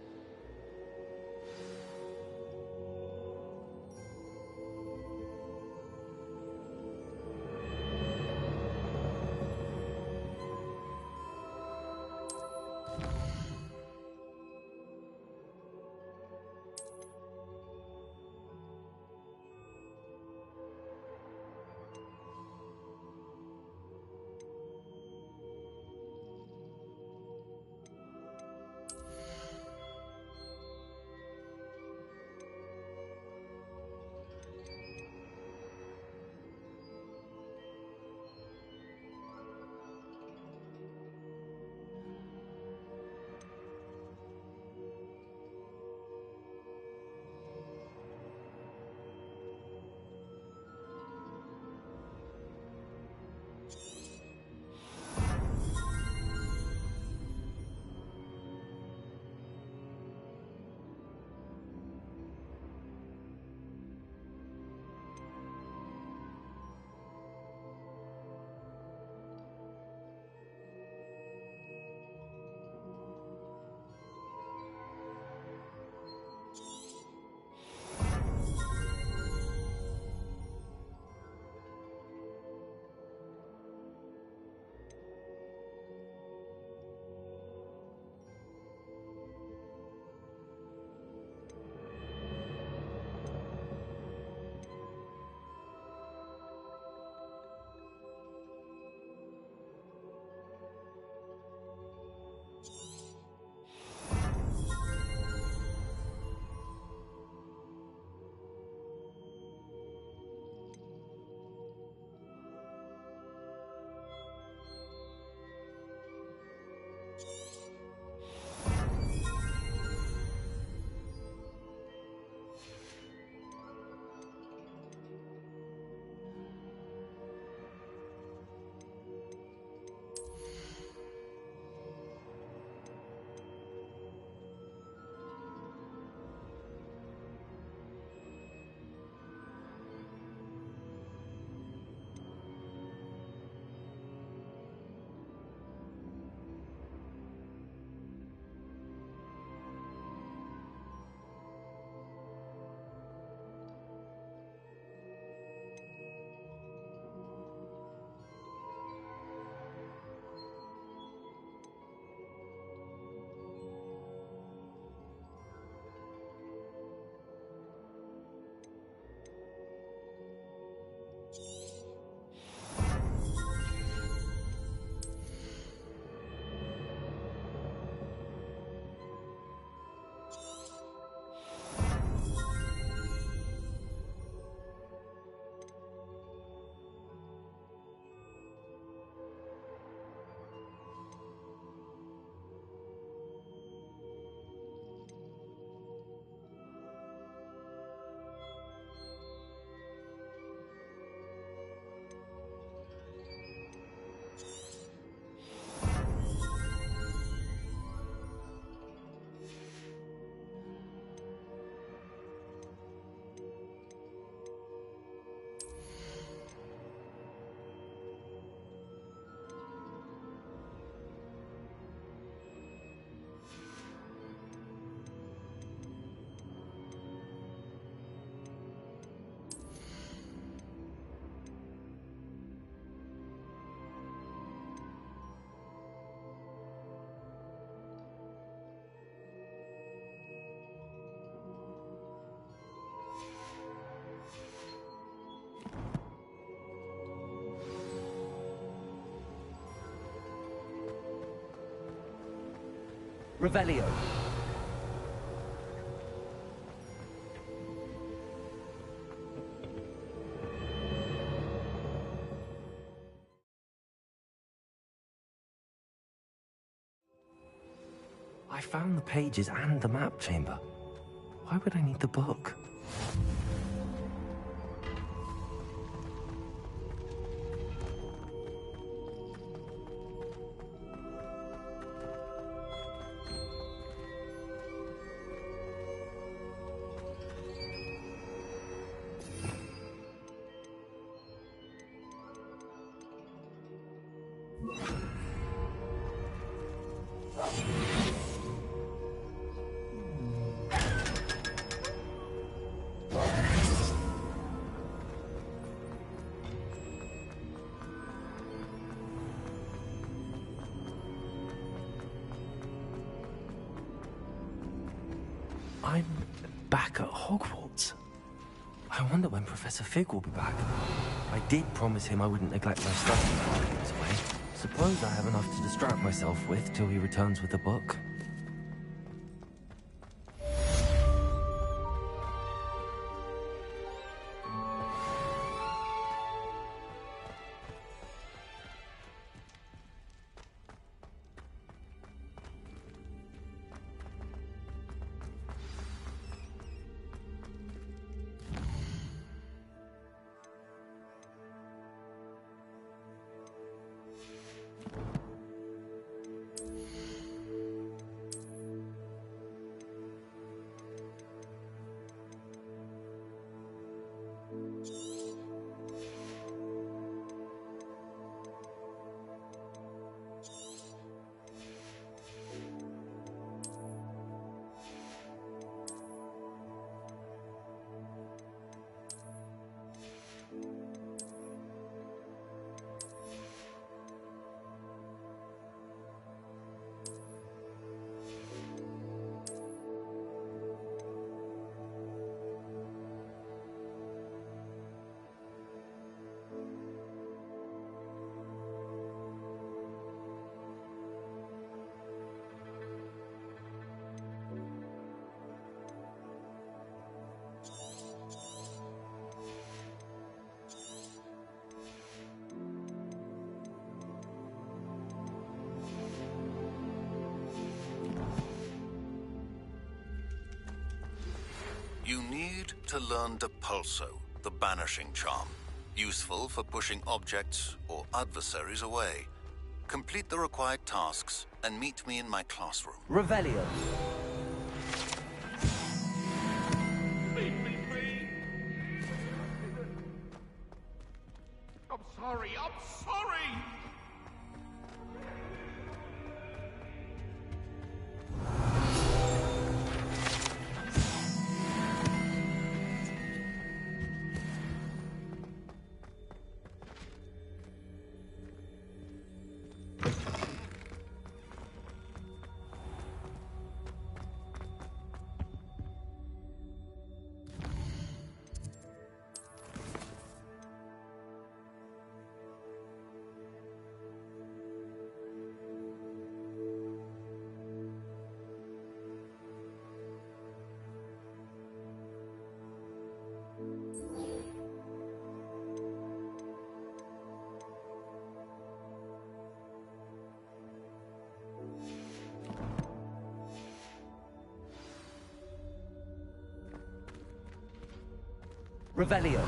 Revelio. I found the pages and the map chamber. Why would I need the book? I'm back at Hogwarts. I wonder when Professor Fig will be back. I did promise him I wouldn't neglect my study while he was away. Suppose I have enough to distract myself with till he returns with the book. You need to learn Depulso, the banishing charm. Useful for pushing objects or adversaries away. Complete the required tasks and meet me in my classroom. Revelio. Leave me free! I'm sorry, I'm sorry! Revelio.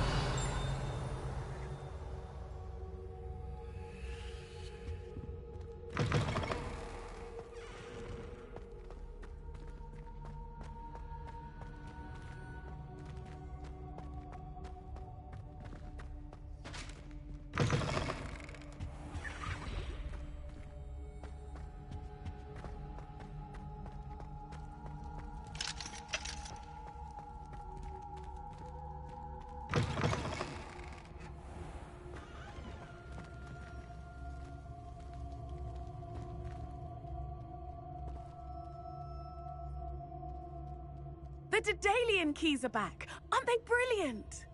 The Daedalian keys are back. Aren't they brilliant?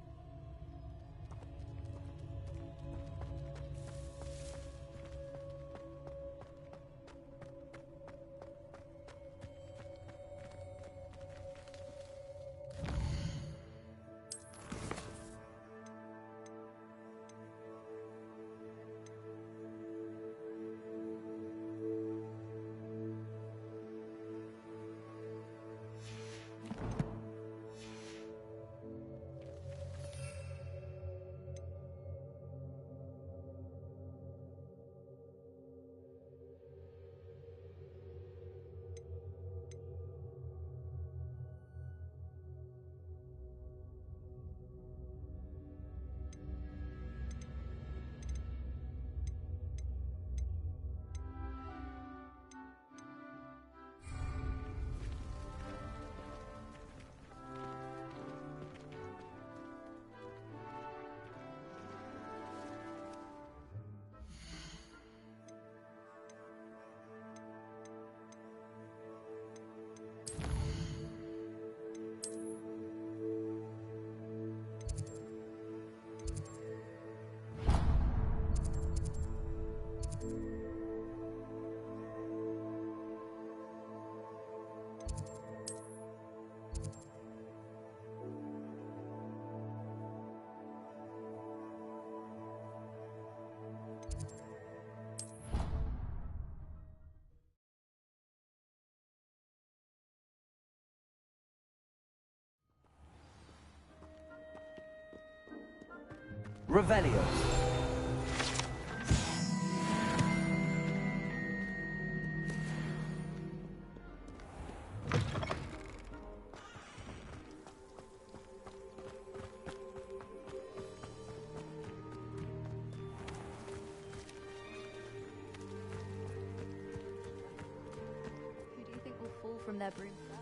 Revelio. Who do you think will fall from their broom first?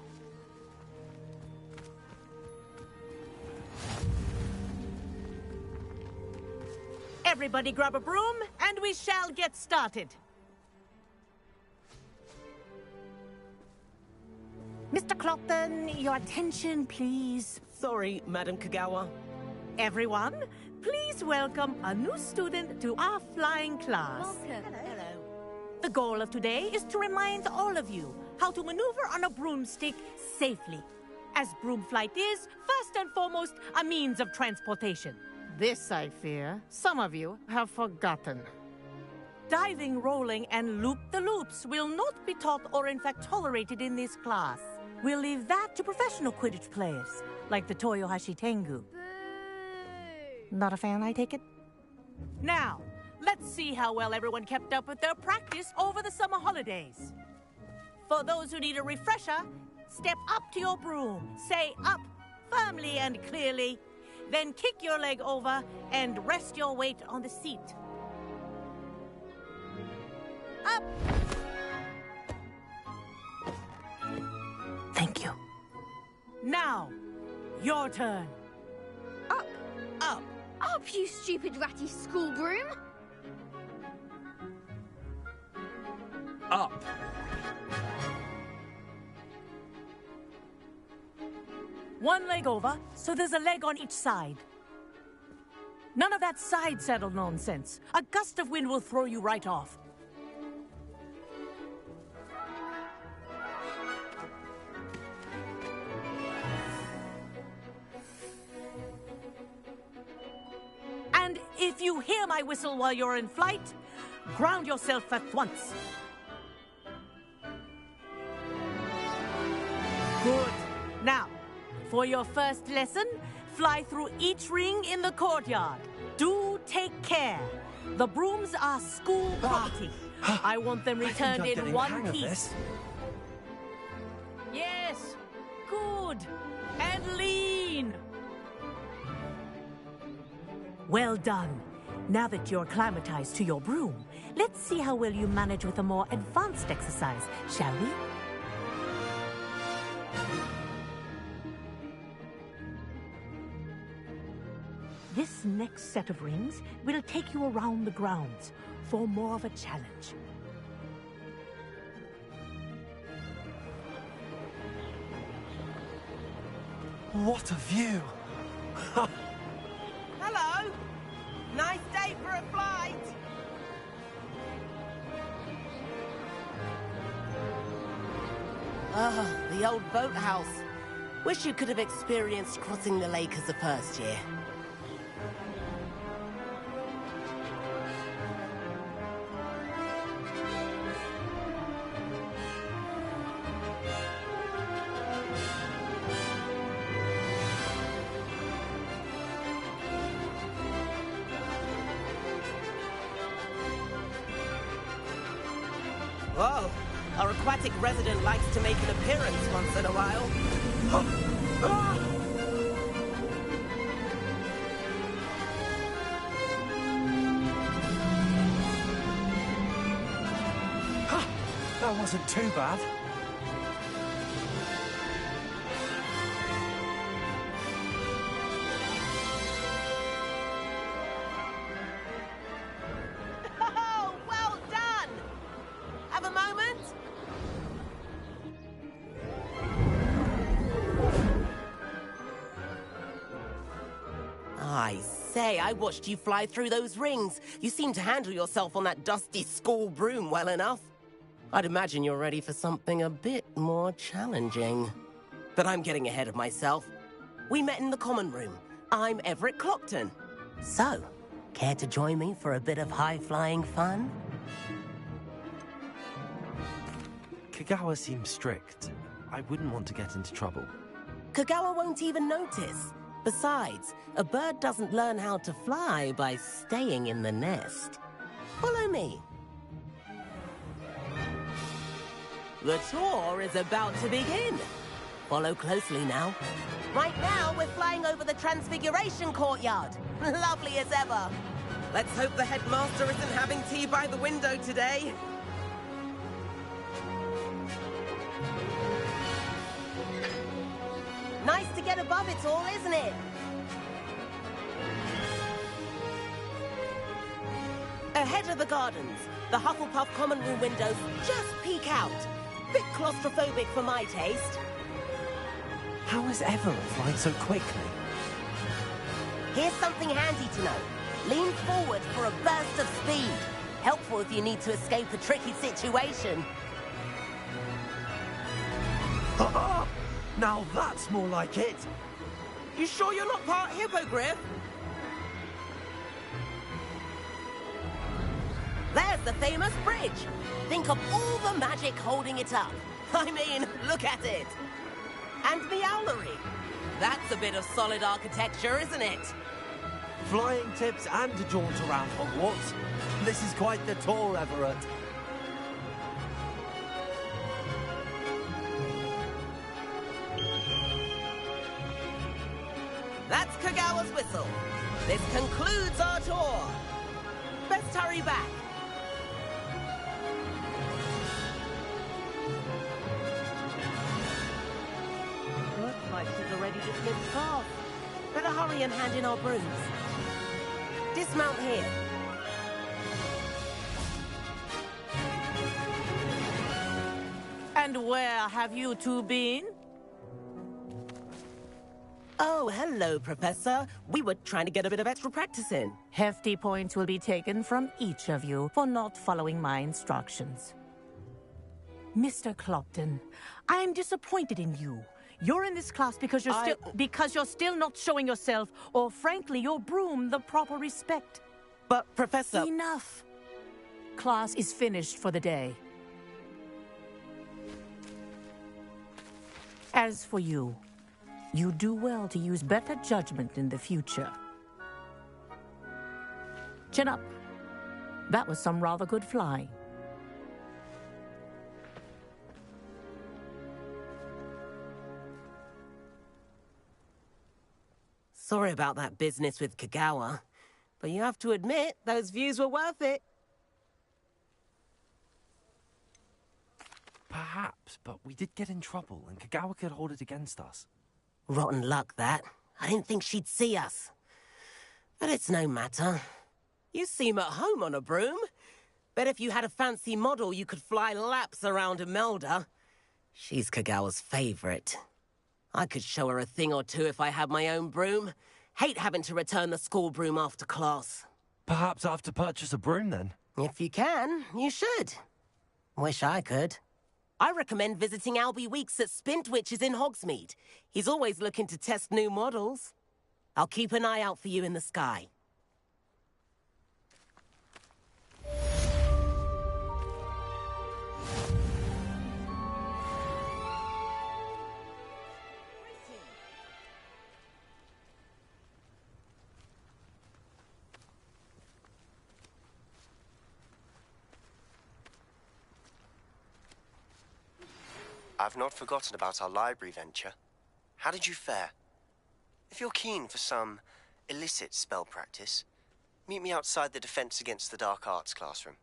Everybody grab a broom, and we shall get started. Mr. Clopton, your attention, please. Sorry, Madam Kagawa. Everyone, please welcome a new student to our flying class. Welcome. Hello. The goal of today is to remind all of you how to maneuver on a broomstick safely, as broom flight is, first and foremost, a means of transportation. This, I fear, some of you have forgotten. Diving, rolling, and loop-the-loops will not be taught or in fact tolerated in this class. We'll leave that to professional Quidditch players, like the Toyohashi Tengu. Not a fan, I take it? Now, let's see how well everyone kept up with their practice over the summer holidays. For those who need a refresher, step up to your broom, say up, firmly and clearly, then kick your leg over and rest your weight on the seat. Up! Thank you. Now, your turn. Up. Up. Up, you stupid ratty school broom. Up. One leg over, so there's a leg on each side. None of that side saddle nonsense. A gust of wind will throw you right off. And if you hear my whistle while you're in flight, ground yourself at once. Good. Now, for your first lesson, fly through each ring in the courtyard. Do take care. The brooms are school property. I want them returned in one piece. Yes. Good. And lean. Well done. Now that you're acclimatized to your broom, let's see how well you manage with a more advanced exercise, shall we? This next set of rings will take you around the grounds for more of a challenge. What a view! Hello! Nice day for a flight! Ah, the old boathouse. Wish you could have experienced crossing the lake as a first year. Whoa! Our aquatic resident likes to make an appearance once in a while. That wasn't too bad. Oh, well done! Have a moment? I say, I watched you fly through those rings. You seem to handle yourself on that dusty school broom well enough. I'd imagine you're ready for something a bit more challenging. But I'm getting ahead of myself. We met in the common room. I'm Everett Clopton. So, care to join me for a bit of high-flying fun? Kagawa seems strict. I wouldn't want to get into trouble. Kagawa won't even notice. Besides, a bird doesn't learn how to fly by staying in the nest. Follow me. The tour is about to begin. Follow closely now. Right now, we're flying over the Transfiguration Courtyard. Lovely as ever. Let's hope the headmaster isn't having tea by the window today. Nice to get above it all, isn't it? Ahead of the gardens, the Hufflepuff common room windows just peek out. Bit claustrophobic for my taste. How is Everett flying so quickly? Here's something handy to know. Lean forward for a burst of speed. Helpful if you need to escape a tricky situation. Now that's more like it. You sure you're not part hippogriff? There's the famous bridge. Think of all the magic holding it up. I mean, look at it. And the owlery. That's a bit of solid architecture, isn't it? Flying tips and a jaunt around Hogwarts. This is quite the tour, Everett. That's Kagawa's whistle. This concludes our tour. Best hurry back. Looks like she's already dismissed off. Better hurry and hand in our brooms. Dismount here. And where have you two been? Oh, hello, Professor. We were trying to get a bit of extra practice in. Hefty points will be taken from each of you for not following my instructions. Mr. Clopton, I am disappointed in you. You're in this class because you're still not showing yourself, or frankly, your broom the proper respect. But, Professor... Enough. Class is finished for the day. As for you, you do well to use better judgment in the future. Chin up. That was some rather good flying. Sorry about that business with Kagawa, but you have to admit, those views were worth it. Perhaps, but we did get in trouble, and Kagawa could hold it against us. Rotten luck, that. I didn't think she'd see us. But it's no matter. You seem at home on a broom. Bet if you had a fancy model, you could fly laps around Imelda. She's Kagawa's favorite. I could show her a thing or two if I had my own broom. Hate having to return the school broom after class. Perhaps I have to purchase a broom, then? If you can, you should. Wish I could. I recommend visiting Albie Weeks at Spintwitches in Hogsmeade. He's always looking to test new models. I'll keep an eye out for you in the sky. I've not forgotten about our library venture. How did you fare? If you're keen for some illicit spell practice, meet me outside the Defense Against the Dark Arts classroom.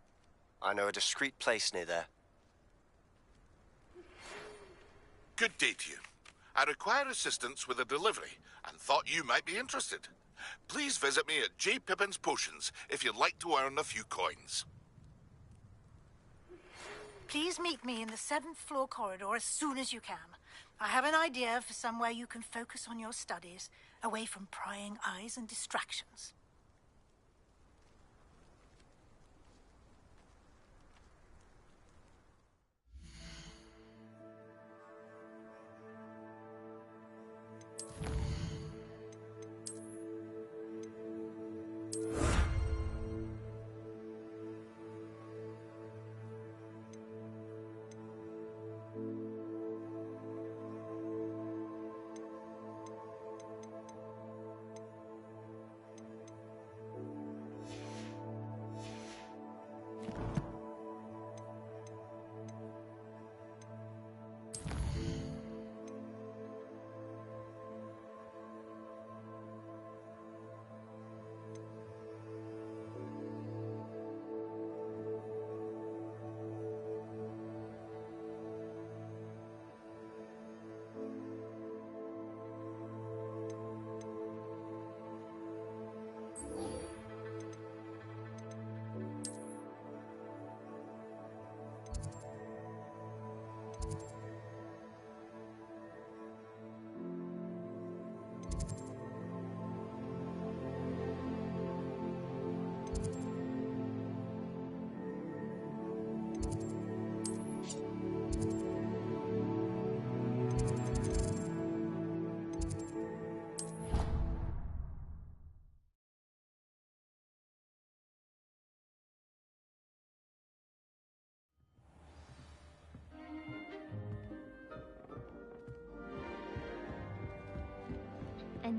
I know a discreet place near there. Good day to you. I require assistance with a delivery and thought you might be interested. Please visit me at J. Pippin's Potions if you'd like to earn a few coins. Please meet me in the 7th floor corridor as soon as you can. I have an idea for somewhere you can focus on your studies, away from prying eyes and distractions.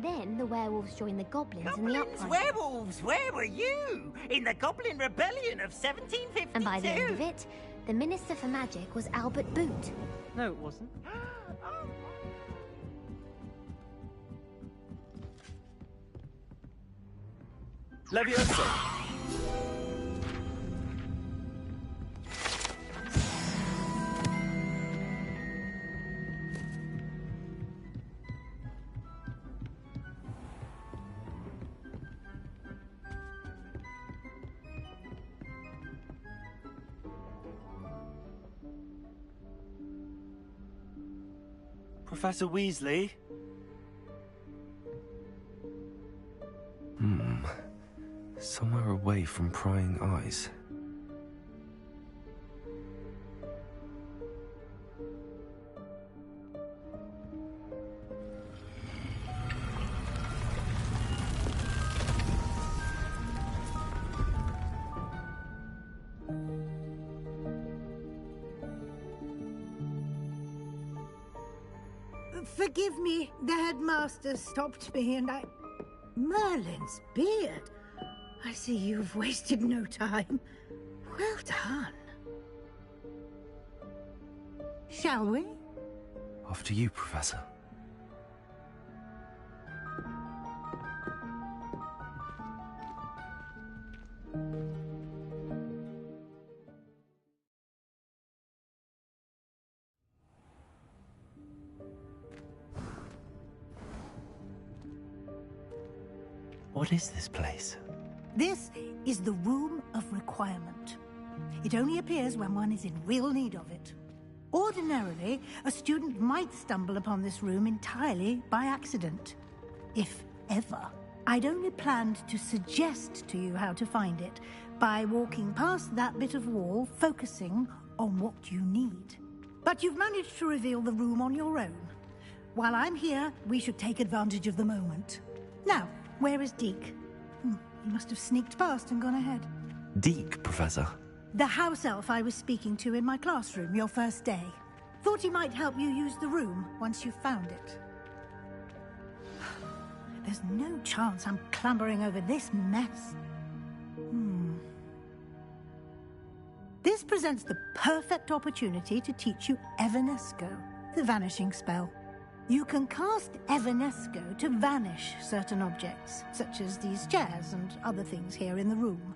Then the werewolves joined the goblins in the Goblins, uprising. werewolves, where were you? In the Goblin Rebellion of 1752? And by the end of it, the Minister for Magic was Albert Boot. No, it wasn't. Levioso! Professor Weasley? Somewhere away from prying eyes. Forgive me, the headmaster stopped me and I... Merlin's beard. I see you've wasted no time. Well done. Shall we? After you, Professor. What is this place? This is the Room of Requirement. It only appears when one is in real need of it. Ordinarily, a student might stumble upon this room entirely by accident. If ever. I'd only planned to suggest to you how to find it by walking past that bit of wall, focusing on what you need. But you've managed to reveal the room on your own. While I'm here, we should take advantage of the moment. Now, where is Deke? He must have sneaked past and gone ahead. Deke, Professor. The house elf I was speaking to in my classroom your first day. Thought he might help you use the room once you found it. There's no chance I'm clambering over this mess. This presents the perfect opportunity to teach you Evanesco, the vanishing spell. You can cast Evanesco to vanish certain objects, such as these chairs and other things here in the room.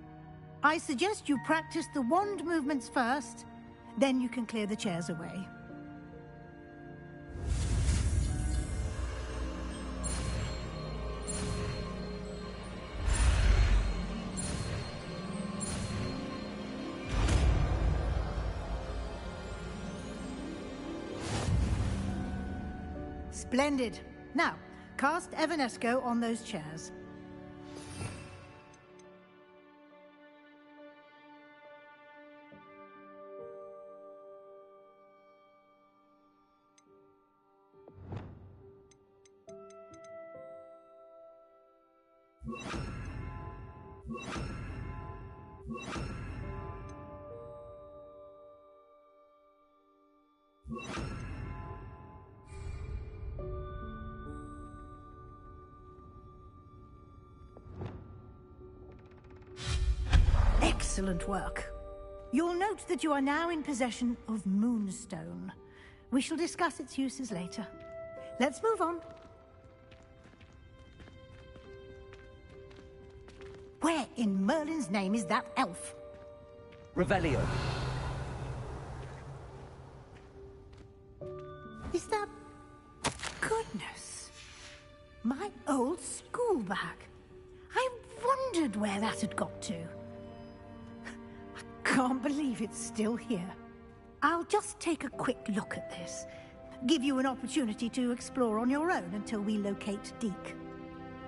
I suggest you practice the wand movements first, then you can clear the chairs away. Splendid. Now, cast Evanesco on those chairs. Excellent work. You'll note that you are now in possession of Moonstone. We shall discuss its uses later. Let's move on. Where in Merlin's name is that elf? Revelio. Is that... Goodness. My old school bag. I wondered where that had got to. Can't believe it's still here. I'll just take a quick look at this. Give you an opportunity to explore on your own until we locate Deke.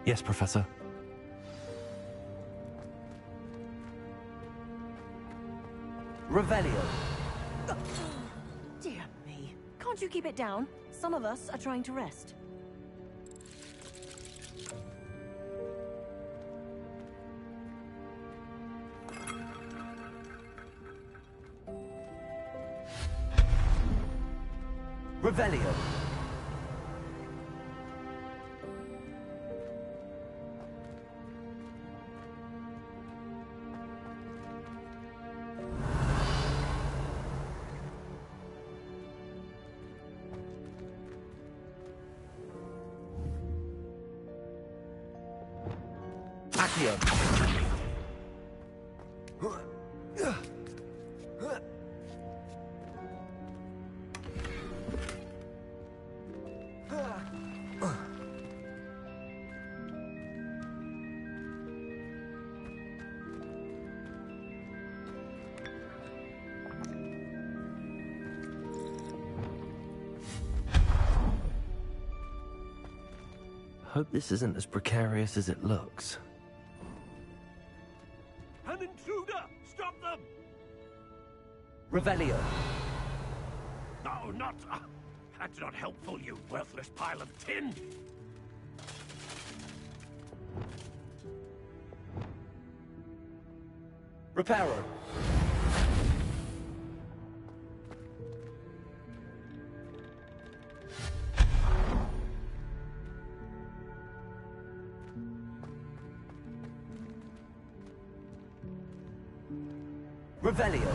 Yes, Professor. Revelio. Dear me. Can't you keep it down? Some of us are trying to rest. Revelio. Accio. Hope this isn't as precarious as it looks. An intruder! Stop them! Revelio. No, not... that's not helpful, you worthless pile of tin! Reparo. Revelio.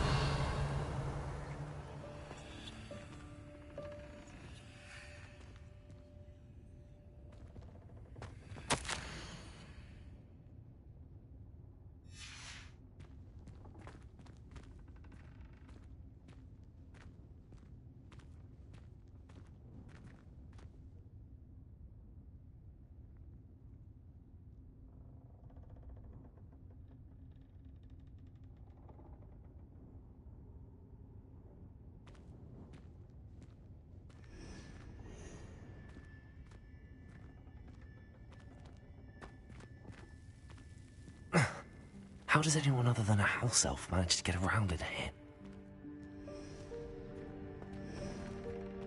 How does anyone other than a house elf manage to get around in here?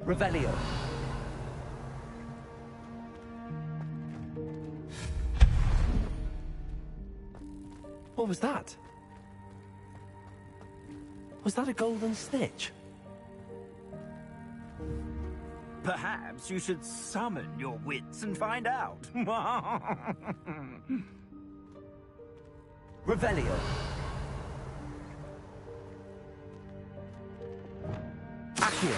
Revelio. What was that? Was that a golden snitch? Perhaps you should summon your wits and find out. Revelio. Accio.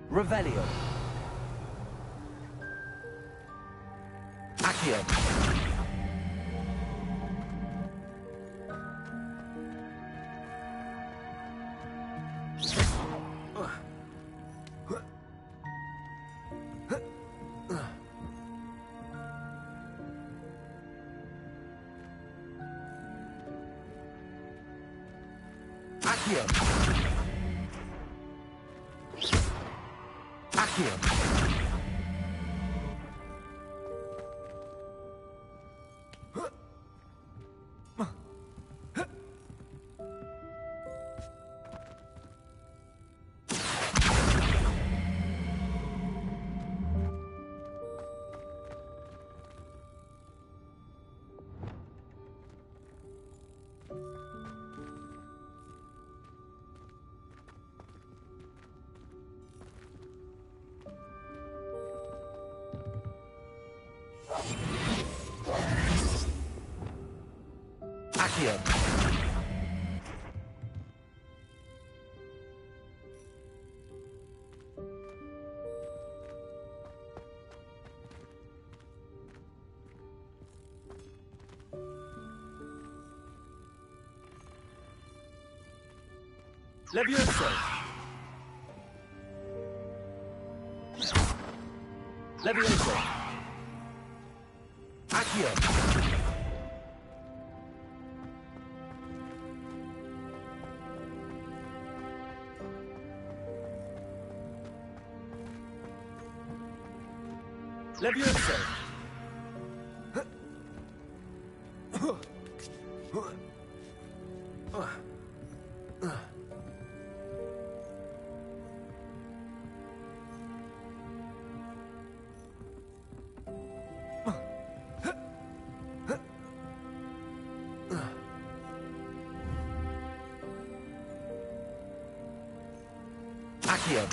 Revelio. Accio. Accio. Accio. Accio. Levioso. Levioso. Accio. Levioso. Accio.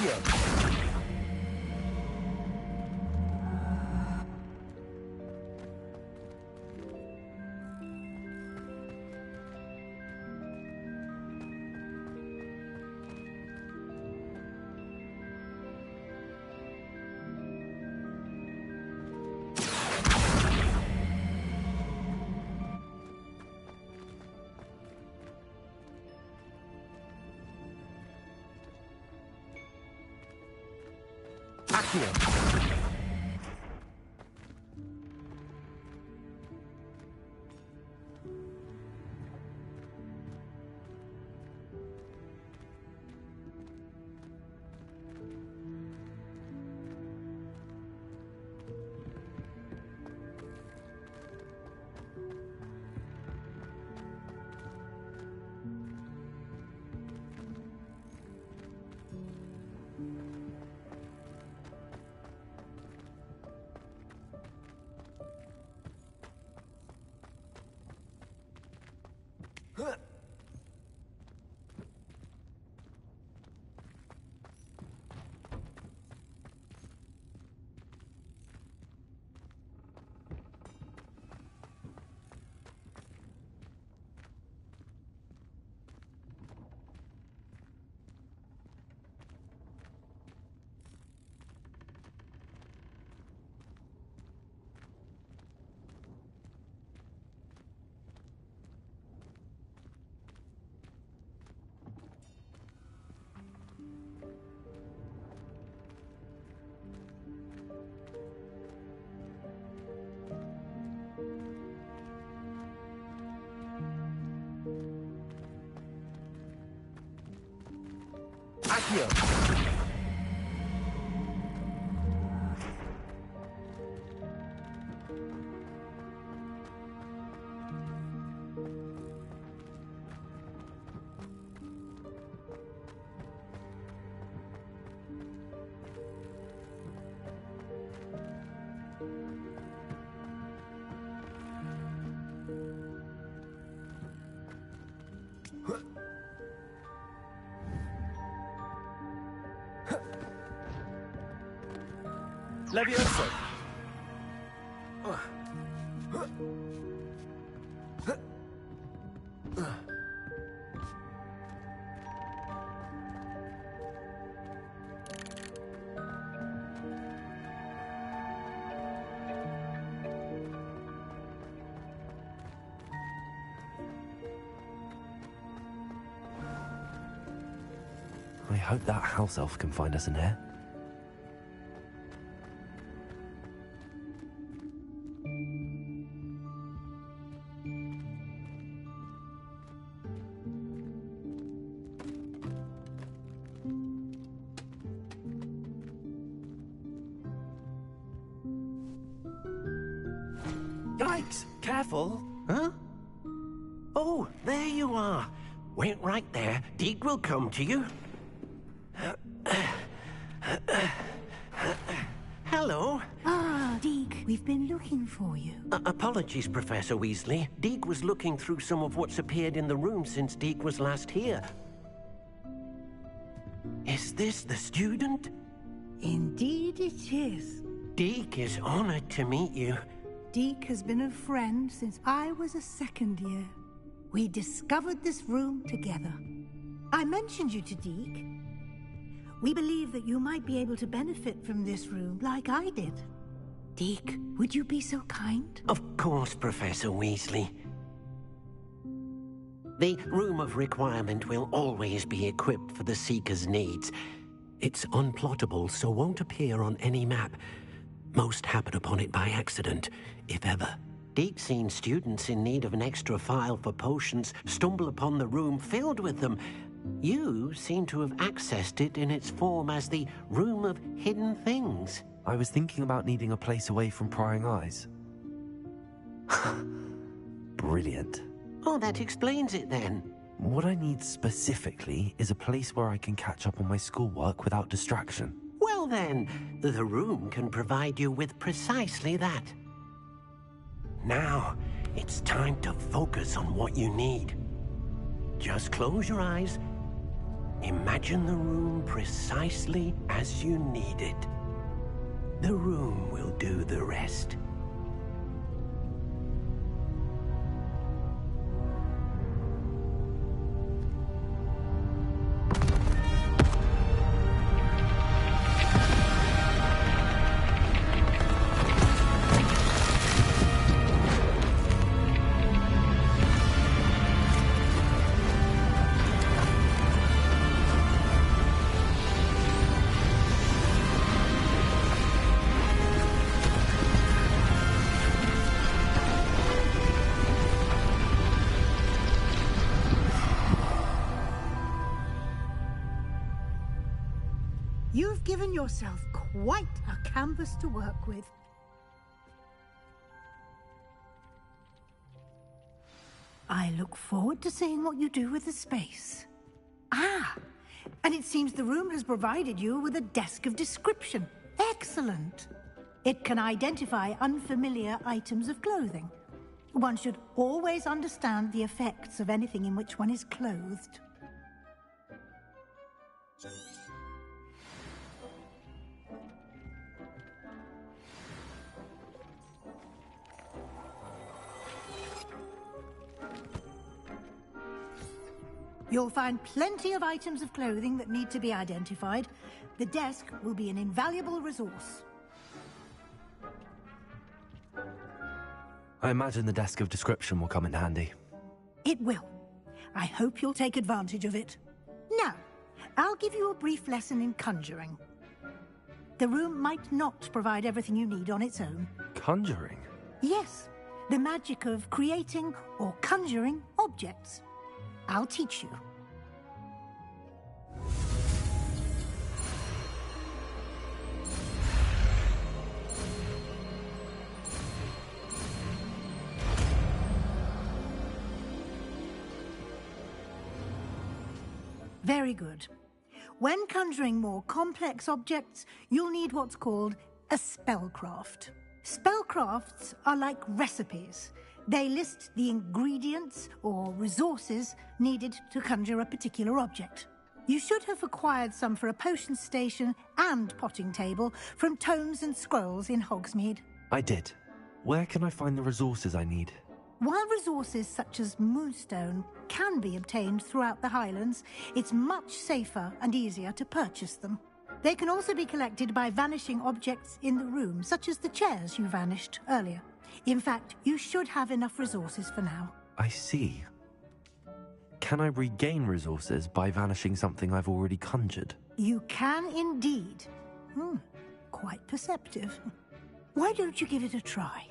Accio! Accio! Levioso! I hope that house elf can find us in here. Yikes! Careful! Huh? Oh, there you are. Wait right there. Deke will come to you. Hello. Ah, Deke, we've been looking for you. Apologies, Professor Weasley. Deke was looking through some of what's appeared in the room since Deke was last here. Is this the student? Indeed it is. Deke is honored to meet you. Deke has been a friend since I was a second year. We discovered this room together. I mentioned you to Deke. We believe that you might be able to benefit from this room like I did. Deke, would you be so kind? Of course, Professor Weasley. The Room of Requirement will always be equipped for the Seeker's needs. It's unplottable, so won't appear on any map. Most happen upon it by accident, if ever. Deke's seen students in need of an extra file for potions stumble upon the room filled with them. You seem to have accessed it in its form as the Room of Hidden Things. I was thinking about needing a place away from prying eyes. Brilliant. Oh, that explains it then. What I need specifically is a place where I can catch up on my schoolwork without distraction. Well then, the room can provide you with precisely that. Now, it's time to focus on what you need. Just close your eyes Imagine the room precisely as you need it. The room will do the rest. You've given yourself quite a canvas to work with. I look forward to seeing what you do with the space. Ah, and it seems the room has provided you with a desk of description. Excellent. It can identify unfamiliar items of clothing. One should always understand the effects of anything in which one is clothed. You'll find plenty of items of clothing that need to be identified. The desk will be an invaluable resource. I imagine the desk of description will come in handy. It will. I hope you'll take advantage of it. Now, I'll give you a brief lesson in conjuring. The room might not provide everything you need on its own. Conjuring? Yes, the magic of creating or conjuring objects. I'll teach you. Very good. When conjuring more complex objects, you'll need what's called a spellcraft. Spellcrafts are like recipes. They list the ingredients or resources needed to conjure a particular object. You should have acquired some for a potion station and potting table from tomes and scrolls in Hogsmeade. I did. Where can I find the resources I need? While resources such as moonstone can be obtained throughout the Highlands, it's much safer and easier to purchase them. They can also be collected by vanishing objects in the room, such as the chairs you vanished earlier. In fact, you should have enough resources for now. I see. Can I regain resources by vanishing something I've already conjured? You can indeed. Quite perceptive. Why don't you give it a try?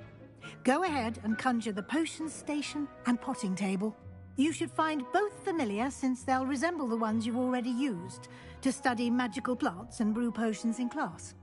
Go ahead and conjure the potion station and potting table. You should find both familiar, since they'll resemble the ones you've already used to study magical plants and brew potions in class.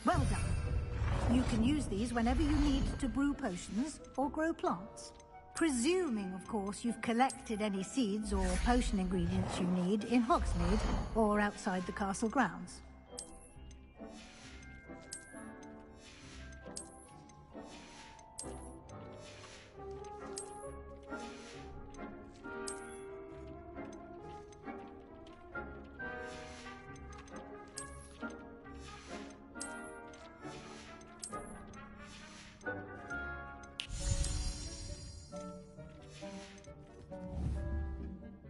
Well done. You can use these whenever you need to brew potions or grow plants. Presuming, of course, you've collected any seeds or potion ingredients you need in Hogsmeade or outside the castle grounds.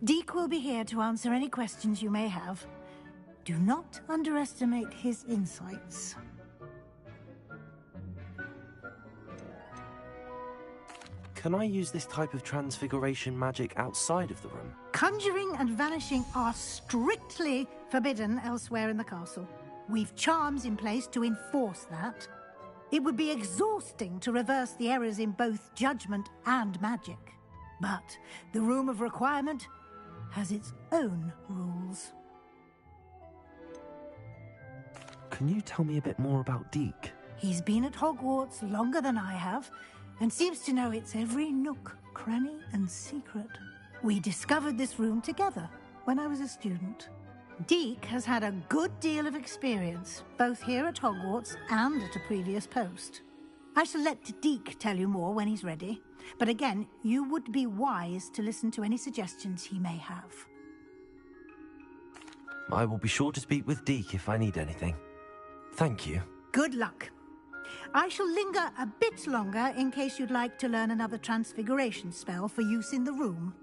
Deke will be here to answer any questions you may have. Do not underestimate his insights. Can I use this type of transfiguration magic outside of the room? Conjuring and vanishing are strictly forbidden elsewhere in the castle. We've charms in place to enforce that. It would be exhausting to reverse the errors in both judgment and magic. But the Room of Requirement has its own rules. Can you tell me a bit more about Deke? He's been at Hogwarts longer than I have, and seems to know its every nook, cranny, and secret. We discovered this room together when I was a student. Deke has had a good deal of experience, both here at Hogwarts and at a previous post. I shall let Deke tell you more when he's ready, but again, you would be wise to listen to any suggestions he may have. I will be sure to speak with Deke if I need anything. Thank you. Good luck. I shall linger a bit longer in case you'd like to learn another transfiguration spell for use in the room.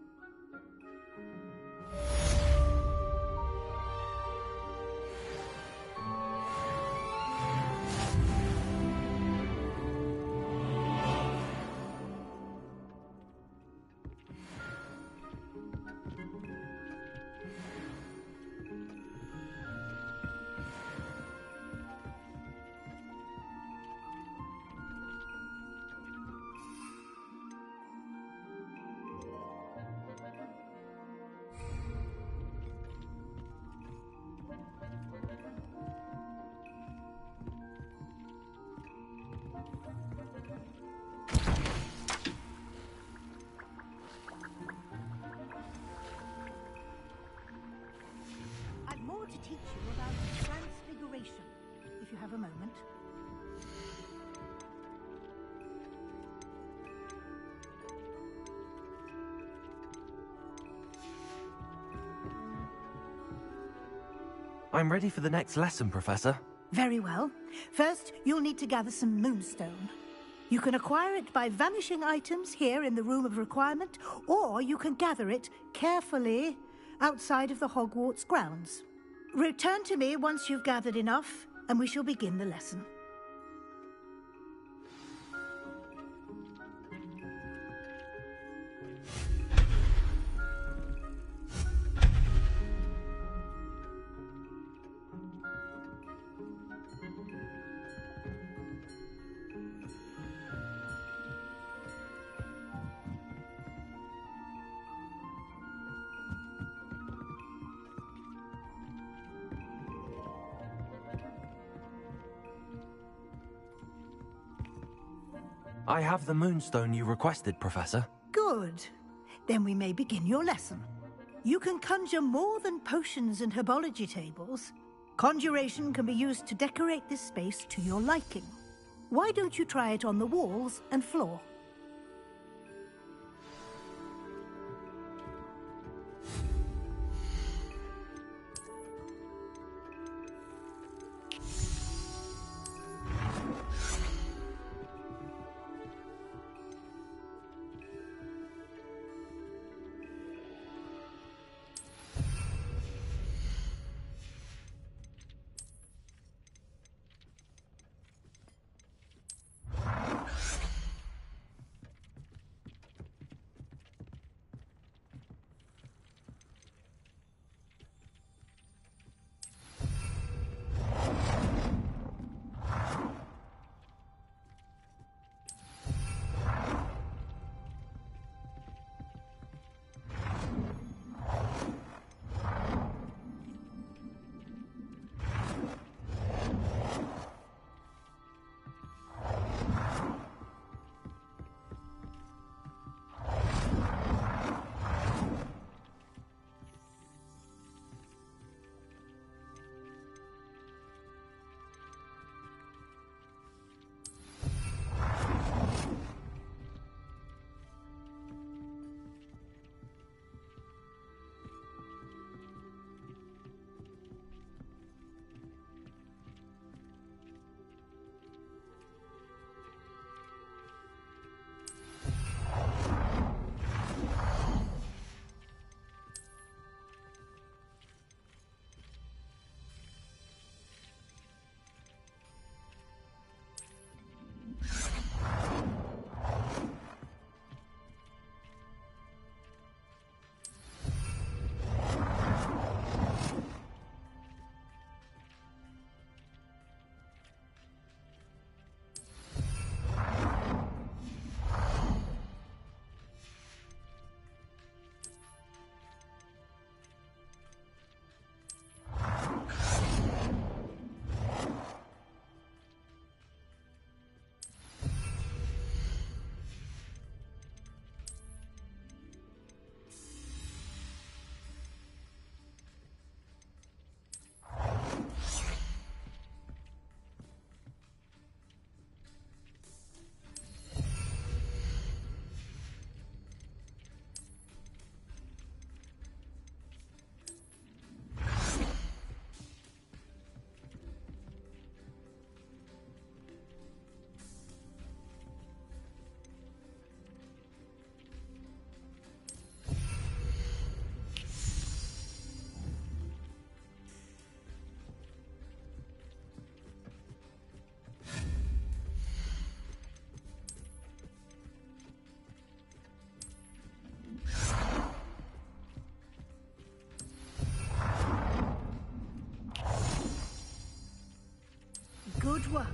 To teach you about transfiguration, if you have a moment. I'm ready for the next lesson, Professor. Very well. First, you'll need to gather some moonstone. You can acquire it by vanishing items here in the Room of Requirement, or you can gather it carefully outside of the Hogwarts grounds. Return to me once you've gathered enough, and we shall begin the lesson. I have the moonstone you requested, Professor. Good. Then we may begin your lesson. You can conjure more than potions and herbology tables. Conjuration can be used to decorate this space to your liking. Why don't you try it on the walls and floor? Good work.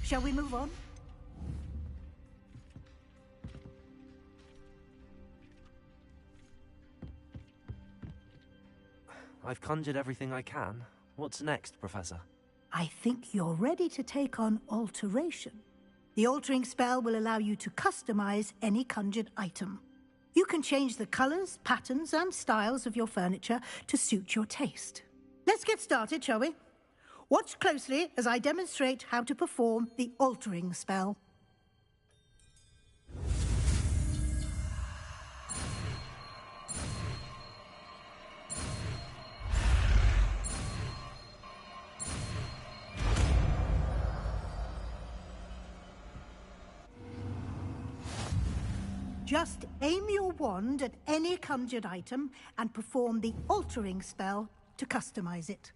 Shall we move on? I've conjured everything I can. What's next, Professor? I think you're ready to take on alteration. The altering spell will allow you to customize any conjured item. You can change the colors, patterns, and styles of your furniture to suit your taste. Let's get started, shall we? Watch closely as I demonstrate how to perform the altering spell. Just aim your wand at any conjured item and perform the altering spell to customize it.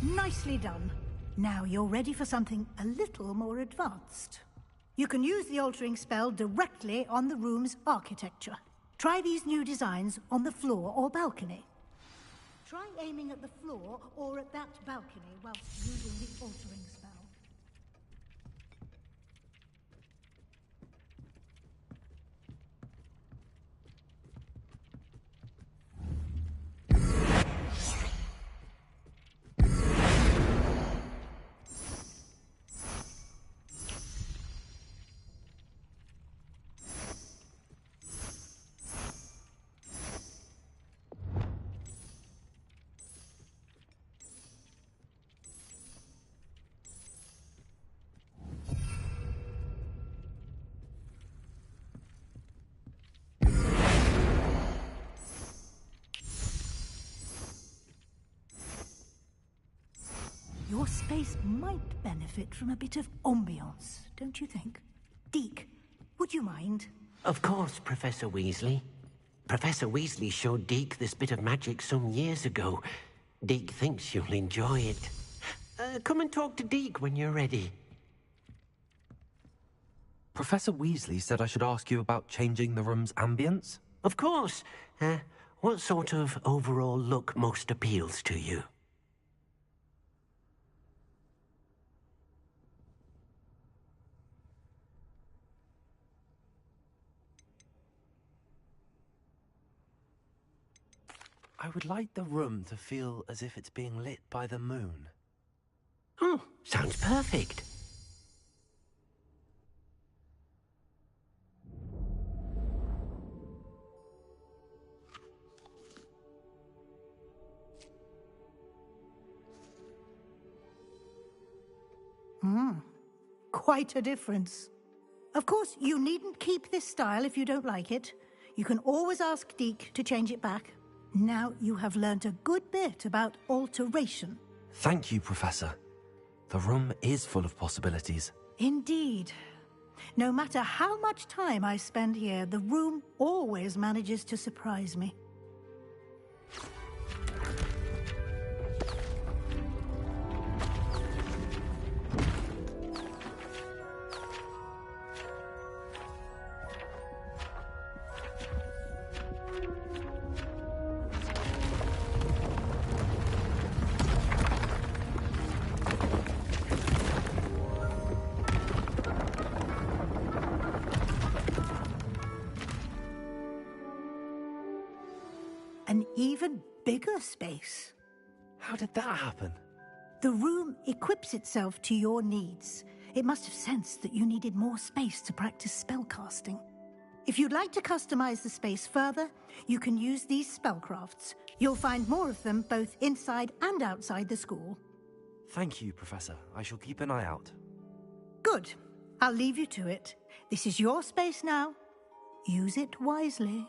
Nicely done. Now you're ready for something a little more advanced. You can use the altering spell directly on the room's architecture. Try these new designs on the floor or balcony. Try aiming at the floor or at that balcony whilst using the altering spell. Your space might benefit from a bit of ambiance, don't you think? Deke, would you mind? Of course, Professor Weasley. Professor Weasley showed Deke this bit of magic some years ago. Deke thinks you'll enjoy it. Come and talk to Deke when you're ready. Professor Weasley said I should ask you about changing the room's ambience? Of course. What sort of overall look most appeals to you? I would like the room to feel as if it's being lit by the moon. Oh, sounds perfect. Quite a difference. Of course, you needn't keep this style if you don't like it. You can always ask Deke to change it back. Now you have learnt a good bit about alteration. Thank you, Professor. The room is full of possibilities. Indeed. No matter how much time I spend here, the room always manages to surprise me. an even bigger space. How did that happen? The room equips itself to your needs. It must have sensed that you needed more space to practice spellcasting. If you'd like to customize the space further, you can use these spellcrafts. You'll find more of them both inside and outside the school. Thank you, Professor. I shall keep an eye out. Good. I'll leave you to it. This is your space now. Use it wisely.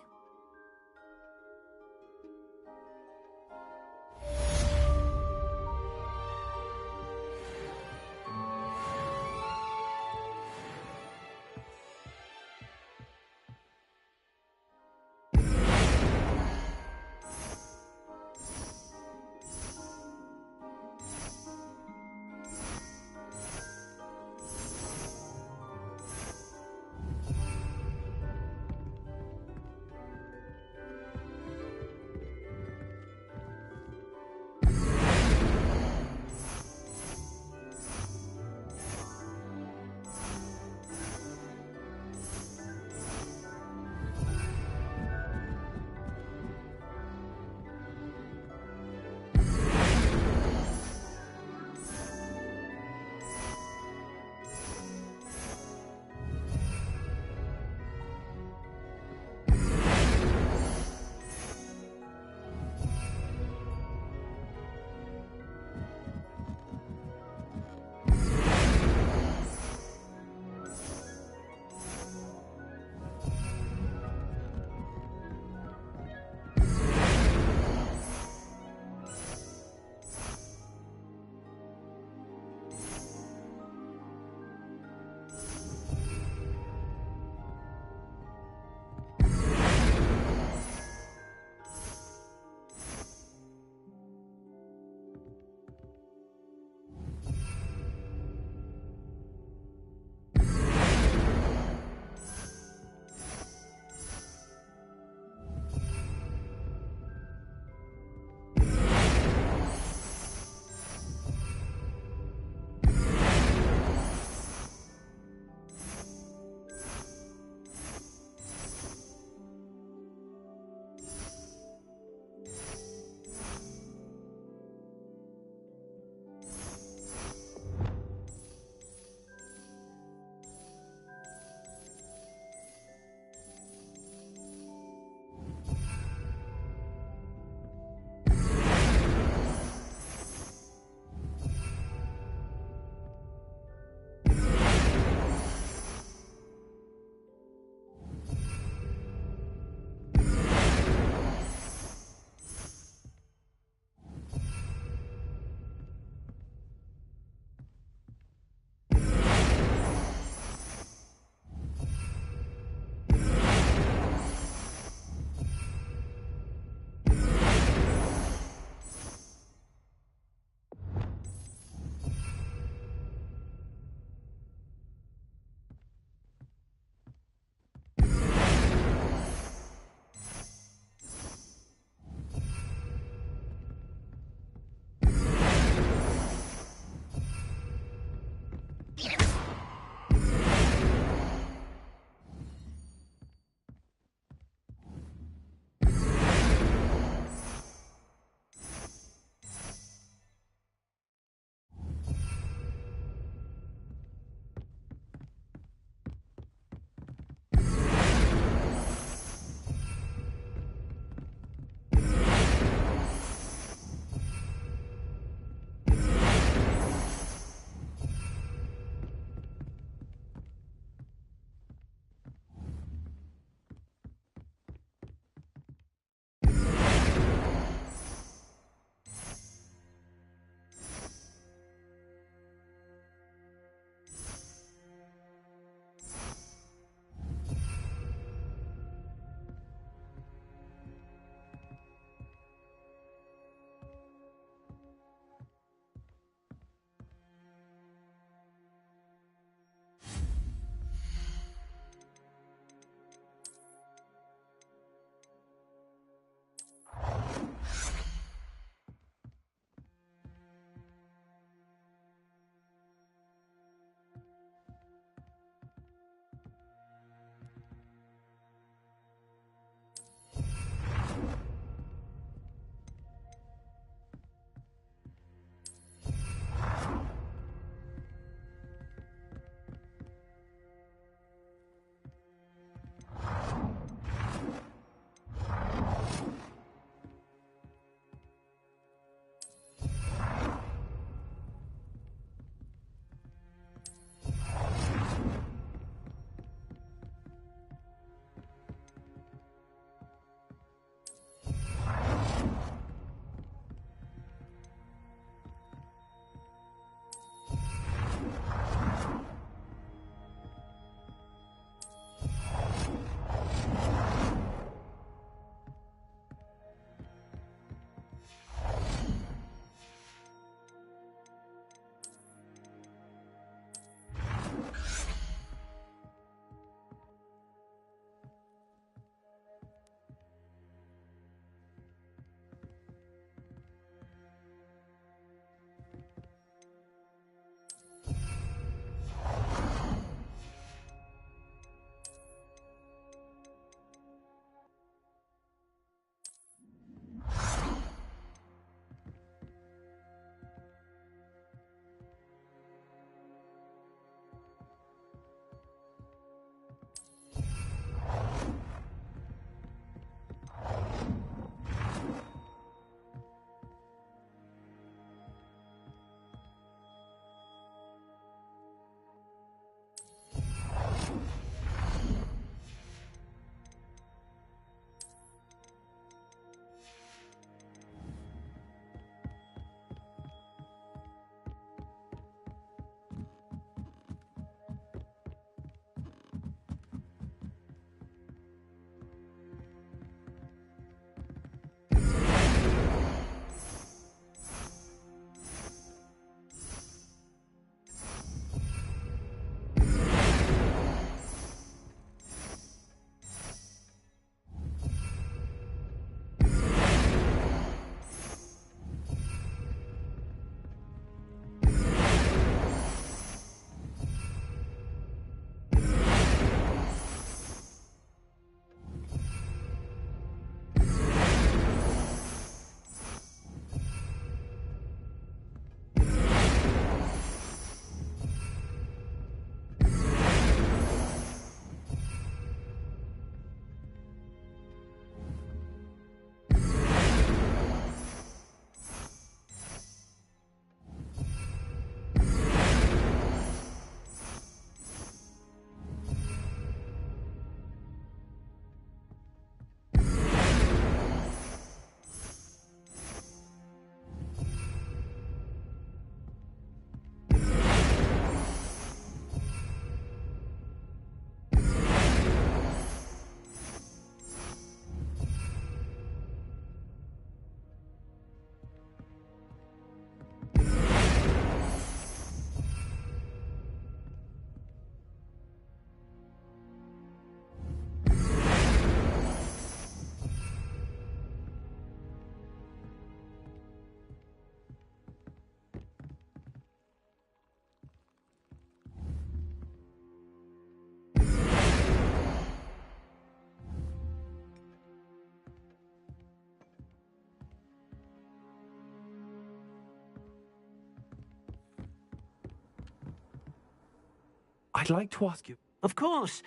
I'd like to ask you... Of course.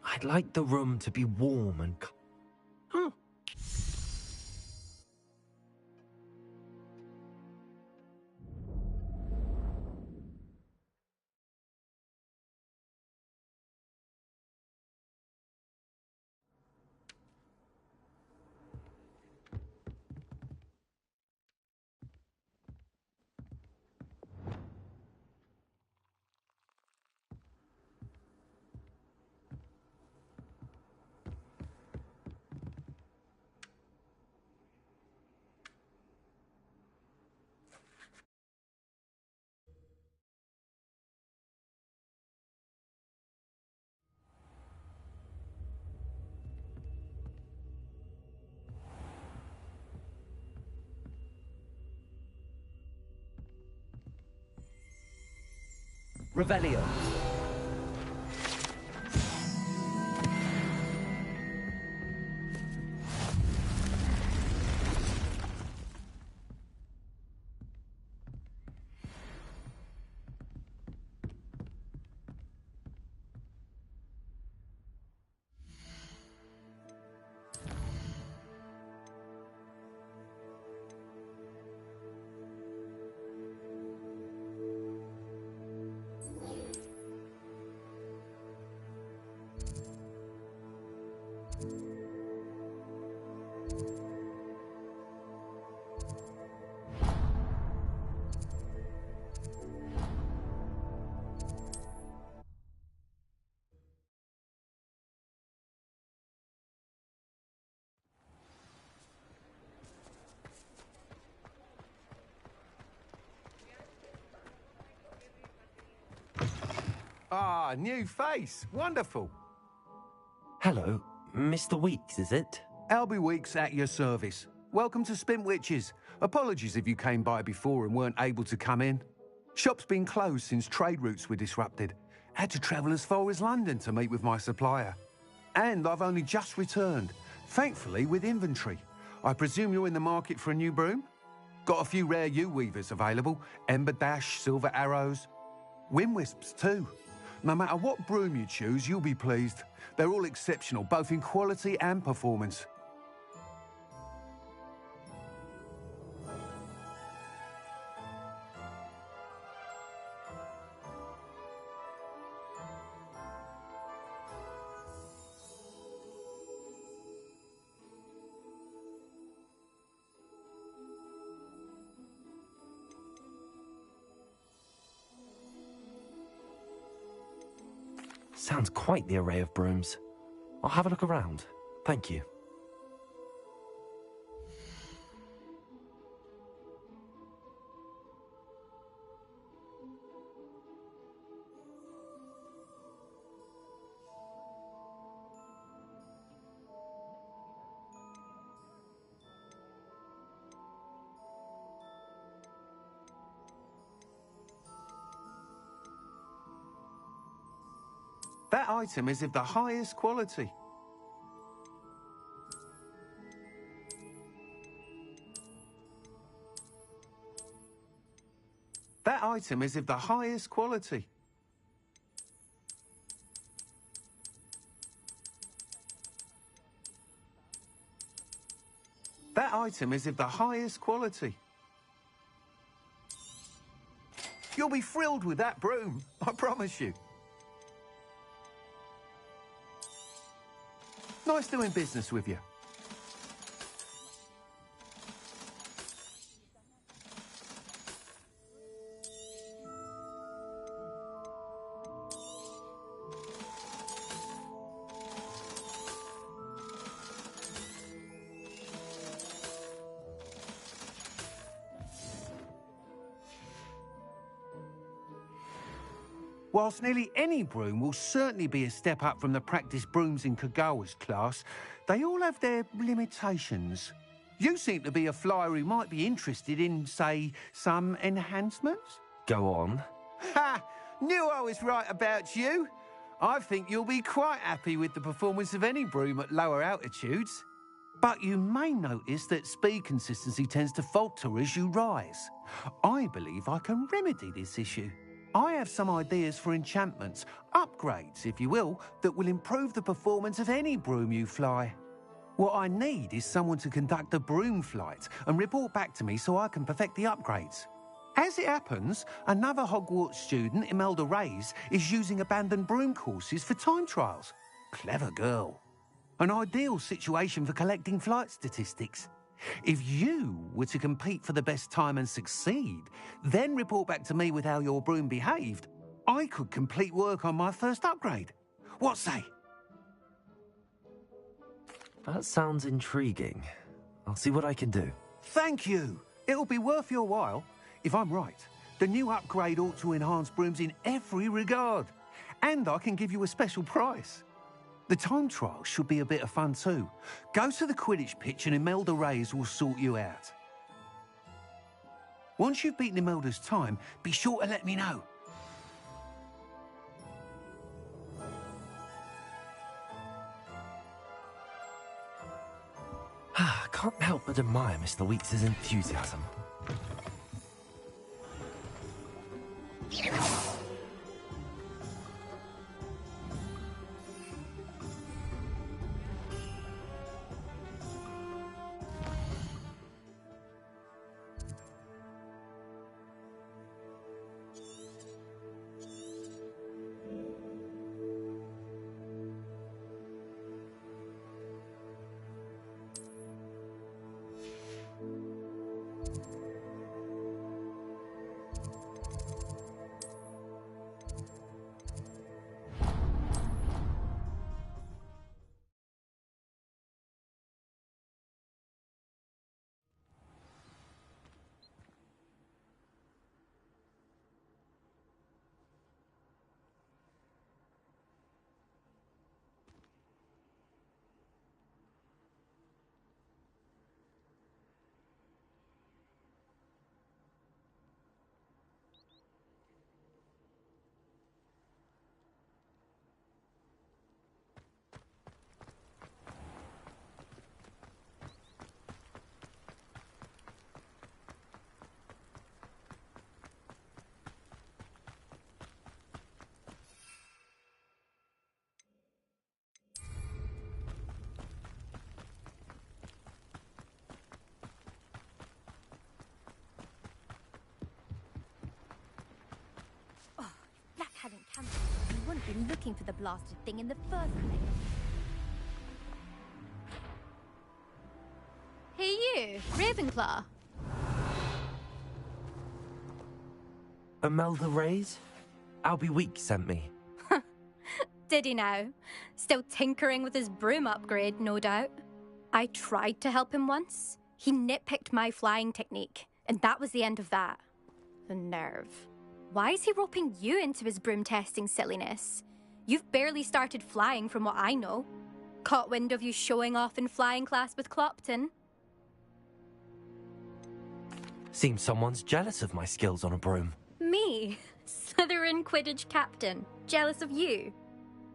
I'd like the room to be warm and... Hmm. Revelio. Ah, new face. Wonderful. Hello, Mr. Weeks, is it? Albie Weeks at your service. Welcome to Spintwitches. Apologies if you came by before and weren't able to come in. Shop's been closed since trade routes were disrupted. Had to travel as far as London to meet with my supplier. And I've only just returned, thankfully with inventory. I presume you're in the market for a new broom? Got a few rare yew-weavers available. Ember Dash, Silver Arrows. Wind-wisps too. No matter what broom you choose, you'll be pleased. They're all exceptional, both in quality and performance. Sounds quite the array of brooms. I'll have a look around. Thank you. That item is of the highest quality. That item is of the highest quality. That item is of the highest quality. You'll be thrilled with that broom, I promise you. Nice doing business with you. Whilst nearly any broom will certainly be a step up from the practice brooms in Kagawa's class, they all have their limitations. You seem to be a flyer who might be interested in, say, some enhancements? Go on. Ha! Knew I was right about you. I think you'll be quite happy with the performance of any broom at lower altitudes. But you may notice that speed consistency tends to falter as you rise. I believe I can remedy this issue. I have some ideas for enchantments, upgrades, if you will, that will improve the performance of any broom you fly. What I need is someone to conduct a broom flight and report back to me so I can perfect the upgrades. As it happens, another Hogwarts student, Imelda Reyes, is using abandoned broom courses for time trials. Clever girl. An ideal situation for collecting flight statistics. If you were to compete for the best time and succeed, then report back to me with how your broom behaved, I could complete work on my first upgrade. What say? That sounds intriguing. I'll see what I can do. Thank you. It'll be worth your while. If I'm right, the new upgrade ought to enhance brooms in every regard. And I can give you a special price. The time trial should be a bit of fun too. Go to the Quidditch pitch and Imelda Reyes will sort you out. Once you've beaten Imelda's time, be sure to let me know. I can't help but admire Mr. Weeks' enthusiasm. Hadn't cancelled, we wouldn't be looking for the blasted thing in the first place. Hey you, Ravenclaw. Imelda Reyes? Albie Weeks sent me. Did he now? Still tinkering with his broom upgrade, no doubt. I tried to help him once. He nitpicked my flying technique, and that was the end of that. The nerve. Why is he roping you into his broom testing silliness? You've barely started flying from what I know. Caught wind of you showing off in flying class with Clopton. Seems someone's jealous of my skills on a broom. Me? Slytherin Quidditch captain. Jealous of you?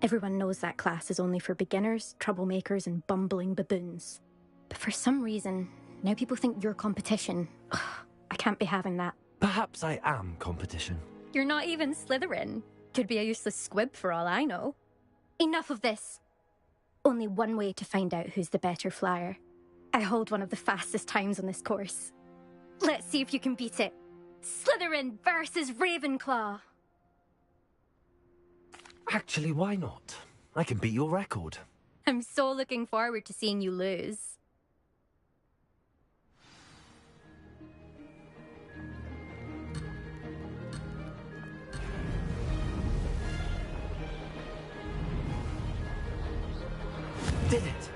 Everyone knows that class is only for beginners, troublemakers, and bumbling baboons. But for some reason, now people think you're competition. I can't be having that. Perhaps I am competition. You're not even Slytherin. Could be a useless squib for all I know. Enough of this. Only one way to find out who's the better flyer. I hold one of the fastest times on this course. Let's see if you can beat it. Slytherin versus Ravenclaw. Actually, why not? I can beat your record. I'm so looking forward to seeing you lose. Did it!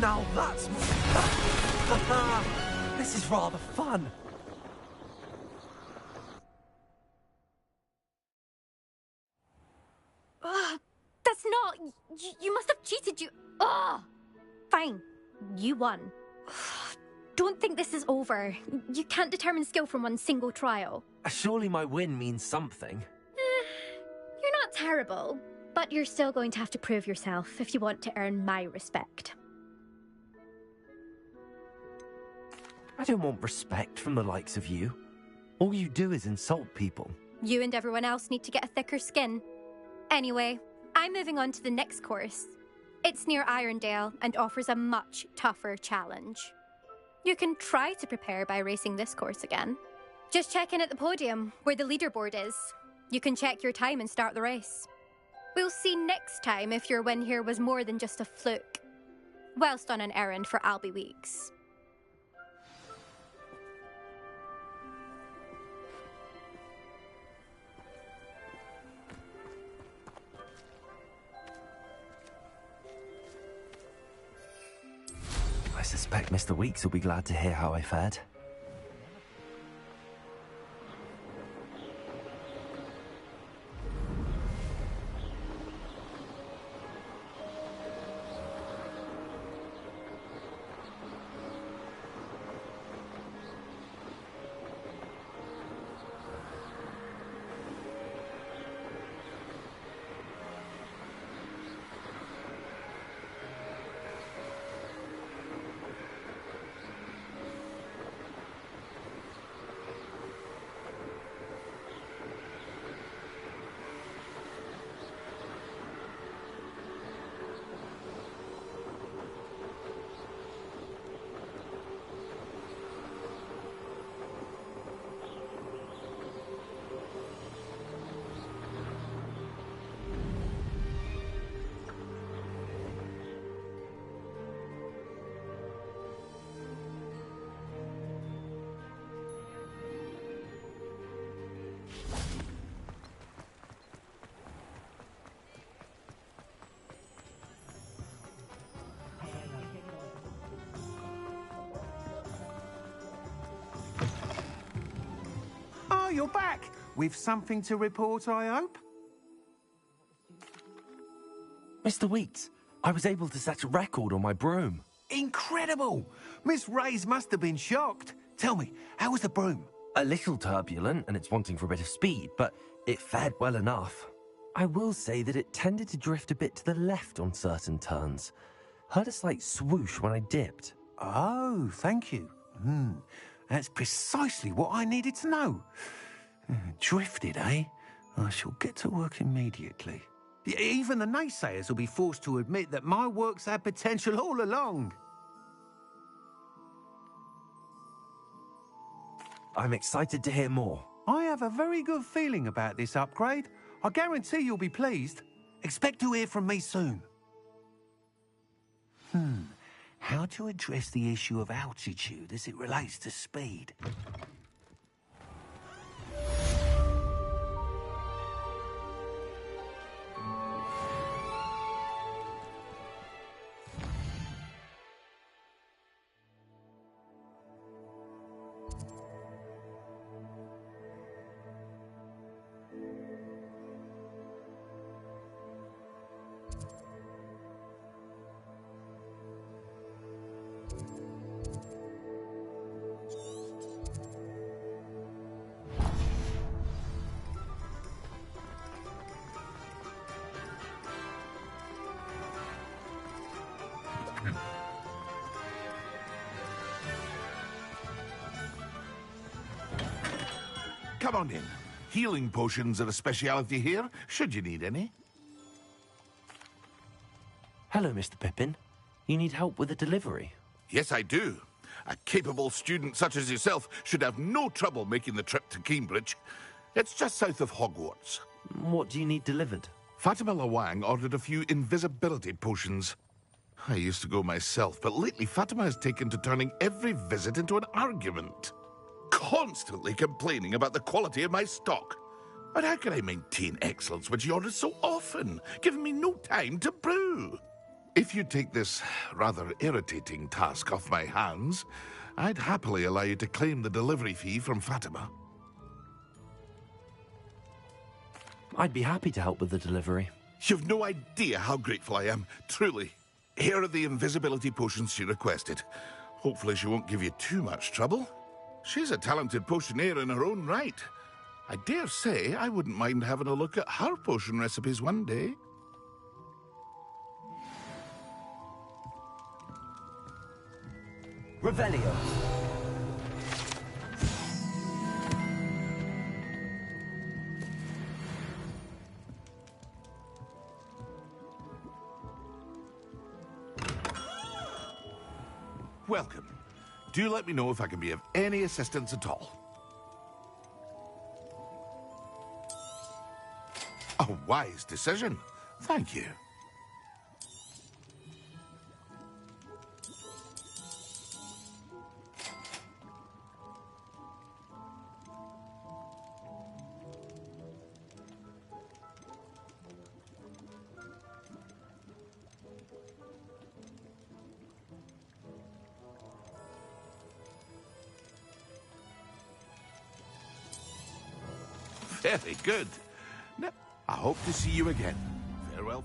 Now that's... This is rather fun. That's not... You must have cheated, you... Ugh! Fine. You won. Don't think this is over. You can't determine skill from one single trial. Surely my win means something. You're not terrible, but you're still going to have to prove yourself if you want to earn my respect. I don't want respect from the likes of you. All you do is insult people. You and everyone else need to get a thicker skin. Anyway, I'm moving on to the next course. It's near Irondale and offers a much tougher challenge. You can try to prepare by racing this course again. Just check in at the podium, where the leaderboard is. You can check your time and start the race. We'll see next time if your win here was more than just a fluke. Whilst on an errand for Albie Weeks. I suspect Mr. Weeks will be glad to hear how I fared. You're back! With something to report, I hope? Mr. Weeks, I was able to set a record on my broom. Incredible! Miss Reyes must have been shocked. Tell me, how was the broom? A little turbulent, and it's wanting for a bit of speed, but it fared well enough. I will say that it tended to drift a bit to the left on certain turns. Heard a slight swoosh when I dipped. Oh, thank you. That's precisely what I needed to know. Drifted, eh? I shall get to work immediately. Even the naysayers will be forced to admit that my work's had potential all along. I'm excited to hear more. I have a very good feeling about this upgrade. I guarantee you'll be pleased. Expect to hear from me soon. How to address the issue of altitude as it relates to speed? Come on in. Healing potions are a speciality here, should you need any. Hello, Mr. Pippin. You need help with a delivery? Yes, I do. A capable student such as yourself should have no trouble making the trip to Cambridge. It's just south of Hogwarts. What do you need delivered? Fatima Lawang ordered a few invisibility potions. I used to go myself, but lately Fatima has taken to turning every visit into an argument. Constantly complaining about the quality of my stock. But how can I maintain excellence when she orders so often, giving me no time to brew? If you take this rather irritating task off my hands, I'd happily allow you to claim the delivery fee from Fatima. I'd be happy to help with the delivery. You've no idea how grateful I am, truly. Here are the invisibility potions she requested. Hopefully she won't give you too much trouble. She's a talented potioneer in her own right. I dare say I wouldn't mind having a look at her potion recipes one day. Revelio. Welcome. Do let me know if I can be of any assistance at all. A wise decision. Thank you. Very good. Now, I hope to see you again. Farewell.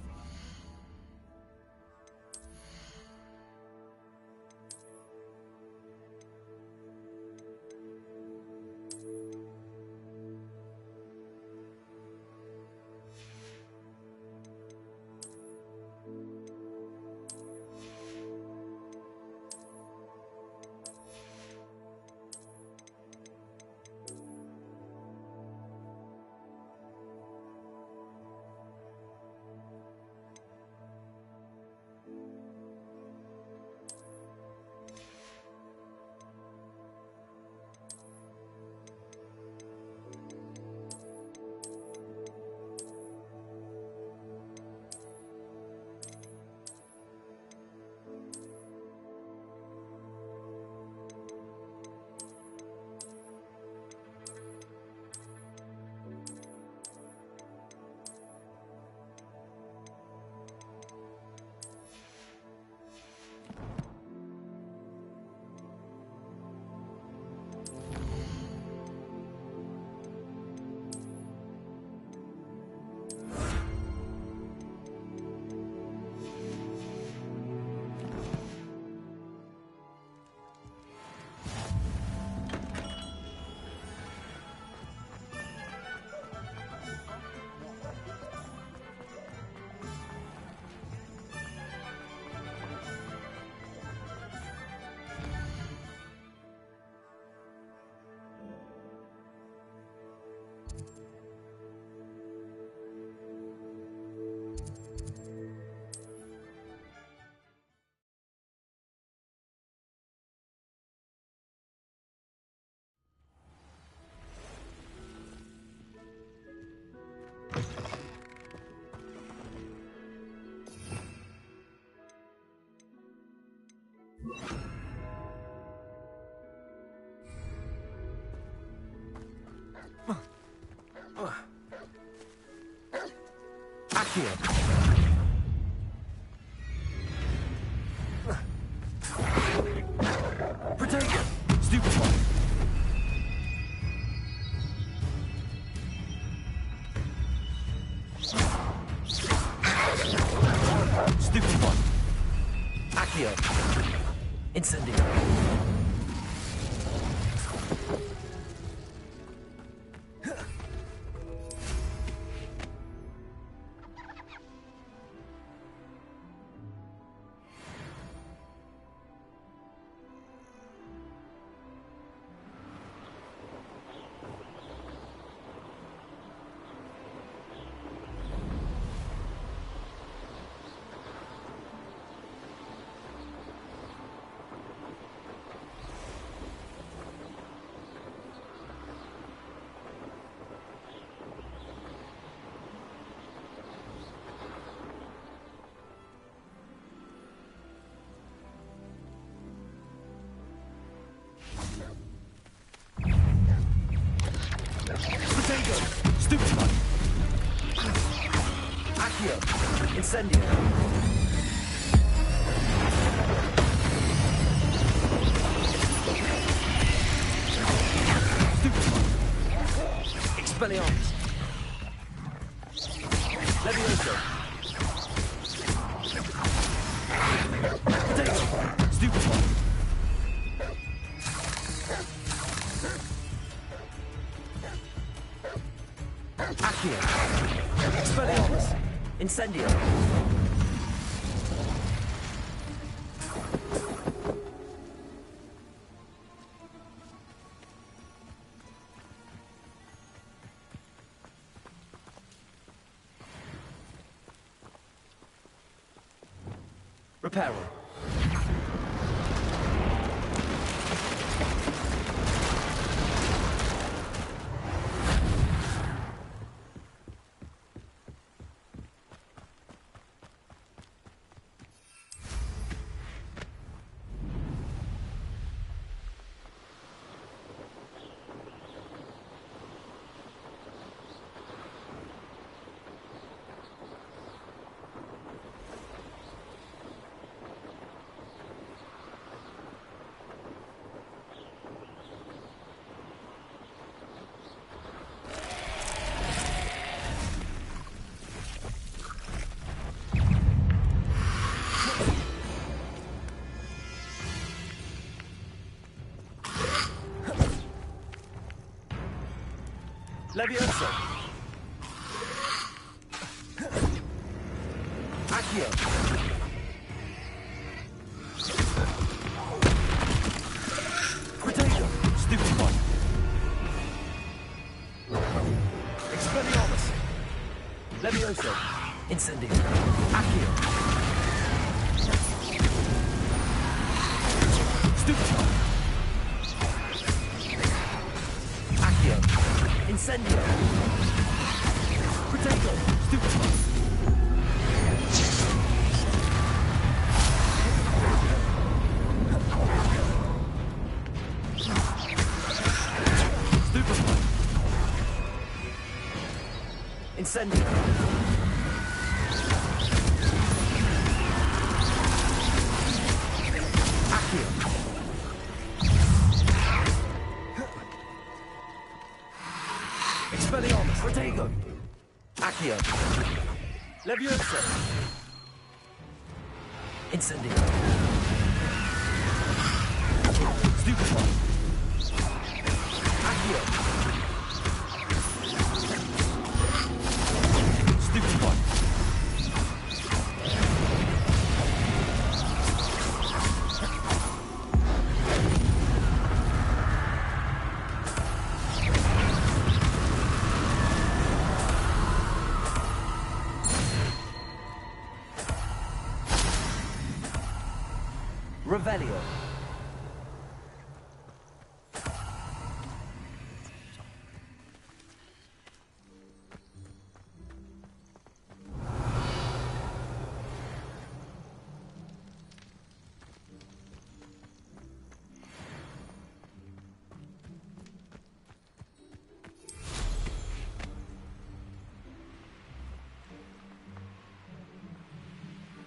Protego! Stupid one! Stupid one! Accio! Incendio! Stupid one! Accio! Incendio! Expelliarmus. Levioso. Potato. Stupefy. Accio. Expelliarmus. Incendio. Reparo. Levioso. Accio. Potato. Stupefy. Expelliarmus. Levioso. Incendio. Accio. Stupefy. Accio. Incendio. Potato. Stupefy. Stupefy. Incendio. Accio. Expelliarmus. Protego. Accio. Levioso. Incendio. Stupefy. Accio. Stupefy. Revelio.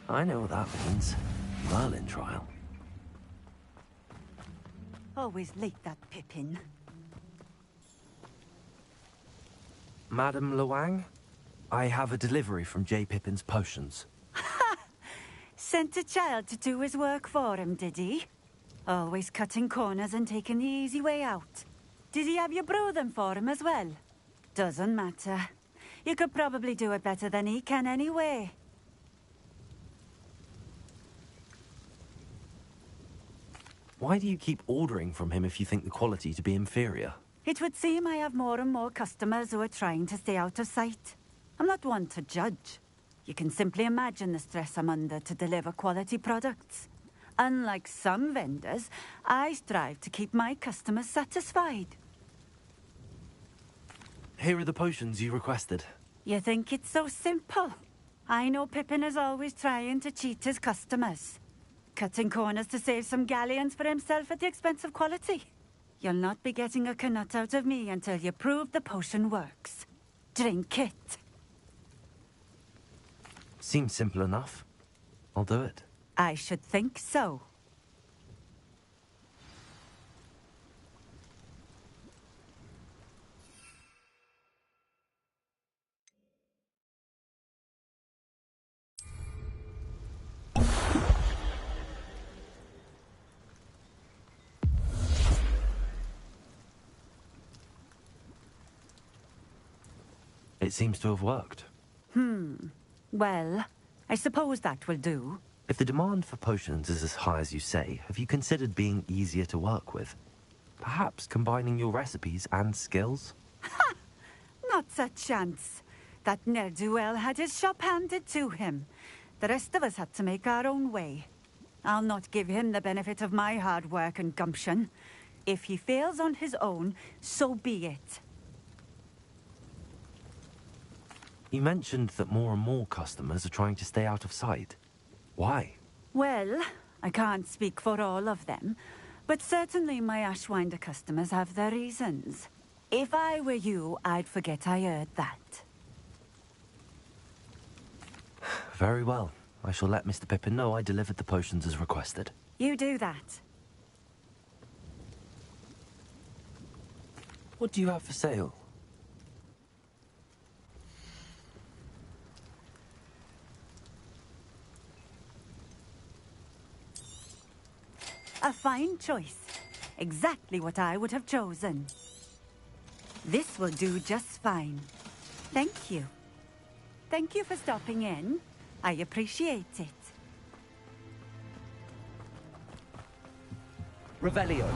I know what that means. Merlin trial. Always like that Pippin. Madame Luang, I have a delivery from J. Pippin's potions. Sent a child to do his work for him, did he? Always cutting corners and taking the easy way out. Did he have you brew them for him as well? Doesn't matter. You could probably do it better than he can anyway. Why do you keep ordering from him if you think the quality to be inferior? It would seem I have more and more customers who are trying to stay out of sight. I'm not one to judge. You can simply imagine the stress I'm under to deliver quality products. Unlike some vendors, I strive to keep my customers satisfied. Here are the potions you requested. You think it's so simple? I know Pippin is always trying to cheat his customers. Cutting corners to save some galleons for himself at the expense of quality. You'll not be getting a knut out of me until you prove the potion works. Drink it. Seems simple enough. I'll do it. I should think so. It seems to have worked. Well, I suppose that will do. If the demand for potions is as high as you say, have you considered being easier to work with? Perhaps combining your recipes and skills? Not a chance. That ne'er-do-well had his shop handed to him. The rest of us had to make our own way. I'll not give him the benefit of my hard work and gumption. If he fails on his own, so be it. You mentioned that more and more customers are trying to stay out of sight. Why? Well, I can't speak for all of them, but certainly my Ashwinder customers have their reasons. If I were you, I'd forget I heard that. Very well. I shall let Mr. Pippin know I delivered the potions as requested. You do that. What do you have for sale? A fine choice. Exactly what I would have chosen. This will do just fine. Thank you. Thank you for stopping in. I appreciate it. Revelio.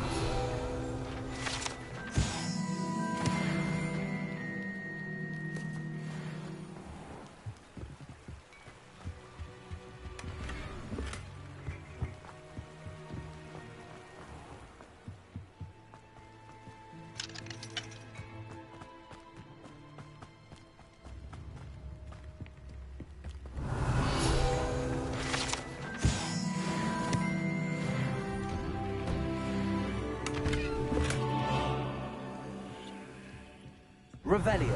Revelio.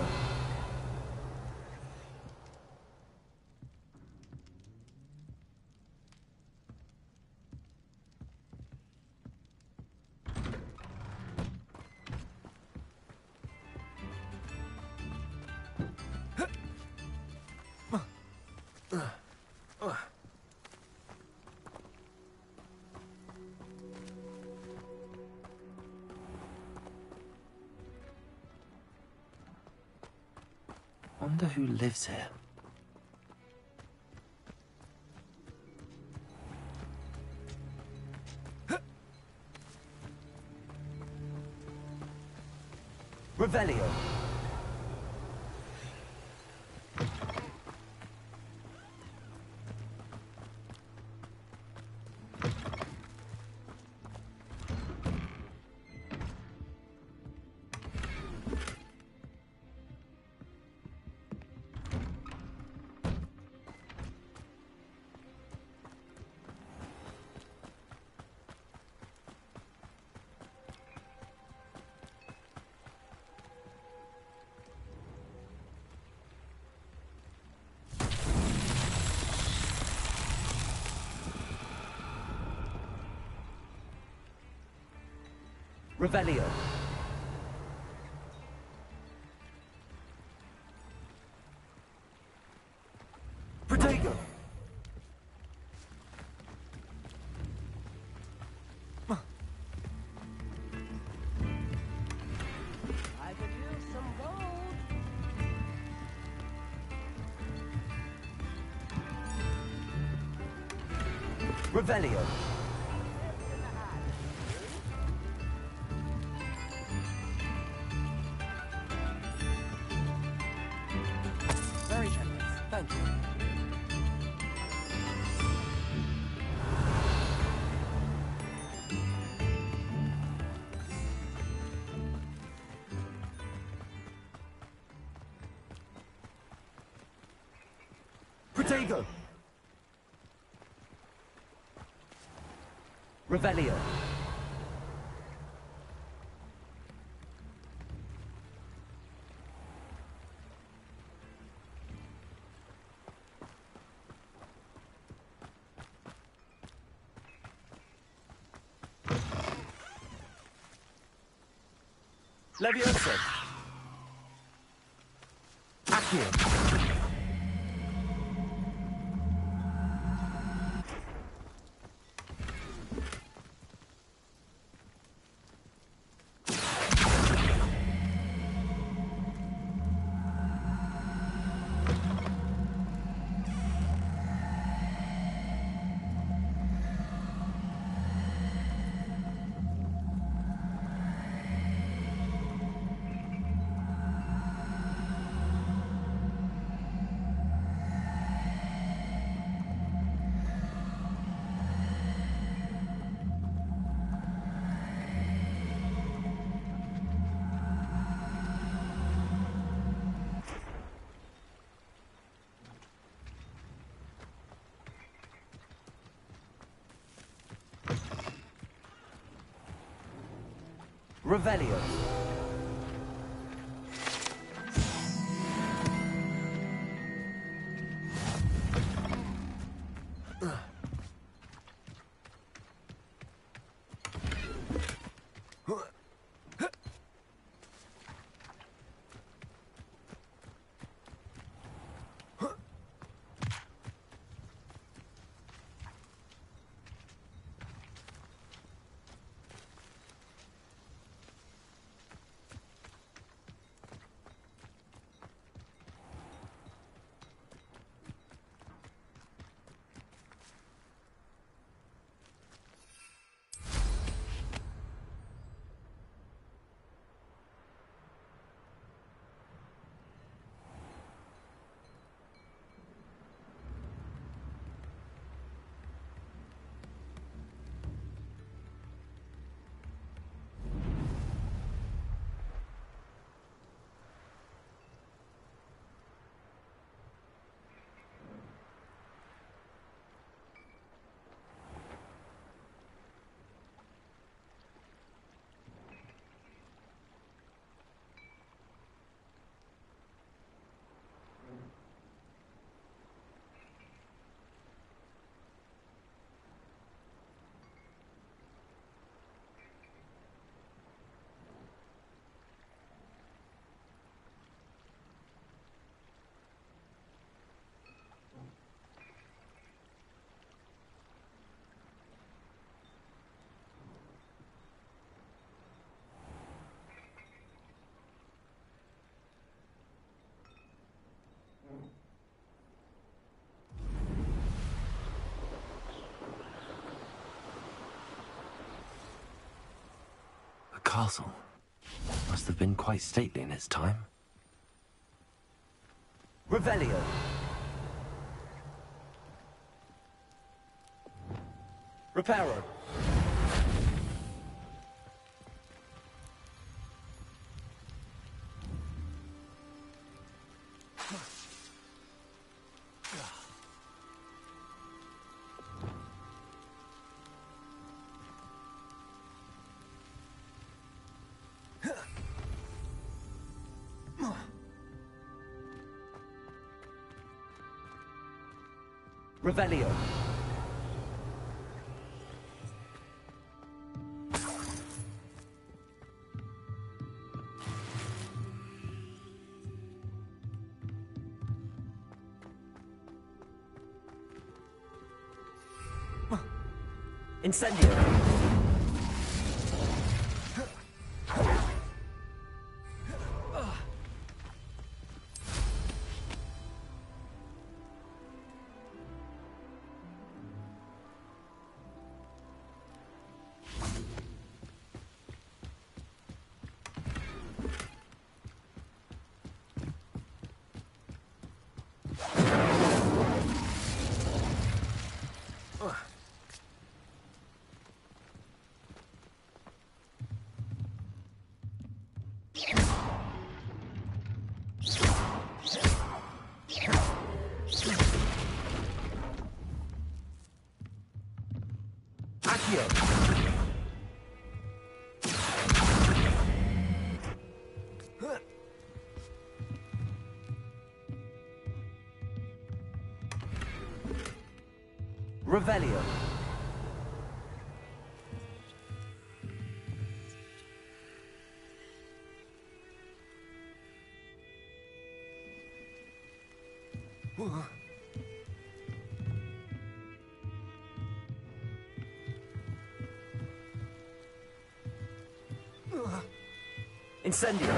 Wonder who lives here. Revelio. Revelio. Protego. I could use some gold. Revelio. Very generous. Thank you. Protego. Revelio. Levioso. Accio. Revelio. A castle. Must have been quite stately in its time. Revelio. Reparo. Revelio. Incendio. Revelio. Incendio.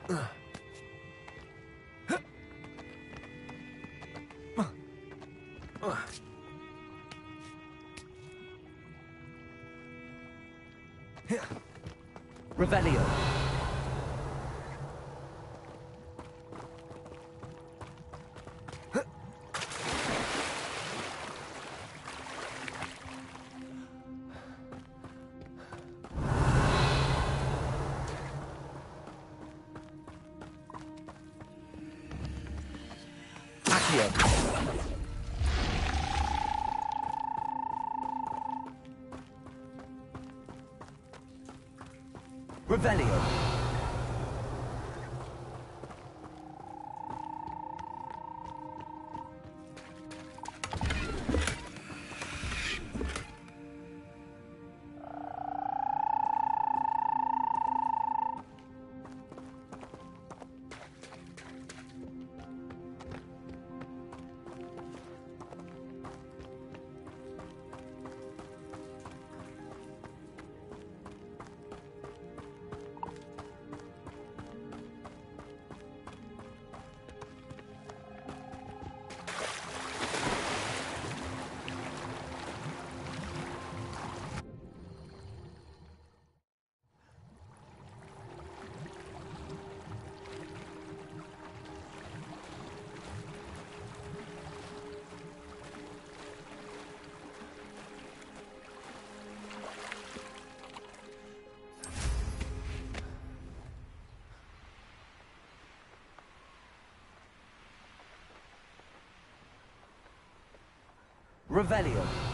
Revelio. Accio. Revelio. Revelio.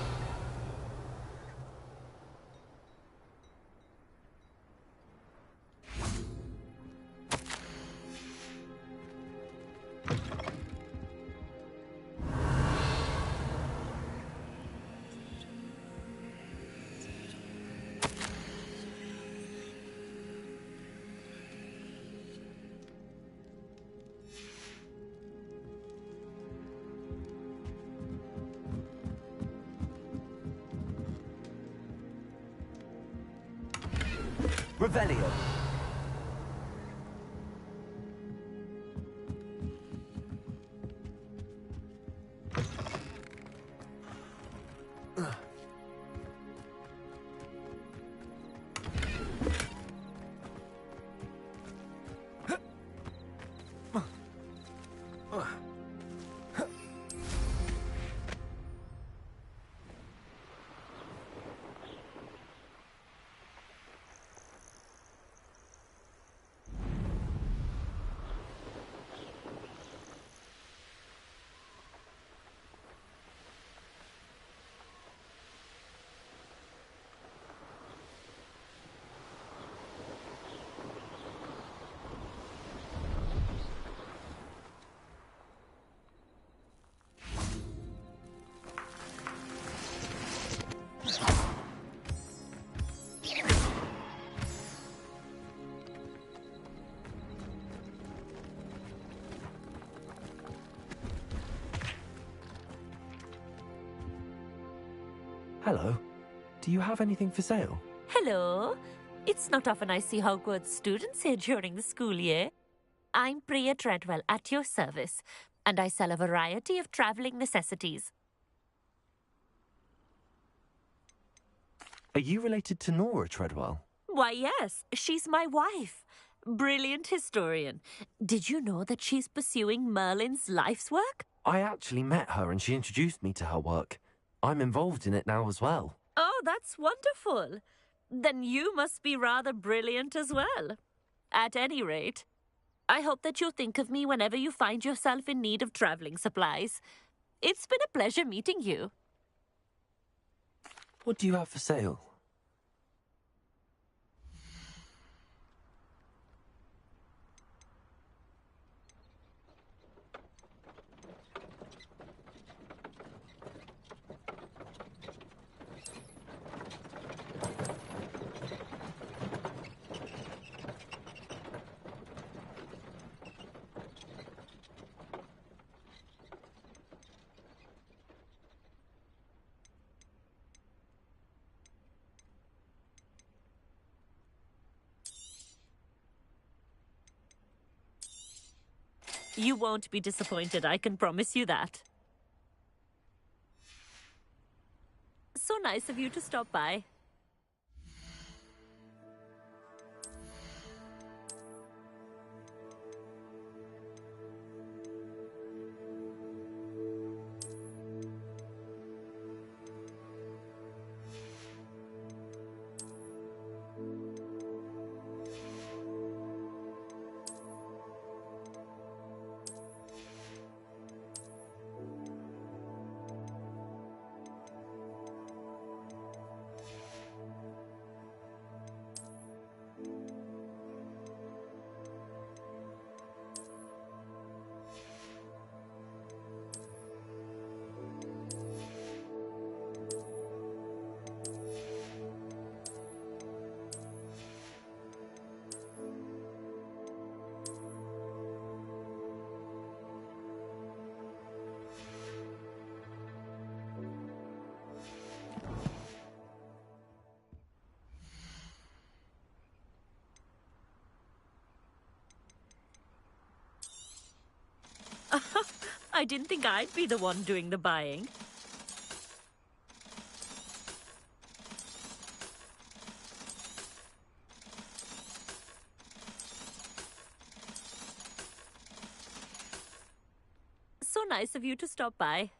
Revelio. Hello. Do you have anything for sale? Hello. It's not often I see Hogwarts students here during the school year. I'm Priya Treadwell at your service, and I sell a variety of traveling necessities. Are you related to Nora Treadwell? Why, yes. She's my wife. Brilliant historian. Did you know that she's pursuing Merlin's life's work? I actually met her and she introduced me to her work. I'm involved in it now as well. Oh, that's wonderful. Then you must be rather brilliant as well. At any rate, I hope that you'll think of me whenever you find yourself in need of traveling supplies. It's been a pleasure meeting you. What do you have for sale? You won't be disappointed, I can promise you that. So nice of you to stop by. I didn't think I'd be the one doing the buying. So nice of you to stop by.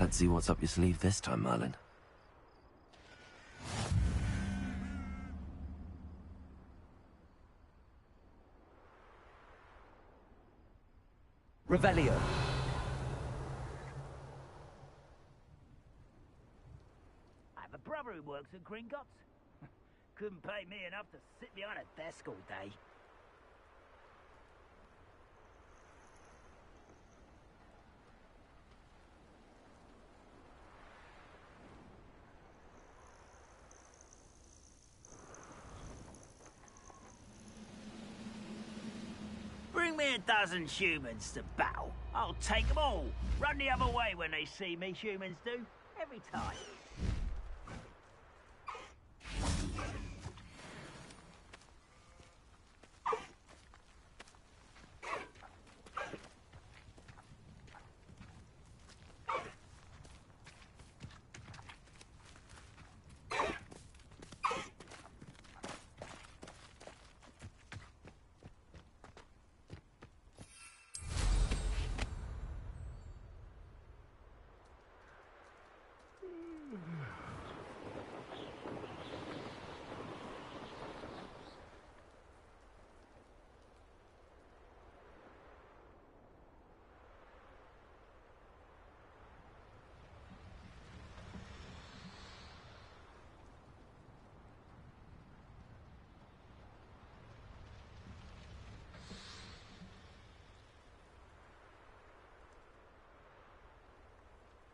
Let's see what's up your sleeve this time, Merlin. Revelio. I have a brother who works at Gringotts. Couldn't pay me enough to sit behind a desk all day. Bring me a dozen humans to battle. I'll take them all. Run the other way when they see me, humans do. Every time.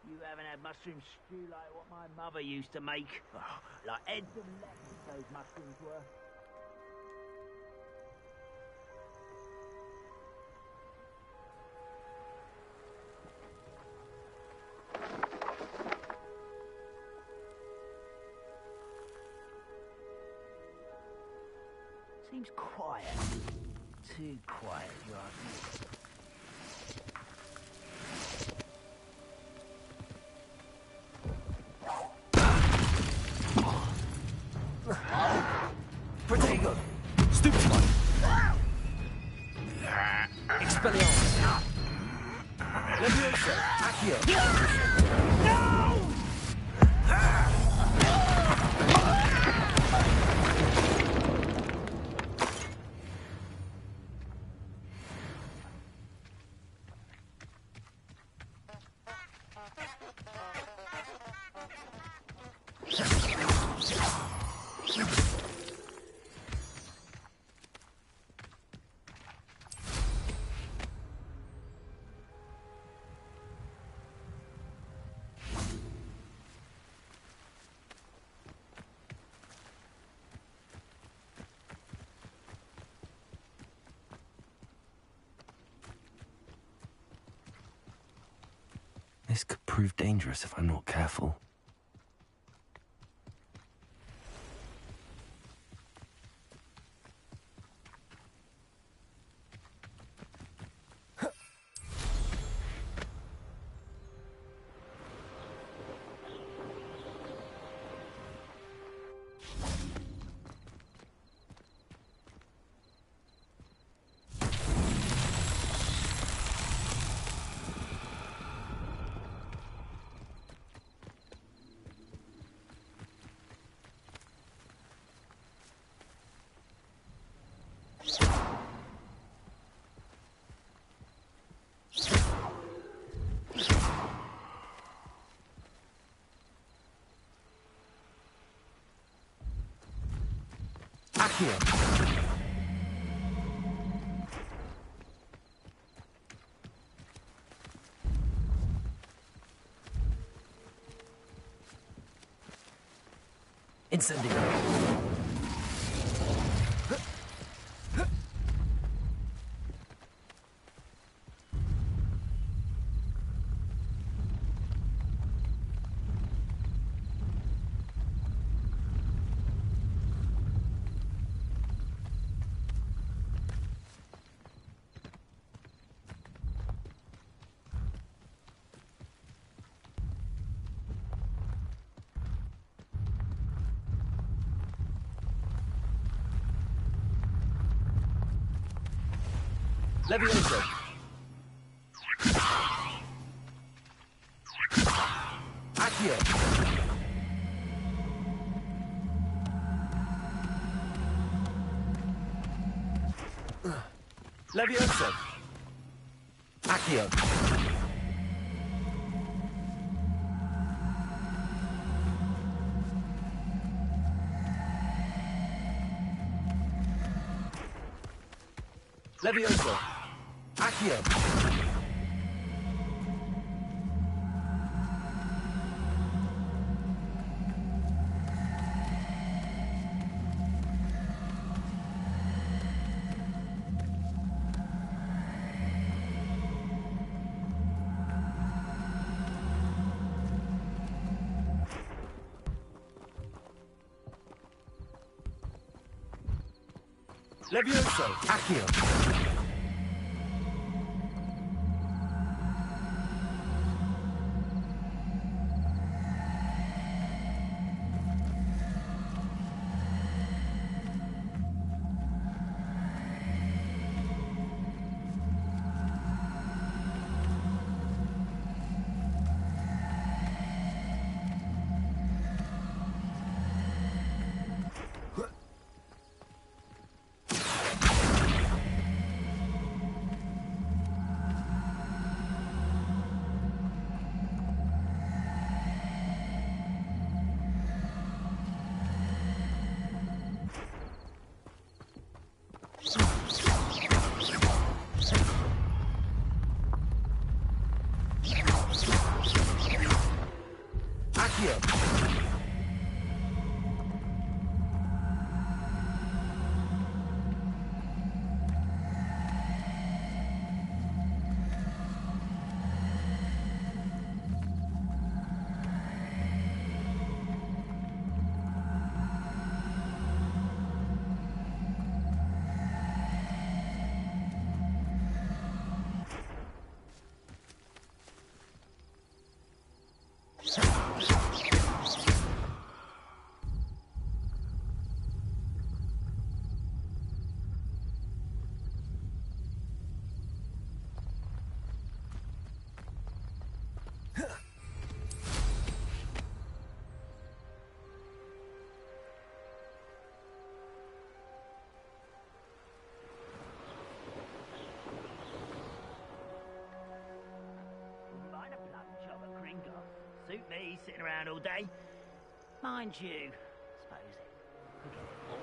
You haven't had mushroom stew like what my mother used to make. Oh, like heads and legs those mushrooms were. Seems quiet. Too quiet, you ask me. Protego. Stupefy. Expelliarmus. Leviosa. Accio. No! This could prove dangerous if I'm not careful. Accio. Incendio. Levioso. Accio. Levioso. Accio. Levioso. Accio. Levioso. Accio. Suit me, sitting around all day. Mind you, suppose it could get awful.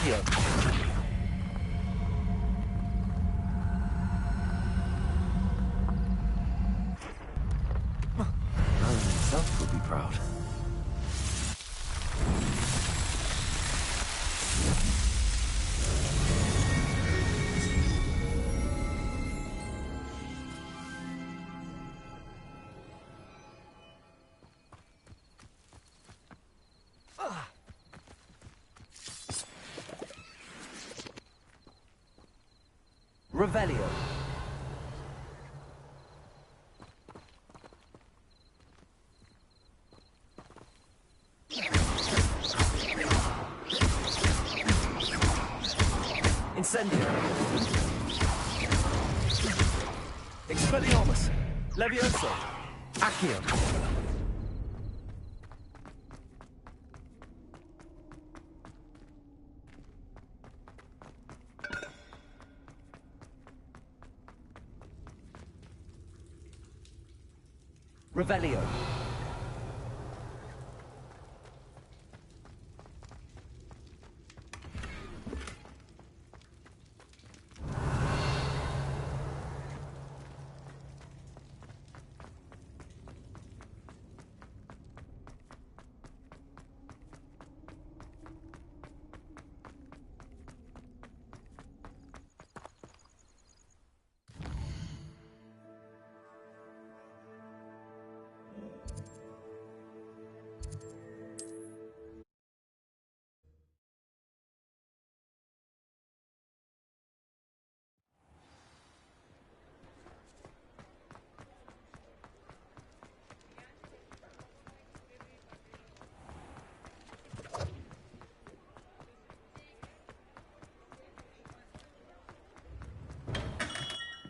Accio. Merlin himself would be proud. Revelio. Incendio. Expelliarmus. Levioso. Accio. Revelio.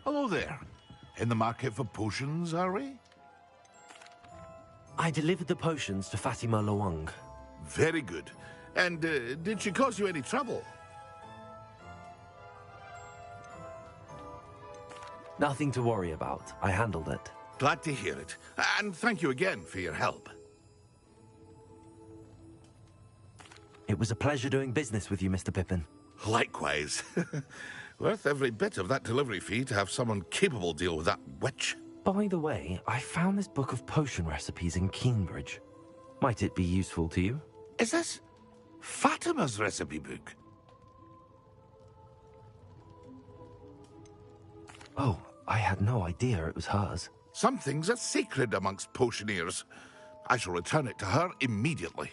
Hello there. In the market for potions, are we? I delivered the potions to Fatima Lawang. Very good. And did she cause you any trouble? Nothing to worry about. I handled it. Glad to hear it. And thank you again for your help. It was a pleasure doing business with you, Mr. Pippin. Likewise. Worth every bit of that delivery fee to have someone capable deal with that witch. By the way, I found this book of potion recipes in Keenbridge. Might it be useful to you? Is this Fatima's recipe book? Oh, I had no idea it was hers. Some things are sacred amongst potioneers. I shall return it to her immediately.